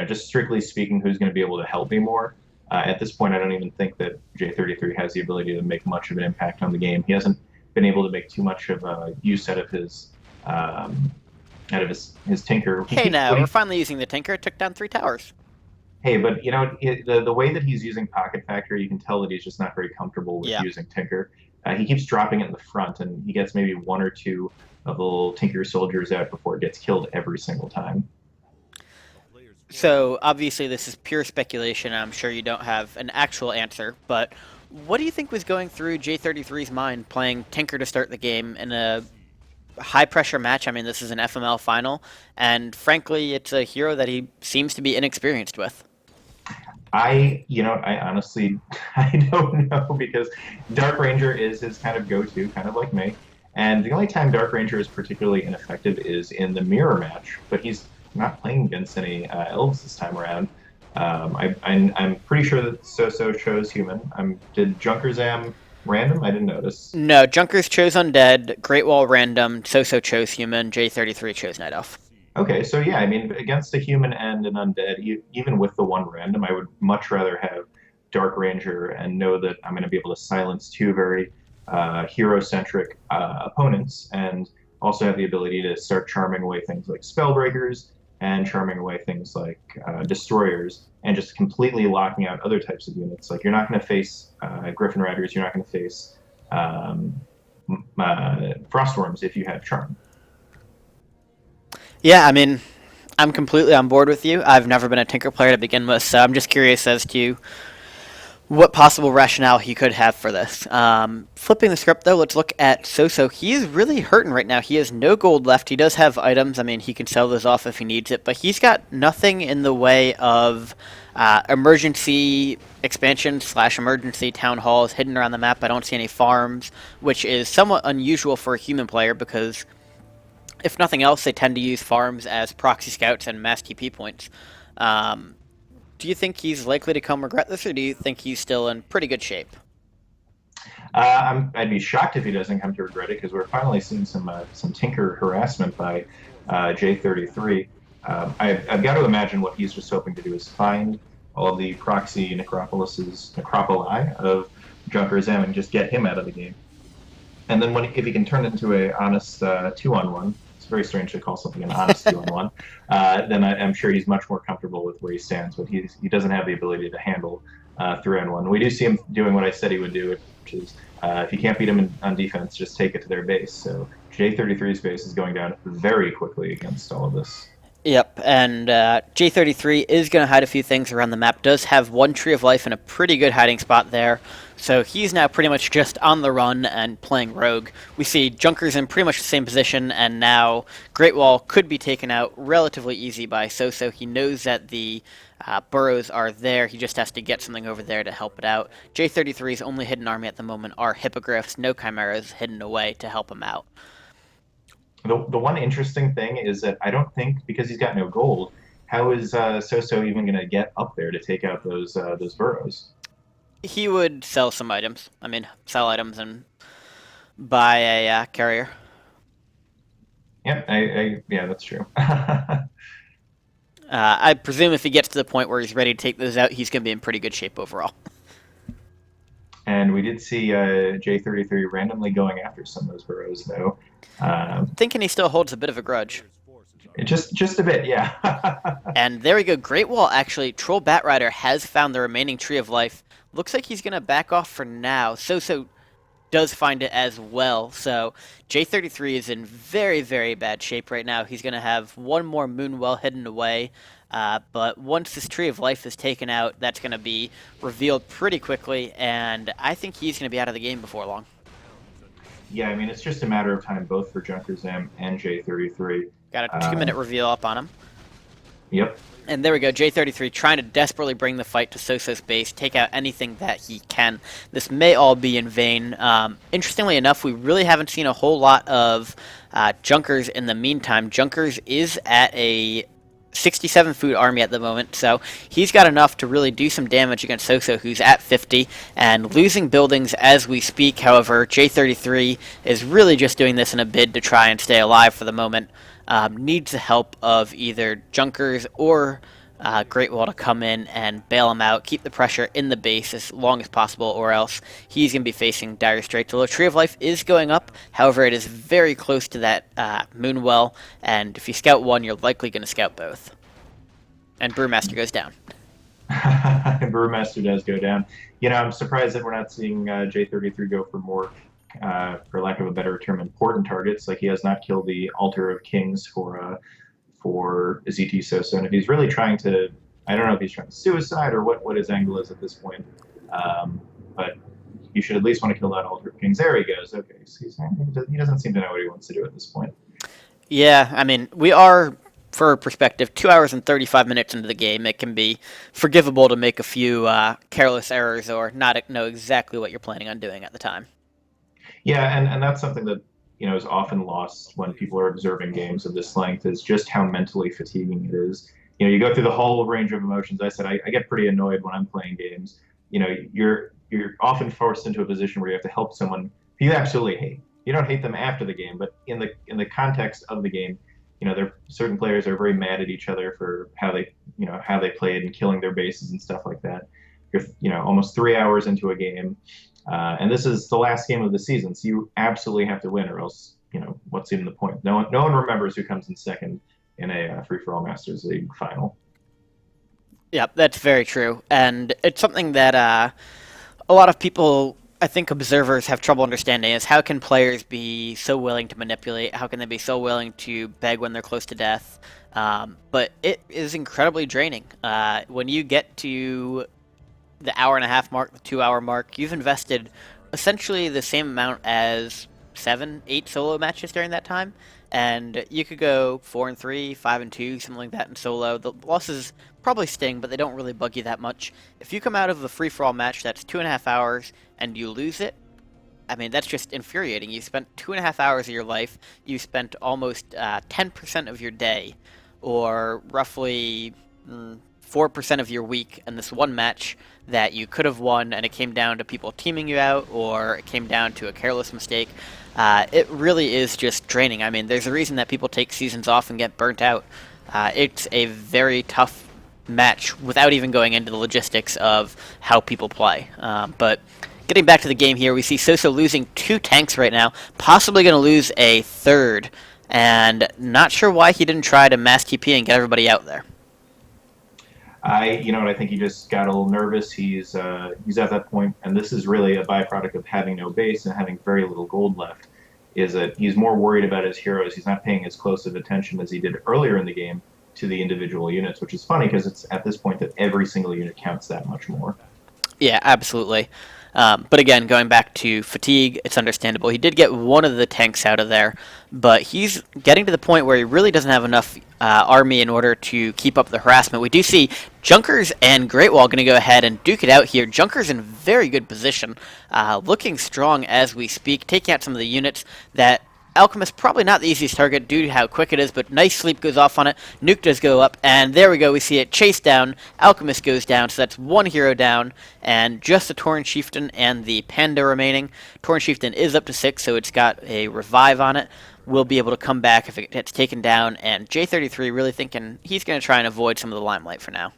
[SPEAKER 2] just strictly speaking, who's going to be able to help me more? At this point, I don't even think that J33 has the ability to make much of an impact on the game. He hasn't been able to make too much of a use out of his Tinker.
[SPEAKER 1] Hey, now we're finally using the Tinker. It took down 3 towers.
[SPEAKER 2] Hey, but the way that he's using Pocket Factory, you can tell that he's just not very comfortable with using Tinker. He keeps dropping it in the front, and he gets maybe 1 or 2 of the little Tinker soldiers out before it gets killed every single time.
[SPEAKER 1] So, obviously, this is pure speculation. I'm sure you don't have an actual answer, but what do you think was going through J33's mind playing Tinker to start the game in a high-pressure match? I mean, this is an FML final, and frankly, it's a hero that he seems to be inexperienced with.
[SPEAKER 2] I honestly, I don't know, because Dark Ranger is his kind of go-to, kind of like me, and the only time Dark Ranger is particularly ineffective is in the mirror match, but he's not playing against any elves this time around. I'm pretty sure that zTsoso chose human. Did Junkerz random? I didn't notice.
[SPEAKER 1] No, Junkerz chose undead, GreatWall random, zTsoso chose human, J33 chose night elf.
[SPEAKER 2] Okay, so yeah, I mean, against a human and an undead, even with the one random, I would much rather have Dark Ranger and know that I'm going to be able to silence 2 very hero-centric opponents, and also have the ability to start charming away things like Spellbreakers and charming away things like Destroyers, and just completely locking out other types of units. Like, you're not going to face Griffin Riders, you're not going to face Frostworms if you have Charm.
[SPEAKER 1] Yeah, I mean, I'm completely on board with you. I've never been a Tinker player to begin with, so I'm just curious as to what possible rationale he could have for this. Flipping the script, though, let's look at zTsoso. He is really hurting right now. He has no gold left. He does have items. I mean, he can sell those off if he needs it, but he's got nothing in the way of emergency expansion / emergency town halls hidden around the map. I don't see any farms, which is somewhat unusual for a human player because, if nothing else, they tend to use farms as proxy scouts and mass TP points. Do you think he's likely to come regret this, or do you think he's still in pretty good shape?
[SPEAKER 2] I'd be shocked if he doesn't come to regret it because we're finally seeing some Tinker harassment by J33. I've got to imagine what he's just hoping to do is find all of the proxy necropoli of Junkerz and just get him out of the game. And then if he can turn it into a honest 2-on-1, it's very strange to call something an honest 2-on-1, then I'm sure he's much more comfortable with where he stands. But he doesn't have the ability to handle 3-on-1. We do see him doing what I said he would do, which is if you can't beat him on defense, just take it to their base. So J33's base is going down very quickly against all of this.
[SPEAKER 1] Yep, and J33 is going to hide a few things around the map. Does have one Tree of Life in a pretty good hiding spot there. So he's now pretty much just on the run and playing rogue. We see Junkerz in pretty much the same position, and now GreatWall could be taken out relatively easy by zTsoso. He knows that the burrows are there. He just has to get something over there to help it out. J33's only hidden army at the moment are Hippogriffs, no Chimeras hidden away to help him out.
[SPEAKER 2] The one interesting thing is that I don't think, because he's got no gold, how is zTsoso even going to get up there to take out those burrows?
[SPEAKER 1] He would sell some items. I mean, sell items and buy a carrier.
[SPEAKER 2] Yep, yeah, that's true.
[SPEAKER 1] I presume if he gets to the point where he's ready to take those out, he's going to be in pretty good shape overall.
[SPEAKER 2] And we did see J33 randomly going after some of those burrows, though.
[SPEAKER 1] Thinking he still holds a bit of a grudge.
[SPEAKER 2] Just a bit, yeah.
[SPEAKER 1] And there we go. GreatWall, actually, Troll Batrider has found the remaining Tree of Life. Looks like he's going to back off for now. zTsoso does find it as well. So J33 is in very, very bad shape right now. He's going to have one more Moonwell hidden away. But once this Tree of Life is taken out, that's going to be revealed pretty quickly. And I think he's going to be out of the game before long.
[SPEAKER 2] Yeah, I mean, it's just a matter of time, both for Junkerz and J33.
[SPEAKER 1] Got a 2-minute reveal up on him.
[SPEAKER 2] Yep.
[SPEAKER 1] And there we go, J33 trying to desperately bring the fight to zTsoso's base, take out anything that he can. This may all be in vain. Interestingly enough, we really haven't seen a whole lot of Junkerz in the meantime. Junkerz is at a 67 food army at the moment, so he's got enough to really do some damage against zTsoso, who's at 50, and losing buildings as we speak. However, J33 is really just doing this in a bid to try and stay alive for the moment. Needs the help of either Junkerz or GreatWall to come in and bail him out, keep the pressure in the base as long as possible, or else he's going to be facing dire straits. The Tree of Life is going up, however, it is very close to that Moonwell, and if you scout one, you're likely going to scout both. And Brewmaster goes down.
[SPEAKER 2] Brewmaster does go down. You know, I'm surprised that we're not seeing J33 go for more, for lack of a better term, important targets. Like, he has not killed the Altar of Kings for zTsoso, and if he's really trying to, I don't know if he's trying to suicide or what his angle is at this point, but you should at least want to kill that Altar of Kings. There he goes. Okay, so he doesn't seem to know what he wants to do at this point.
[SPEAKER 1] Yeah, I mean, we are, for perspective, 2 hours and 35 minutes into the game. It can be forgivable to make a few careless errors or not know exactly what you're planning on doing at the time.
[SPEAKER 2] Yeah, and that's something that, you know, is often lost when people are observing games of this length, is just how mentally fatiguing it is. You know, you go through the whole range of emotions. I said I get pretty annoyed when I'm playing games. You know, you're often forced into a position where you have to help someone who you absolutely hate. You don't hate them after the game, but in the context of the game, you know, certain players are very mad at each other for how they played and killing their bases and stuff like that. You're, you know, almost 3 hours into a game. And this is the last game of the season, so you absolutely have to win, or else, you know, what's even the point? No one remembers who comes in second in a free-for-all Masters League final.
[SPEAKER 1] Yeah, that's very true, and it's something that a lot of people, I think observers, have trouble understanding, is how can players be so willing to manipulate? How can they be so willing to beg when they're close to death? But it is incredibly draining. When you get to the hour-and-a-half mark, the 2-hour mark, you've invested essentially the same amount as 7-8 solo matches during that time, and you could go 4-3, 5-2, something like that in solo. The losses probably sting, but they don't really bug you that much. If you come out of a free-for-all match that's 2.5 hours and you lose it, I mean, that's just infuriating. You spent 2.5 hours of your life, you spent almost 10% of your day, or roughly 4% of your week in this one match that you could have won, and it came down to people teaming you out, or it came down to a careless mistake. It really is just draining. I mean, there's a reason that people take seasons off and get burnt out. It's a very tough match without even going into the logistics of how people play. But getting back to the game here, we see zTsoso losing 2 tanks right now, possibly going to lose a third, and not sure why he didn't try to mass TP and get everybody out there.
[SPEAKER 2] You know what, I think he just got a little nervous. He's at that point, and this is really a byproduct of having no base and having very little gold left, is that he's more worried about his heroes. He's not paying as close of attention as he did earlier in the game to the individual units, which is funny because it's at this point that every single unit counts that much more.
[SPEAKER 1] Yeah, absolutely. But again, going back to fatigue, it's understandable. He did get one of the tanks out of there, but he's getting to the point where he really doesn't have enough army in order to keep up the harassment. We do see Junkerz and GreatWall going to go ahead and duke it out here. Junkerz in very good position, looking strong as we speak, taking out some of the units that Alchemist probably not the easiest target due to how quick it is, but nice sleep goes off on it. Nuke does go up, and there we go. We see it chase down. Alchemist goes down, so that's 1 hero down, and just the Tauren Chieftain and the Panda remaining. Tauren Chieftain is up to 6, so it's got a revive on it. Will be able to come back if it gets taken down, and J33 really thinking he's going to try and avoid some of the limelight for now.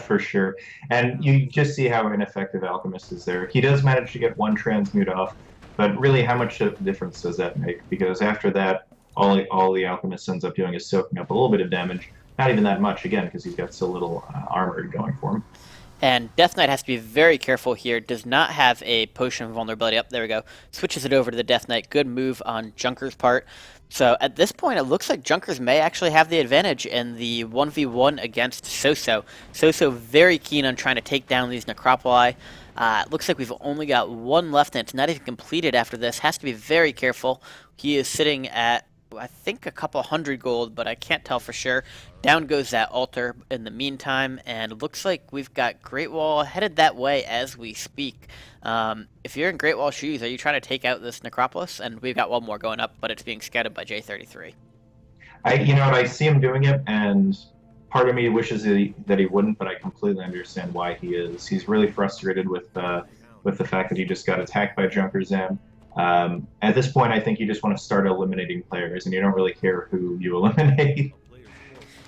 [SPEAKER 2] For sure. And you just see how ineffective Alchemist is there. He does manage to get 1 transmute off, but really, how much of a difference does that make? Because after that, all the Alchemist ends up doing is soaking up a little bit of damage. Not even that much, again, because he's got so little armor going for him.
[SPEAKER 1] And Death Knight has to be very careful here. Does not have a potion of vulnerability. Up there we go. Switches it over to the Death Knight. Good move on Junker's part. So at this point, it looks like Junkerz may actually have the advantage in the 1v1 against zTsoso. zTsoso very keen on trying to take down these Necropoli. It looks like we've only got 1 left, and it's not even completed after this. Has to be very careful. He is sitting at, I think, a couple hundred gold, but I can't tell for sure. Down goes that altar in the meantime, and it looks like we've got GreatWall headed that way as we speak. If you're in GreatWall shoes, are you trying to take out this Necropolis? And we've got 1 more going up, but it's being scouted by J33.
[SPEAKER 2] You know what, I see him doing it, and part of me wishes that he wouldn't, but I completely understand why he is. He's really frustrated with the fact that he just got attacked by Junkerz. At this point, I think you just want to start eliminating players, and you don't really care who you eliminate.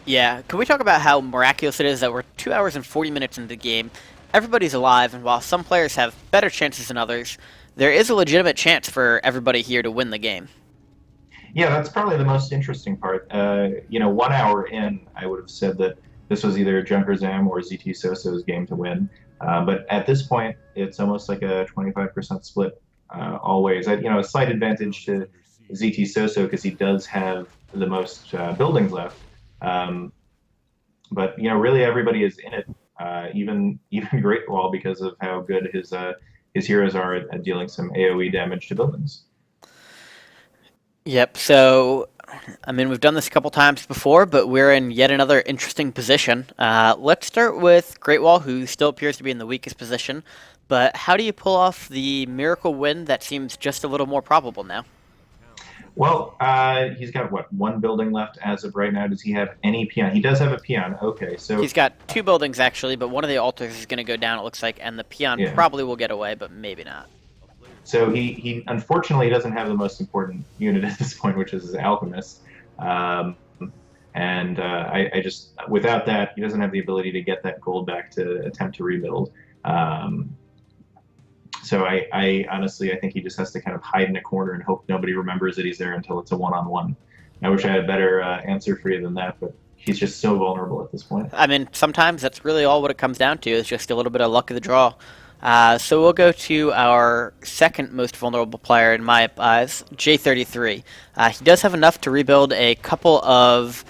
[SPEAKER 1] Yeah, can we talk about how miraculous it is that we're 2 hours and 40 minutes into the game, everybody's alive, and while some players have better chances than others, there is a legitimate chance for everybody here to win the game.
[SPEAKER 2] Yeah, that's probably the most interesting part. You know, 1 hour in, I would have said that this was either Junkerz or zTsoso's game to win. But at this point, it's almost like a 25% split always. You know, a slight advantage to zTsoso because he does have the most buildings left. But, you know, really everybody is in it, even GreatWall, because of how good his heroes are at dealing some AoE damage to buildings.
[SPEAKER 1] Yep, so, I mean, we've done this a couple times before, but we're in yet another interesting position. Let's start with GreatWall, who still appears to be in the weakest position, but how do you pull off the miracle win that seems just a little more probable now?
[SPEAKER 2] Well, he's got, what, 1 building left as of right now. Does he have any peon? He does have a peon. Okay, so...
[SPEAKER 1] He's got 2 buildings, actually, but one of the altars is going to go down, it looks like, and the peon probably will get away, but maybe not.
[SPEAKER 2] So he unfortunately doesn't have the most important unit at this point, which is his Alchemist. I just, without that, he doesn't have the ability to get that gold back to attempt to rebuild. So I honestly, I think he just has to kind of hide in a corner and hope nobody remembers that he's there until it's a one-on-one. I wish I had a better answer for you than that, but he's just so vulnerable at this point.
[SPEAKER 1] I mean, sometimes that's really all what it comes down to, is just a little bit of luck of the draw. So we'll go to our second most vulnerable player in my eyes, J33. He does have enough to rebuild a couple of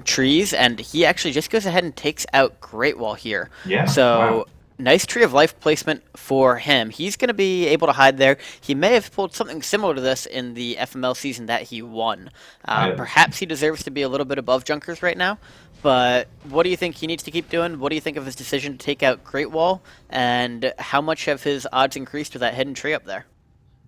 [SPEAKER 1] trees, and he actually just goes ahead and takes out GreatWall here.
[SPEAKER 2] Yeah.
[SPEAKER 1] So
[SPEAKER 2] wow.
[SPEAKER 1] Nice Tree of Life placement for him. He's going to be able to hide there. He may have pulled something similar to this in the FML season that he won. Perhaps he deserves to be a little bit above Junkerz right now. But what do you think he needs to keep doing? What do you think of his decision to take out GreatWall? And how much have his odds increased with that hidden tree up there?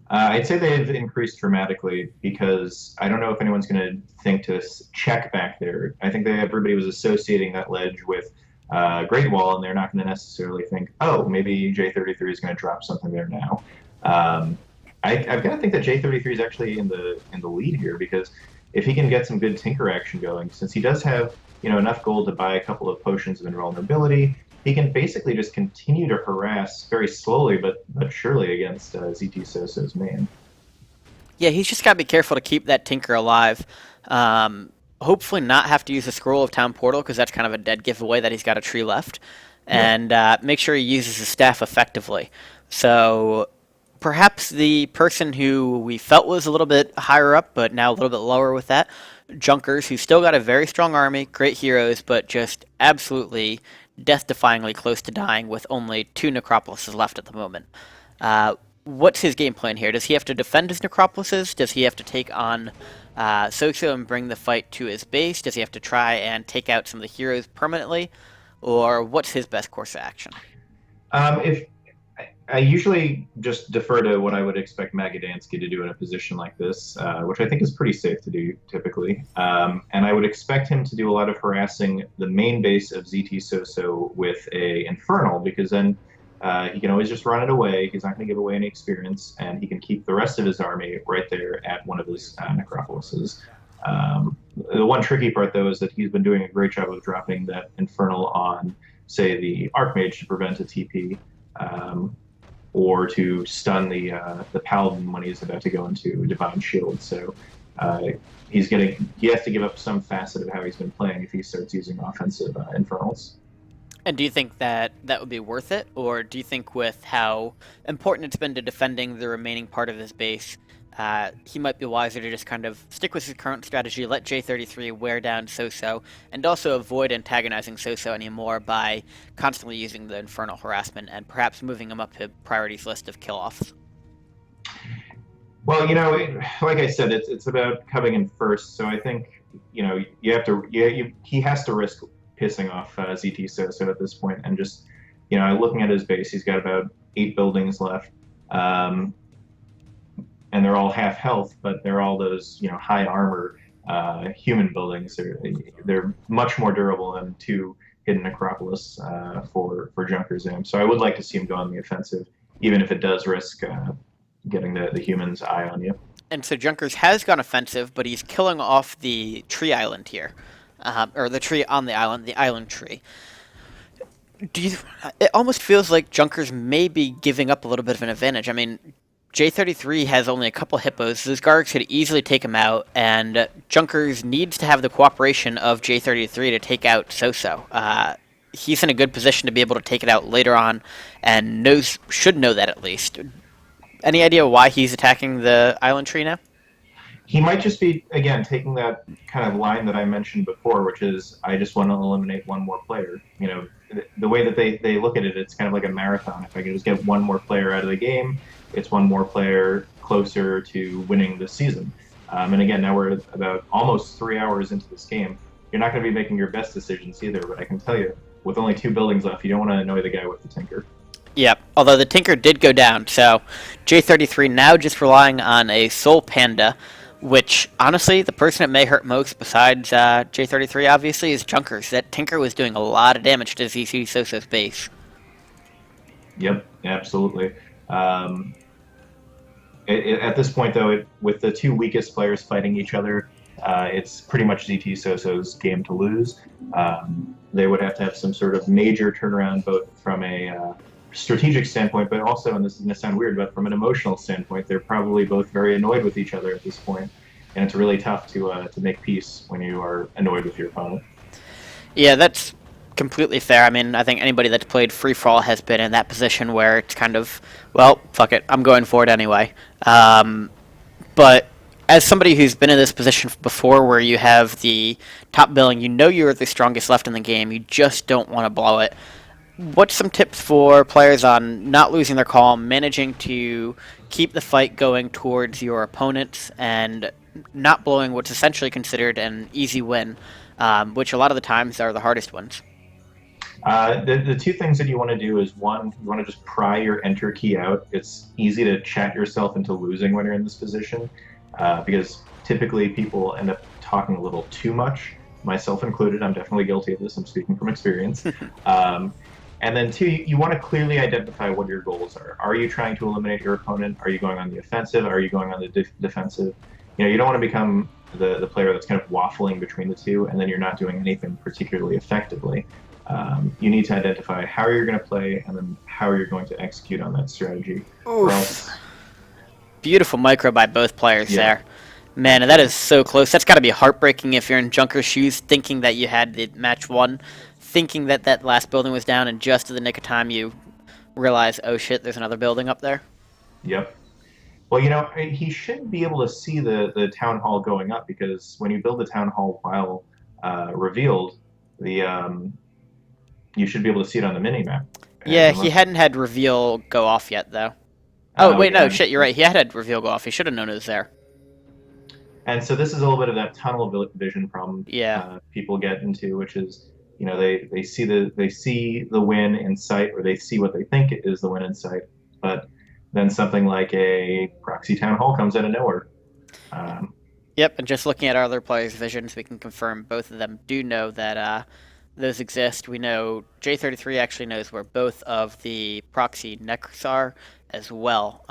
[SPEAKER 2] I'd say they've increased dramatically because I don't know if anyone's going to think to check back there. I think everybody was associating that ledge with GreatWall, and they're not going to necessarily think, oh, maybe J33 is going to drop something there now. Um, I've got to think that J33 is actually in the lead here, because if he can get some good Tinker action going, since he does have enough gold to buy a couple of potions of invulnerability, he can basically just continue to harass very slowly but surely against zTsoso's main.
[SPEAKER 1] Yeah, he's just got to be careful to keep that Tinker alive. Hopefully not have to use the Scroll of Town Portal, because that's kind of a dead giveaway that he's got a tree left.
[SPEAKER 2] Yeah.
[SPEAKER 1] And make sure he uses his staff effectively. So perhaps the person who we felt was a little bit higher up, but now a little bit lower with that, Junkerz, who's still got a very strong army, great heroes, but just absolutely death-defyingly close to dying with only 2 Necropolises left at the moment. What's his game plan here? Does he have to defend his Necropolises? Does he have to take on Soso and bring the fight to his base? Does he have to try and take out some of the heroes permanently? Or what's his best course of action?
[SPEAKER 2] If I usually just defer to what I would expect Magadansky to do in a position like this, which I think is pretty safe to do typically. And I would expect him to do a lot of harassing the main base of zTsoso with a Infernal, because then he can always just run it away. He's not going to give away any experience, and he can keep the rest of his army right there at one of his Necropolises. The one tricky part, though, is that he's been doing a great job of dropping that Infernal on, say, the Archmage to prevent a TP. Or to stun the Paladin when he's about to go into Divine Shield. So he has to give up some facet of how he's been playing if he starts using offensive Infernals.
[SPEAKER 1] And do you think that that would be worth it? Or do you think with how important it's been to defending the remaining part of his base, he might be wiser to just kind of stick with his current strategy, let J33 wear down Soso, and also avoid antagonizing Soso anymore by constantly using the Infernal Harassment and perhaps moving him up the priorities list of kill-offs?
[SPEAKER 2] Well, like I said, it's about coming in first. So I think you have to he has to risk pissing off zTsoso at this point, and just looking at his base, he's got about 8 buildings left. And they're all half health, but they're all those high armor human buildings. They're much more durable than 2 hidden Necropolis for Junkerz. So I would like to see him go on the offensive, even if it does risk getting the human's eye on you.
[SPEAKER 1] And so Junkerz has gone offensive, but he's killing off the tree island here, or the tree on the island tree. It almost feels like Junkerz may be giving up a little bit of an advantage. I mean, J33 has only a couple hippos. Those Gargs could easily take him out, and Junkerz needs to have the cooperation of J33 to take out Soso. He's in a good position to be able to take it out later on, and should know that at least. Any idea why he's attacking the island tree now?
[SPEAKER 2] He might just be, again, taking that kind of line that I mentioned before, which is, I just want to eliminate one more player. The way that they look at it, it's kind of like a marathon. If I can just get one more player out of the game, it's one more player closer to winning the season. And again, now we're about almost 3 hours into this game. You're not going to be making your best decisions either, but I can tell you, with only 2 buildings left, you don't want to annoy the guy with the Tinker.
[SPEAKER 1] Yep, although the Tinker did go down, so J33 now just relying on a Soul Panda, which, honestly, the person it may hurt most, besides J33, obviously, is Junkerz. That Tinker was doing a lot of damage to zTsoso's base.
[SPEAKER 2] Yep, absolutely. At this point, though, with the 2 weakest players fighting each other, it's pretty much zTsoso's game to lose. They would have to have some sort of major turnaround, both from a strategic standpoint, but also, and this is going to sound weird, but from an emotional standpoint, they're probably both very annoyed with each other at this point, and it's really tough to make peace when you are annoyed with your opponent.
[SPEAKER 1] Yeah, that's completely fair. I mean, I think anybody that's played Free For All has been in that position where it's kind of, well, fuck it, I'm going for it anyway. But as somebody who's been in this position before, where you have the top billing, you're the strongest left in the game, you just don't want to blow it. What's some tips for players on not losing their calm, managing to keep the fight going towards your opponents, and not blowing what's essentially considered an easy win, which a lot of the times are the hardest ones?
[SPEAKER 2] The 2 things that you want to do is, one, you want to just pry your enter key out. It's easy to chat yourself into losing when you're in this position, because typically people end up talking a little too much. myself included. I'm definitely guilty of this. I'm speaking from experience. And then two, you want to clearly identify what your goals are. Are you trying to eliminate your opponent? Are you going on the offensive? Are you going on the defensive? You don't want to become the player that's kind of waffling between the two, and then you're not doing anything particularly effectively. You need to identify how you're going to play, and then how you're going to execute on that strategy. Or else,
[SPEAKER 1] beautiful micro by both players there. Man, and that is so close. That's got to be heartbreaking if you're in Junker's shoes, thinking that you had the match won, thinking that that last building was down, and just in the nick of time you realize, oh shit, there's another building up there.
[SPEAKER 2] Yep. Well, he should be able to see the town hall going up, because when you build the town hall while revealed, you should be able to see it on the mini-map.
[SPEAKER 1] Yeah, he hadn't had reveal go off yet, though. Oh, wait, no, shit, you're right. He had reveal go off. He should have known it was there.
[SPEAKER 2] And so this is a little bit of that tunnel vision problem people get into, which is, they see the win in sight, or they see what they think is the win in sight, but then something like a proxy town hall comes out of nowhere.
[SPEAKER 1] Yep, and just looking at our other players' visions, we can confirm both of them do know that those exist. We know J33 actually knows where both of the proxy necks are as well.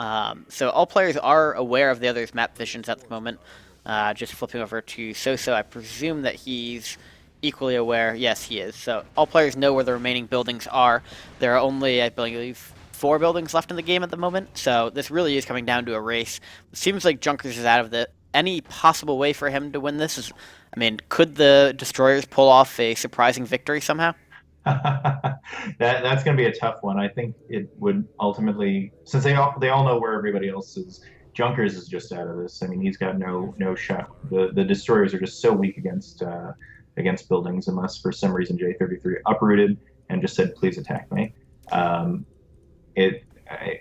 [SPEAKER 1] So all players are aware of the other's map visions at the moment. Just flipping over to zTsoso, I presume that he's equally aware. Yes, he is. So all players know where the remaining buildings are. There are only, I believe, 4 buildings left in the game at the moment, so this really is coming down to a race. It seems like Junkerz is out of any possible way for him to win this is, could the Destroyers pull off a surprising victory somehow?
[SPEAKER 2] That's going to be a tough one. I think it would ultimately, since they all know where everybody else is, Junkerz is just out of this. He's got no shot. The Destroyers are just so weak against buildings, unless for some reason J33 uprooted and just said, please attack me. I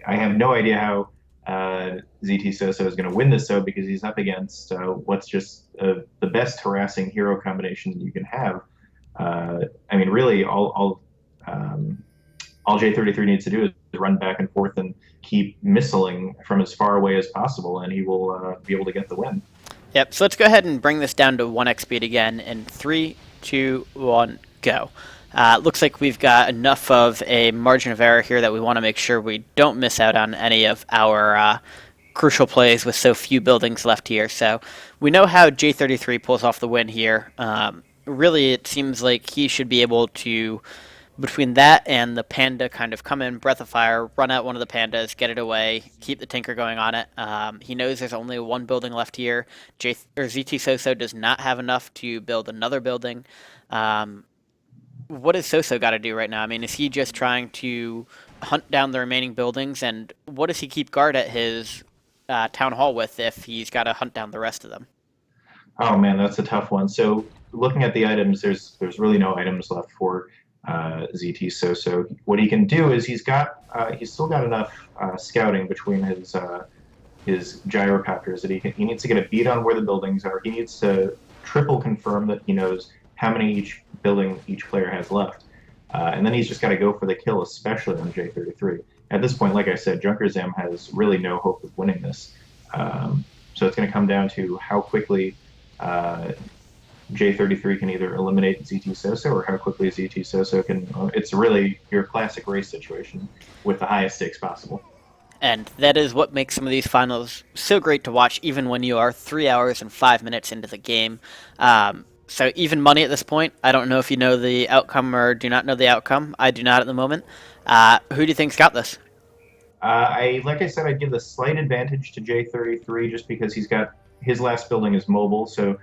[SPEAKER 2] have no idea how zTsoso is going to win this, though, because he's up against what's just the best harassing hero combination that you can have. Really, all J33 needs to do is run back and forth and keep missiling from as far away as possible, and he will be able to get the win.
[SPEAKER 1] Yep, so let's go ahead and bring this down to 1x speed again in 3, 2, 1, go. Looks like we've got enough of a margin of error here that we want to make sure we don't miss out on any of our crucial plays with so few buildings left here. So we know how J33 pulls off the win here. Really, it seems like he should be able to, between that and the Panda, kind of come in, Breath of Fire, run out one of the Pandas, get it away, keep the Tinker going on it. He knows there's only one building left here. zTsoso does not have enough to build another building. What does zTsoso got to do right now? Is he just trying to hunt down the remaining buildings, and what does he keep guard at his town hall with if he's got to hunt down the rest of them?
[SPEAKER 2] Oh man, that's a tough one. So looking at the items, there's really no items left for zTsoso. What he can do is he's still got enough scouting between his gyrocopters that he needs to get a beat on where the buildings are. He needs to triple confirm that he knows how many each building each player has left. And then he's just got to go for the kill, especially on J33. At this point, like I said, Junkerz has really no hope of winning this. So it's going to come down to how quickly J33 can either eliminate zTsoso or how quickly zTsoso can... It's really your classic race situation with the highest stakes possible.
[SPEAKER 1] And that is what makes some of these finals so great to watch, even when you are 3 hours and 5 minutes into the game. So even money at this point. I don't know if you know the outcome or do not know the outcome. I do not at the moment. Who do you think's got this?
[SPEAKER 2] Like I said, I'd give the slight advantage to J33 just because he's got his last building is mobile, so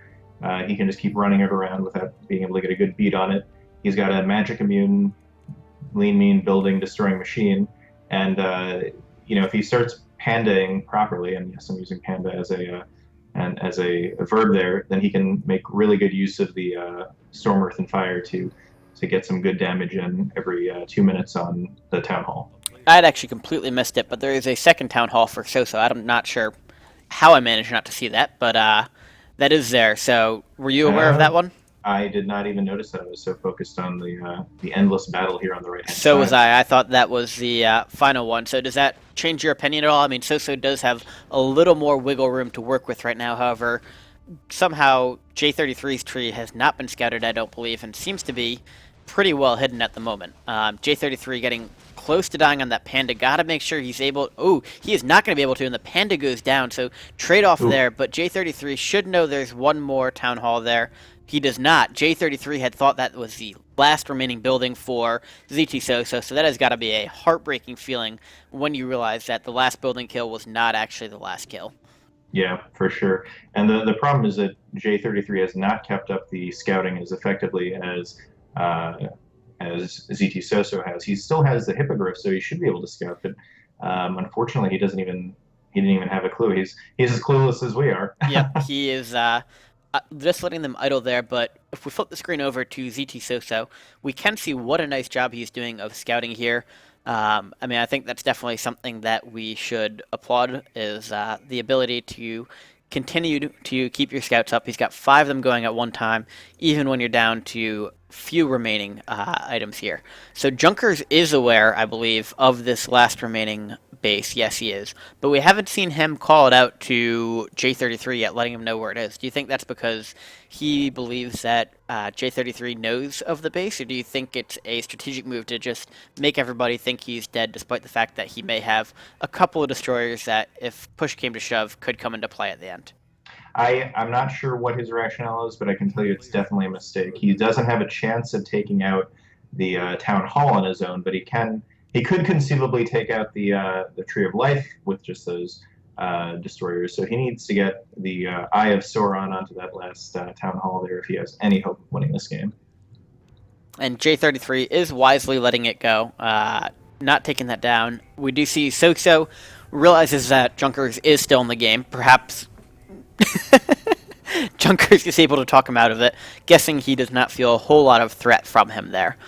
[SPEAKER 2] he can just keep running it around without being able to get a good beat on it. He's got a magic immune, lean mean building destroying machine, and if he starts pandaing properly, and yes, I'm using panda as a verb there, then he can make really good use of the Storm, Earth, and Fire to get some good damage in every 2 minutes on the Town Hall.
[SPEAKER 1] I had actually completely missed it, but there is a second Town Hall for zTsoso. I'm not sure how I managed not to see that, but that is there. So were you aware of that one?
[SPEAKER 2] I did not even notice that. I was so focused on the endless battle here on the right-hand side.
[SPEAKER 1] So was I. I thought that was the final one. So does that change your opinion at all? zTsoso does have a little more wiggle room to work with right now. However, somehow J33's tree has not been scouted, I don't believe, and seems to be pretty well hidden at the moment. J33 getting close to dying on that panda. Gotta make sure he's able. Oh, he is not going to be able to, and the panda goes down. So trade off
[SPEAKER 2] Oof.
[SPEAKER 1] there, but J33 should know there's one more town hall there. He does not. J33 had thought that was the last remaining building for zTsoso, so that has got to be a heartbreaking feeling when you realize that the last building kill was not actually the last kill.
[SPEAKER 2] Yeah, for sure. And the problem is that J33 has not kept up the scouting as effectively uh, as zTsoso has. He still has the hippogriff, so he should be able to scout, but unfortunately, he didn't even have a clue. He's as clueless as we are.
[SPEAKER 1] Yep, he is just letting them idle there, but if we flip the screen over to zTsoso, we can see what a nice job he's doing of scouting here. I mean, I think that's definitely something that we should applaud, is the ability to continue to keep your scouts up. He's got 5 of them going at one time, even when you're down to few remaining items here. So Junkerz is aware, I believe, of this last remaining base. Yes, he is. But we haven't seen him call it out to J33 yet, letting him know where it is. Do you think that's because he believes that J33 knows of the base, or do you think it's a strategic move to just make everybody think he's dead, despite the fact that he may have a couple of destroyers that, if push came to shove, could come into play at the end?
[SPEAKER 2] I'm not sure what his rationale is, but I can tell you it's definitely a mistake. He doesn't have a chance of taking out the town hall on his own, but he could conceivably take out the tree of life with just those destroyers. So he needs to get the Eye of Sauron onto that last town hall there if he has any hope of winning this game.
[SPEAKER 1] And J33 is wisely letting it go, not taking that down. We do see Soso realizes that Junkerz is still in the game. Perhaps Junkerz is able to talk him out of it, guessing he does not feel a whole lot of threat from him there.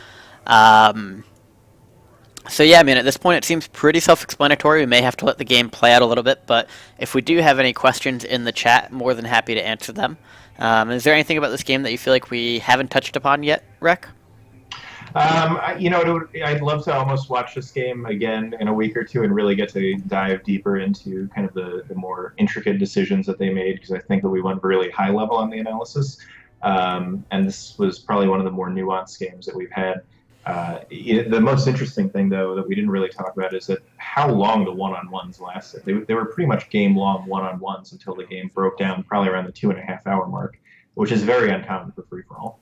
[SPEAKER 1] So yeah, I mean, at this point it seems pretty self-explanatory. We may have to let the game play out a little bit, but if we do have any questions in the chat, more than happy to answer them. Is there anything about this game that you feel like we haven't touched upon yet, Rec?
[SPEAKER 2] I'd love to almost watch this game again in a week or two and really get to dive deeper into kind of the more intricate decisions that they made, because I think that we went really high level on the analysis. And this was probably one of the more nuanced games that we've had. The most interesting thing, though, that we didn't really talk about is that how long the one-on-ones lasted. They were pretty much game-long one-on-ones until the game broke down, probably around the 2.5 hour mark, which is very uncommon for free-for-all.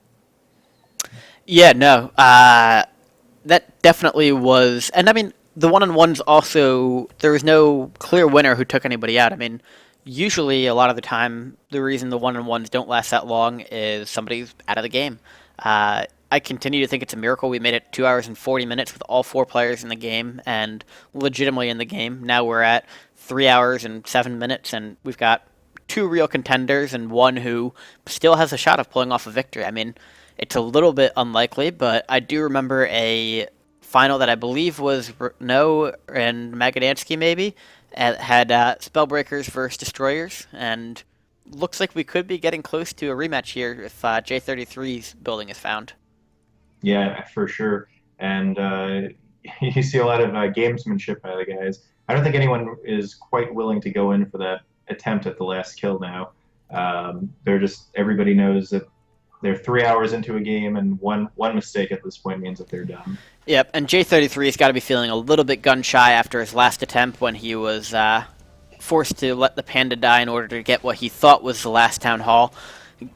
[SPEAKER 1] Yeah, no, that definitely was, and I mean, the one-on-ones also, there was no clear winner who took anybody out. I mean, usually, a lot of the time, the reason the one-on-ones don't last that long is somebody's out of the game. I continue to think it's a miracle we made it 2 hours and 40 minutes with all 4 players in the game, and legitimately in the game. Now we're at 3 hours and 7 minutes, and we've got 2 real contenders and one who still has a shot of pulling off a victory. I mean, it's a little bit unlikely, but I do remember a final that I believe was No and Magadansky maybe had Spellbreakers versus Destroyers, and looks like we could be getting close to a rematch here if J33's building is found.
[SPEAKER 2] Yeah, for sure. And you see a lot of gamesmanship by the guys. I don't think anyone is quite willing to go in for that attempt at the last kill now. Everybody knows that they're 3 hours into a game, and one mistake at this point means that they're done.
[SPEAKER 1] Yep, and J33's got to be feeling a little bit gun shy after his last attempt when he was forced to let the panda die in order to get what he thought was the last town hall.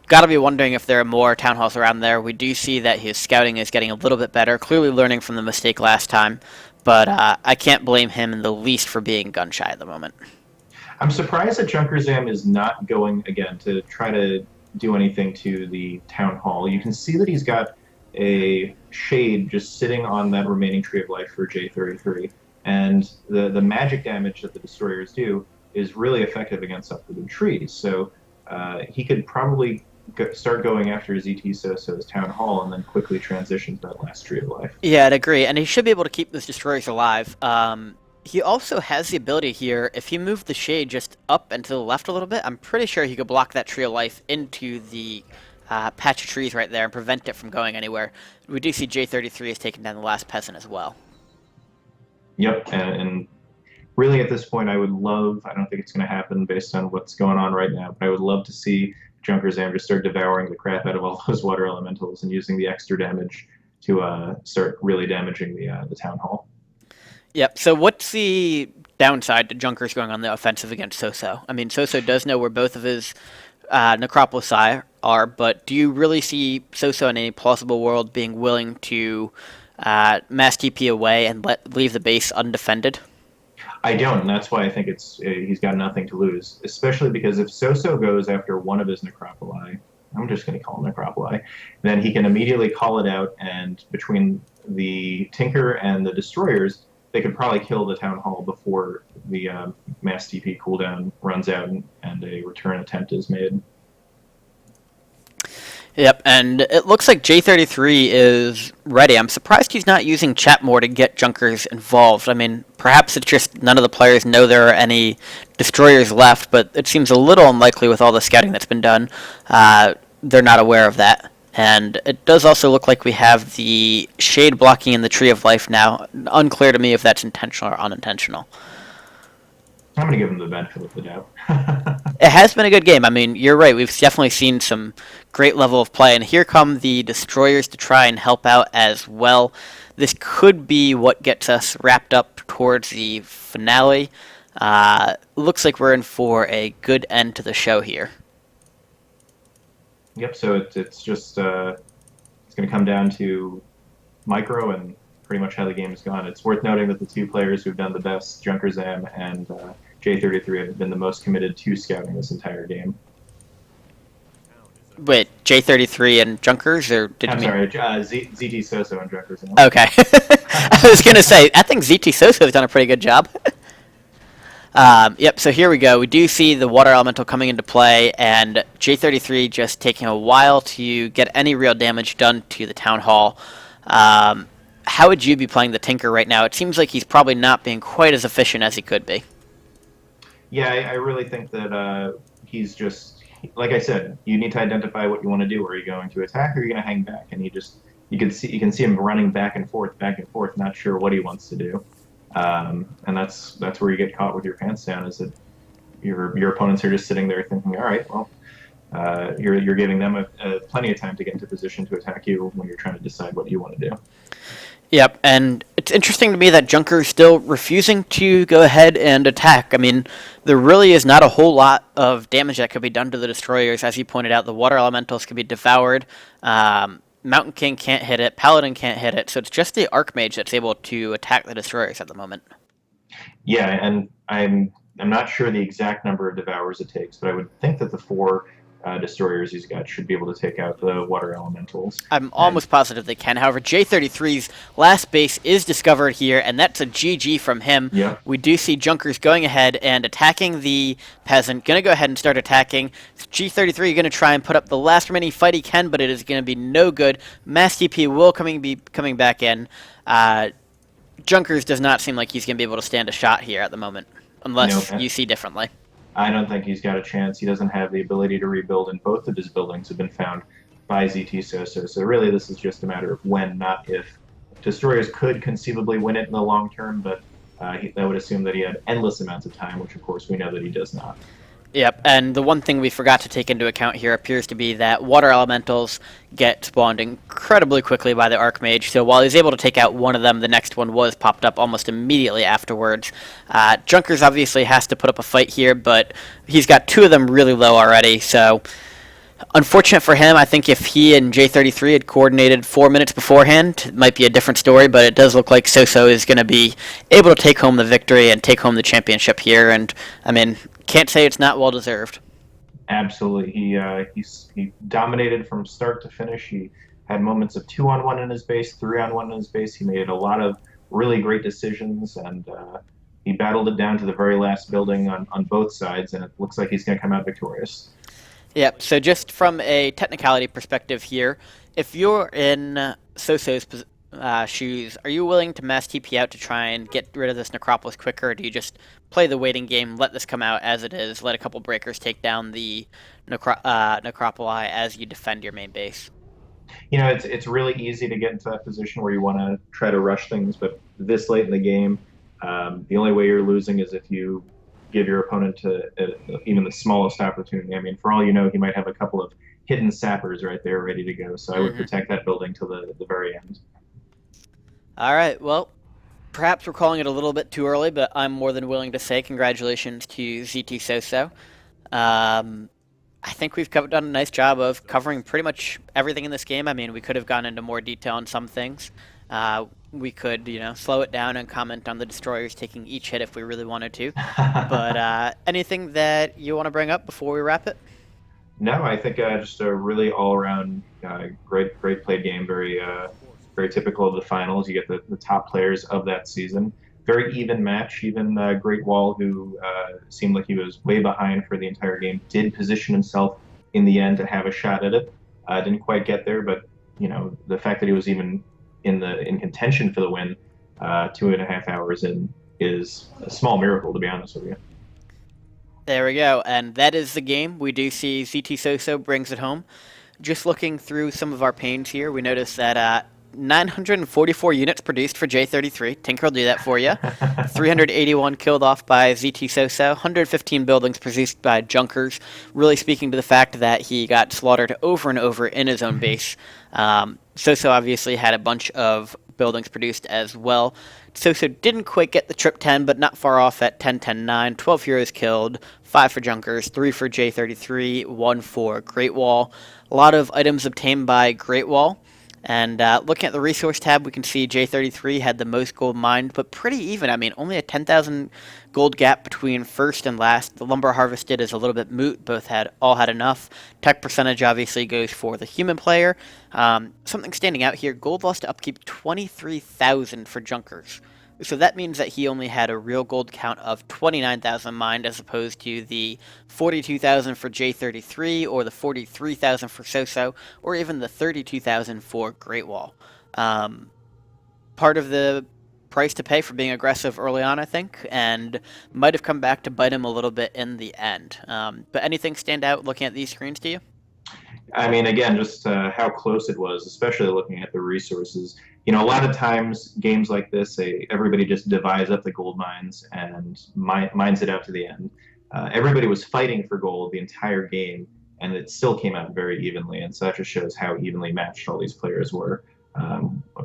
[SPEAKER 1] Got to be wondering if there are more town halls around there. We do see that his scouting is getting a little bit better, clearly learning from the mistake last time, but I can't blame him in the least for being gun shy at the moment.
[SPEAKER 2] I'm surprised that Junkerz is not going again to try to do anything to the town hall. You can see that he's got a shade just sitting on that remaining tree of life for J33, and the magic damage that the destroyers do is really effective against uprooted trees. So he could probably start going after zTsoso's town hall and then quickly transition to that last tree of life.
[SPEAKER 1] Yeah, I'd agree, and he should be able to keep those destroyers alive. He also has the ability here, if he moved the shade just up and to the left a little bit, I'm pretty sure he could block that tree of life into the patch of trees right there and prevent it from going anywhere. We do see J33 has taken down the last peasant as well.
[SPEAKER 2] Yep, and really at this point I don't think it's going to happen based on what's going on right now, but I would love to see Junker's Am just start devouring the crap out of all those water elementals and using the extra damage to start really damaging the town hall.
[SPEAKER 1] Yep. So what's the downside to Junker's going on the offensive against Soso? I mean, Soso does know where both of his Necropolis are, but do you really see Soso in any plausible world being willing to mass TP away and leave the base undefended?
[SPEAKER 2] I don't, and that's why I think he's got nothing to lose, especially because if Soso goes after one of his Necropoli, I'm just going to call him Necropoli, then he can immediately call it out, and between the Tinker and the Destroyers, they could probably kill the Town Hall before the mass TP cooldown runs out and a return attempt is made.
[SPEAKER 1] Yep, and it looks like J33 is ready. I'm surprised he's not using chat more to get Junkerz involved. I mean, perhaps it's just none of the players know there are any Destroyers left, but it seems a little unlikely with all the scouting that's been done. They're not aware of that. And it does also look like we have the shade blocking in the Tree of Life now. Unclear to me if that's intentional or unintentional.
[SPEAKER 2] I'm going to give him the benefit of the doubt.
[SPEAKER 1] It has been a good game. I mean, you're right. We've definitely seen some great level of play. And here come the Destroyers to try and help out as well. This could be what gets us wrapped up towards the finale. Looks like we're in for a good end to the show here.
[SPEAKER 2] Yep, so it's just it's going to come down to micro and pretty much how the game has gone. It's worth noting that the two players who've done the best, Junkerz Am and J33, have been the most committed to scouting this entire game.
[SPEAKER 1] Wait, J33 and Junkerz, or did
[SPEAKER 2] I'm
[SPEAKER 1] you mean...
[SPEAKER 2] sorry, zTsoso and Junkerz Am.
[SPEAKER 1] Okay. I was going to say, I think zTsoso has done a pretty good job. Yep, so here we go. We do see the Water Elemental coming into play, and J33 just taking a while to get any real damage done to the Town Hall. How would you be playing the Tinker right now? It seems like he's probably not being quite as efficient as he could be.
[SPEAKER 2] Yeah, I really think that he's just, like I said, you need to identify what you want to do. Are you going to attack or are you going to hang back? And you can see him running back and forth, not sure what he wants to do. And that's where you get caught with your pants down, is that your opponents are just sitting there thinking, all right, well, you're giving them plenty of time to get into position to attack you when you're trying to decide what you want to do.
[SPEAKER 1] Yep, and it's interesting to me that Junker is still refusing to go ahead and attack. I mean, there really is not a whole lot of damage that could be done to the Destroyers. As you pointed out, the Water Elementals could be devoured. Mountain King can't hit it, Paladin can't hit it, so it's just the Archmage that's able to attack the Destroyers at the moment.
[SPEAKER 2] Yeah, and I'm not sure the exact number of Devours it takes, but I would think that the 4 Destroyers he's got should be able to take out the Water Elementals.
[SPEAKER 1] I'm almost positive they can. However, J33's last base is discovered here, and that's a GG from him.
[SPEAKER 2] Yeah.
[SPEAKER 1] We do see Junkerz going ahead and attacking the Peasant. Going to go ahead and start attacking. G33 going to try and put up the last remaining fight he can, but it is going to be no good. Mass TP will be coming back in. Junkerz does not seem like he's going to be able to stand a shot here at the moment, unless you see differently.
[SPEAKER 2] I don't think he's got a chance. He doesn't have the ability to rebuild, and both of his buildings have been found by zTsoso. So really, this is just a matter of when, not if. Destroyers could conceivably win it in the long term, but that would assume that he had endless amounts of time, which of course we know that he does not.
[SPEAKER 1] Yep, and the one thing we forgot to take into account here appears to be that Water Elementals get spawned incredibly quickly by the Archmage, so while he's able to take out one of them, the next one was popped up almost immediately afterwards. Junkerz obviously has to put up a fight here, but he's got 2 of them really low already, so unfortunate for him. I think if he and J33 had coordinated 4 minutes beforehand, it might be a different story, but it does look like Soso is going to be able to take home the victory and take home the championship here, and I mean, can't say it's not well deserved.
[SPEAKER 2] Absolutely, he dominated from start to finish. He had moments of 2-on-1 in his base, 3-on-1 in his base. He made a lot of really great decisions, and he battled it down to the very last building on both sides, and it looks like he's going to come out victorious.
[SPEAKER 1] Yep, so just from a technicality perspective here, if you're in Soso's shoes, are you willing to mass TP out to try and get rid of this Necropolis quicker, or do you just play the waiting game, let this come out as it is, let a couple breakers take down the Necropoli as you defend your main base?
[SPEAKER 2] You know, it's really easy to get into that position where you want to try to rush things, but this late in the game, the only way you're losing is if you give your opponent even the smallest opportunity. I mean, for all you know, he might have a couple of hidden sappers right there ready to go. So I would protect that building till the very end.
[SPEAKER 1] All right, well, perhaps we're calling it a little bit too early, but I'm more than willing to say congratulations to zTsoso. I think we've done a nice job of covering pretty much everything in this game. I mean, we could have gone into more detail on some things. We could, slow it down and comment on the destroyers taking each hit if we really wanted to. But anything that you want to bring up before we wrap it?
[SPEAKER 2] No, I think just a really all-around great played game. Very typical of the finals. You get the top players of that season. Very even match. Even GreatWall, who seemed like he was way behind for the entire game, did position himself in the end to have a shot at it. Didn't quite get there, but the fact that he was even in contention for the win 2.5 hours in is a small miracle, to be honest with you.
[SPEAKER 1] There we go, and that is the game. We do see zTsoso brings it home. Just looking through some of our panes here, we notice that 944 units produced for J33. Tinker will do that for you. 381 killed off by zTsoso. 115 buildings produced by Junkerz, really speaking to the fact that he got slaughtered over and over in his own base. Soso obviously had a bunch of buildings produced as well. Soso didn't quite get the trip 10, but not far off at 10, 10, 9. 12 heroes killed, 5 for Junkerz, 3 for J33, 1 for GreatWall. A lot of items obtained by GreatWall. And looking at the resource tab, we can see J33 had the most gold mined, but pretty even. I mean, only a 10,000 gold gap between first and last. The lumber harvested is a little bit moot. Both all had enough. Tech percentage obviously goes for the human player. Something standing out here, gold loss to upkeep 23,000 for Junkerz. So that means that he only had a real gold count of 29,000 mined as opposed to the 42,000 for J33 or the 43,000 for Soso or even the 32,000 for GreatWall. Part of the price to pay for being aggressive early on, I think, and might have come back to bite him a little bit in the end. But anything stand out looking at these screens to you?
[SPEAKER 2] I mean, again, just how close it was, especially looking at the resources. A lot of times games like this, everybody just divides up the gold mines and mines it out to the end. Everybody was fighting for gold the entire game, and it still came out very evenly. And so that just shows how evenly matched all these players were.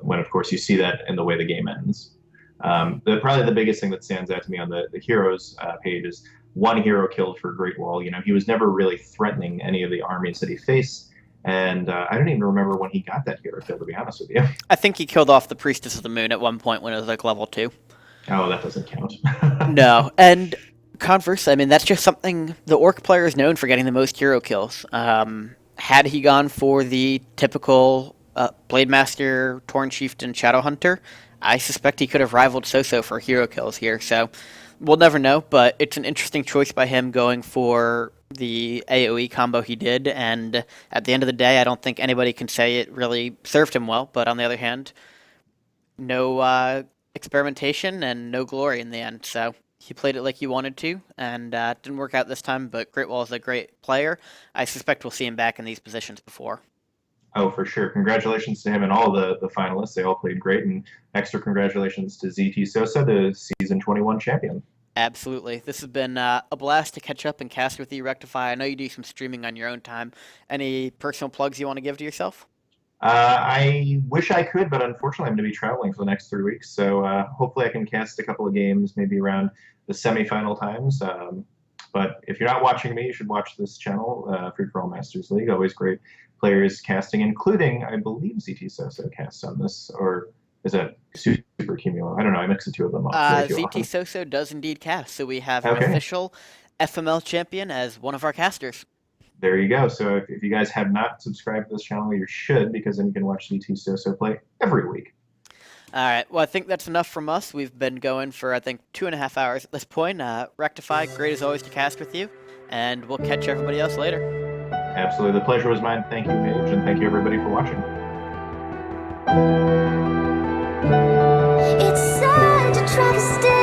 [SPEAKER 2] When, of course, you see that in the way the game ends. Probably the biggest thing that stands out to me on the heroes page is one hero killed for GreatWall. He was never really threatening any of the armies that he faced. And I don't even remember when he got that hero kill, to be honest with you.
[SPEAKER 1] I think he killed off the Priestess of the Moon at one point when it was like level 2.
[SPEAKER 2] Oh, that doesn't count.
[SPEAKER 1] No, and converse, I mean, that's just something the Orc player is known for getting the most hero kills. Had he gone for the typical Blade Master, Torn Chieftain, Shadow Hunter, I suspect he could have rivaled Soso for hero kills here. So we'll never know, but it's an interesting choice by him going for the AoE combo he did, and at the end of the day, I don't think anybody can say it really served him well, but on the other hand, no experimentation and no glory in the end, so he played it like he wanted to, and didn't work out this time, but GreatWall is a great player. I suspect we'll see him back in these positions before.
[SPEAKER 2] Oh, for sure. Congratulations to him and all the finalists. They all played great, and extra congratulations to zTsoso, the Season 21 champion.
[SPEAKER 1] Absolutely. This has been a blast to catch up and cast with you, Wrecktify. I know you do some streaming on your own time. Any personal plugs you want to give to yourself?
[SPEAKER 2] I wish I could, but unfortunately I'm going to be traveling for the next 3 weeks, so hopefully I can cast a couple of games maybe around the semifinal times. But if you're not watching me, you should watch this channel, Free For All Masters League. Always great players casting, including, I believe, zTsoso casts on this, or is that Super Cumulo? I don't know. I mix the two of them up.
[SPEAKER 1] zTsoso does indeed cast, so we have an official FML champion as one of our casters.
[SPEAKER 2] There you go. So if you guys have not subscribed to this channel, you should, because then you can watch zTsoso play every week.
[SPEAKER 1] All right. Well, I think that's enough from us. We've been going for, I think, 2.5 hours at this point. Wrecktify, great as always to cast with you, and we'll catch everybody else later.
[SPEAKER 2] Absolutely. The pleasure was mine. Thank you, Mage, and thank you, everybody, for watching.
[SPEAKER 3] It's such a travesty.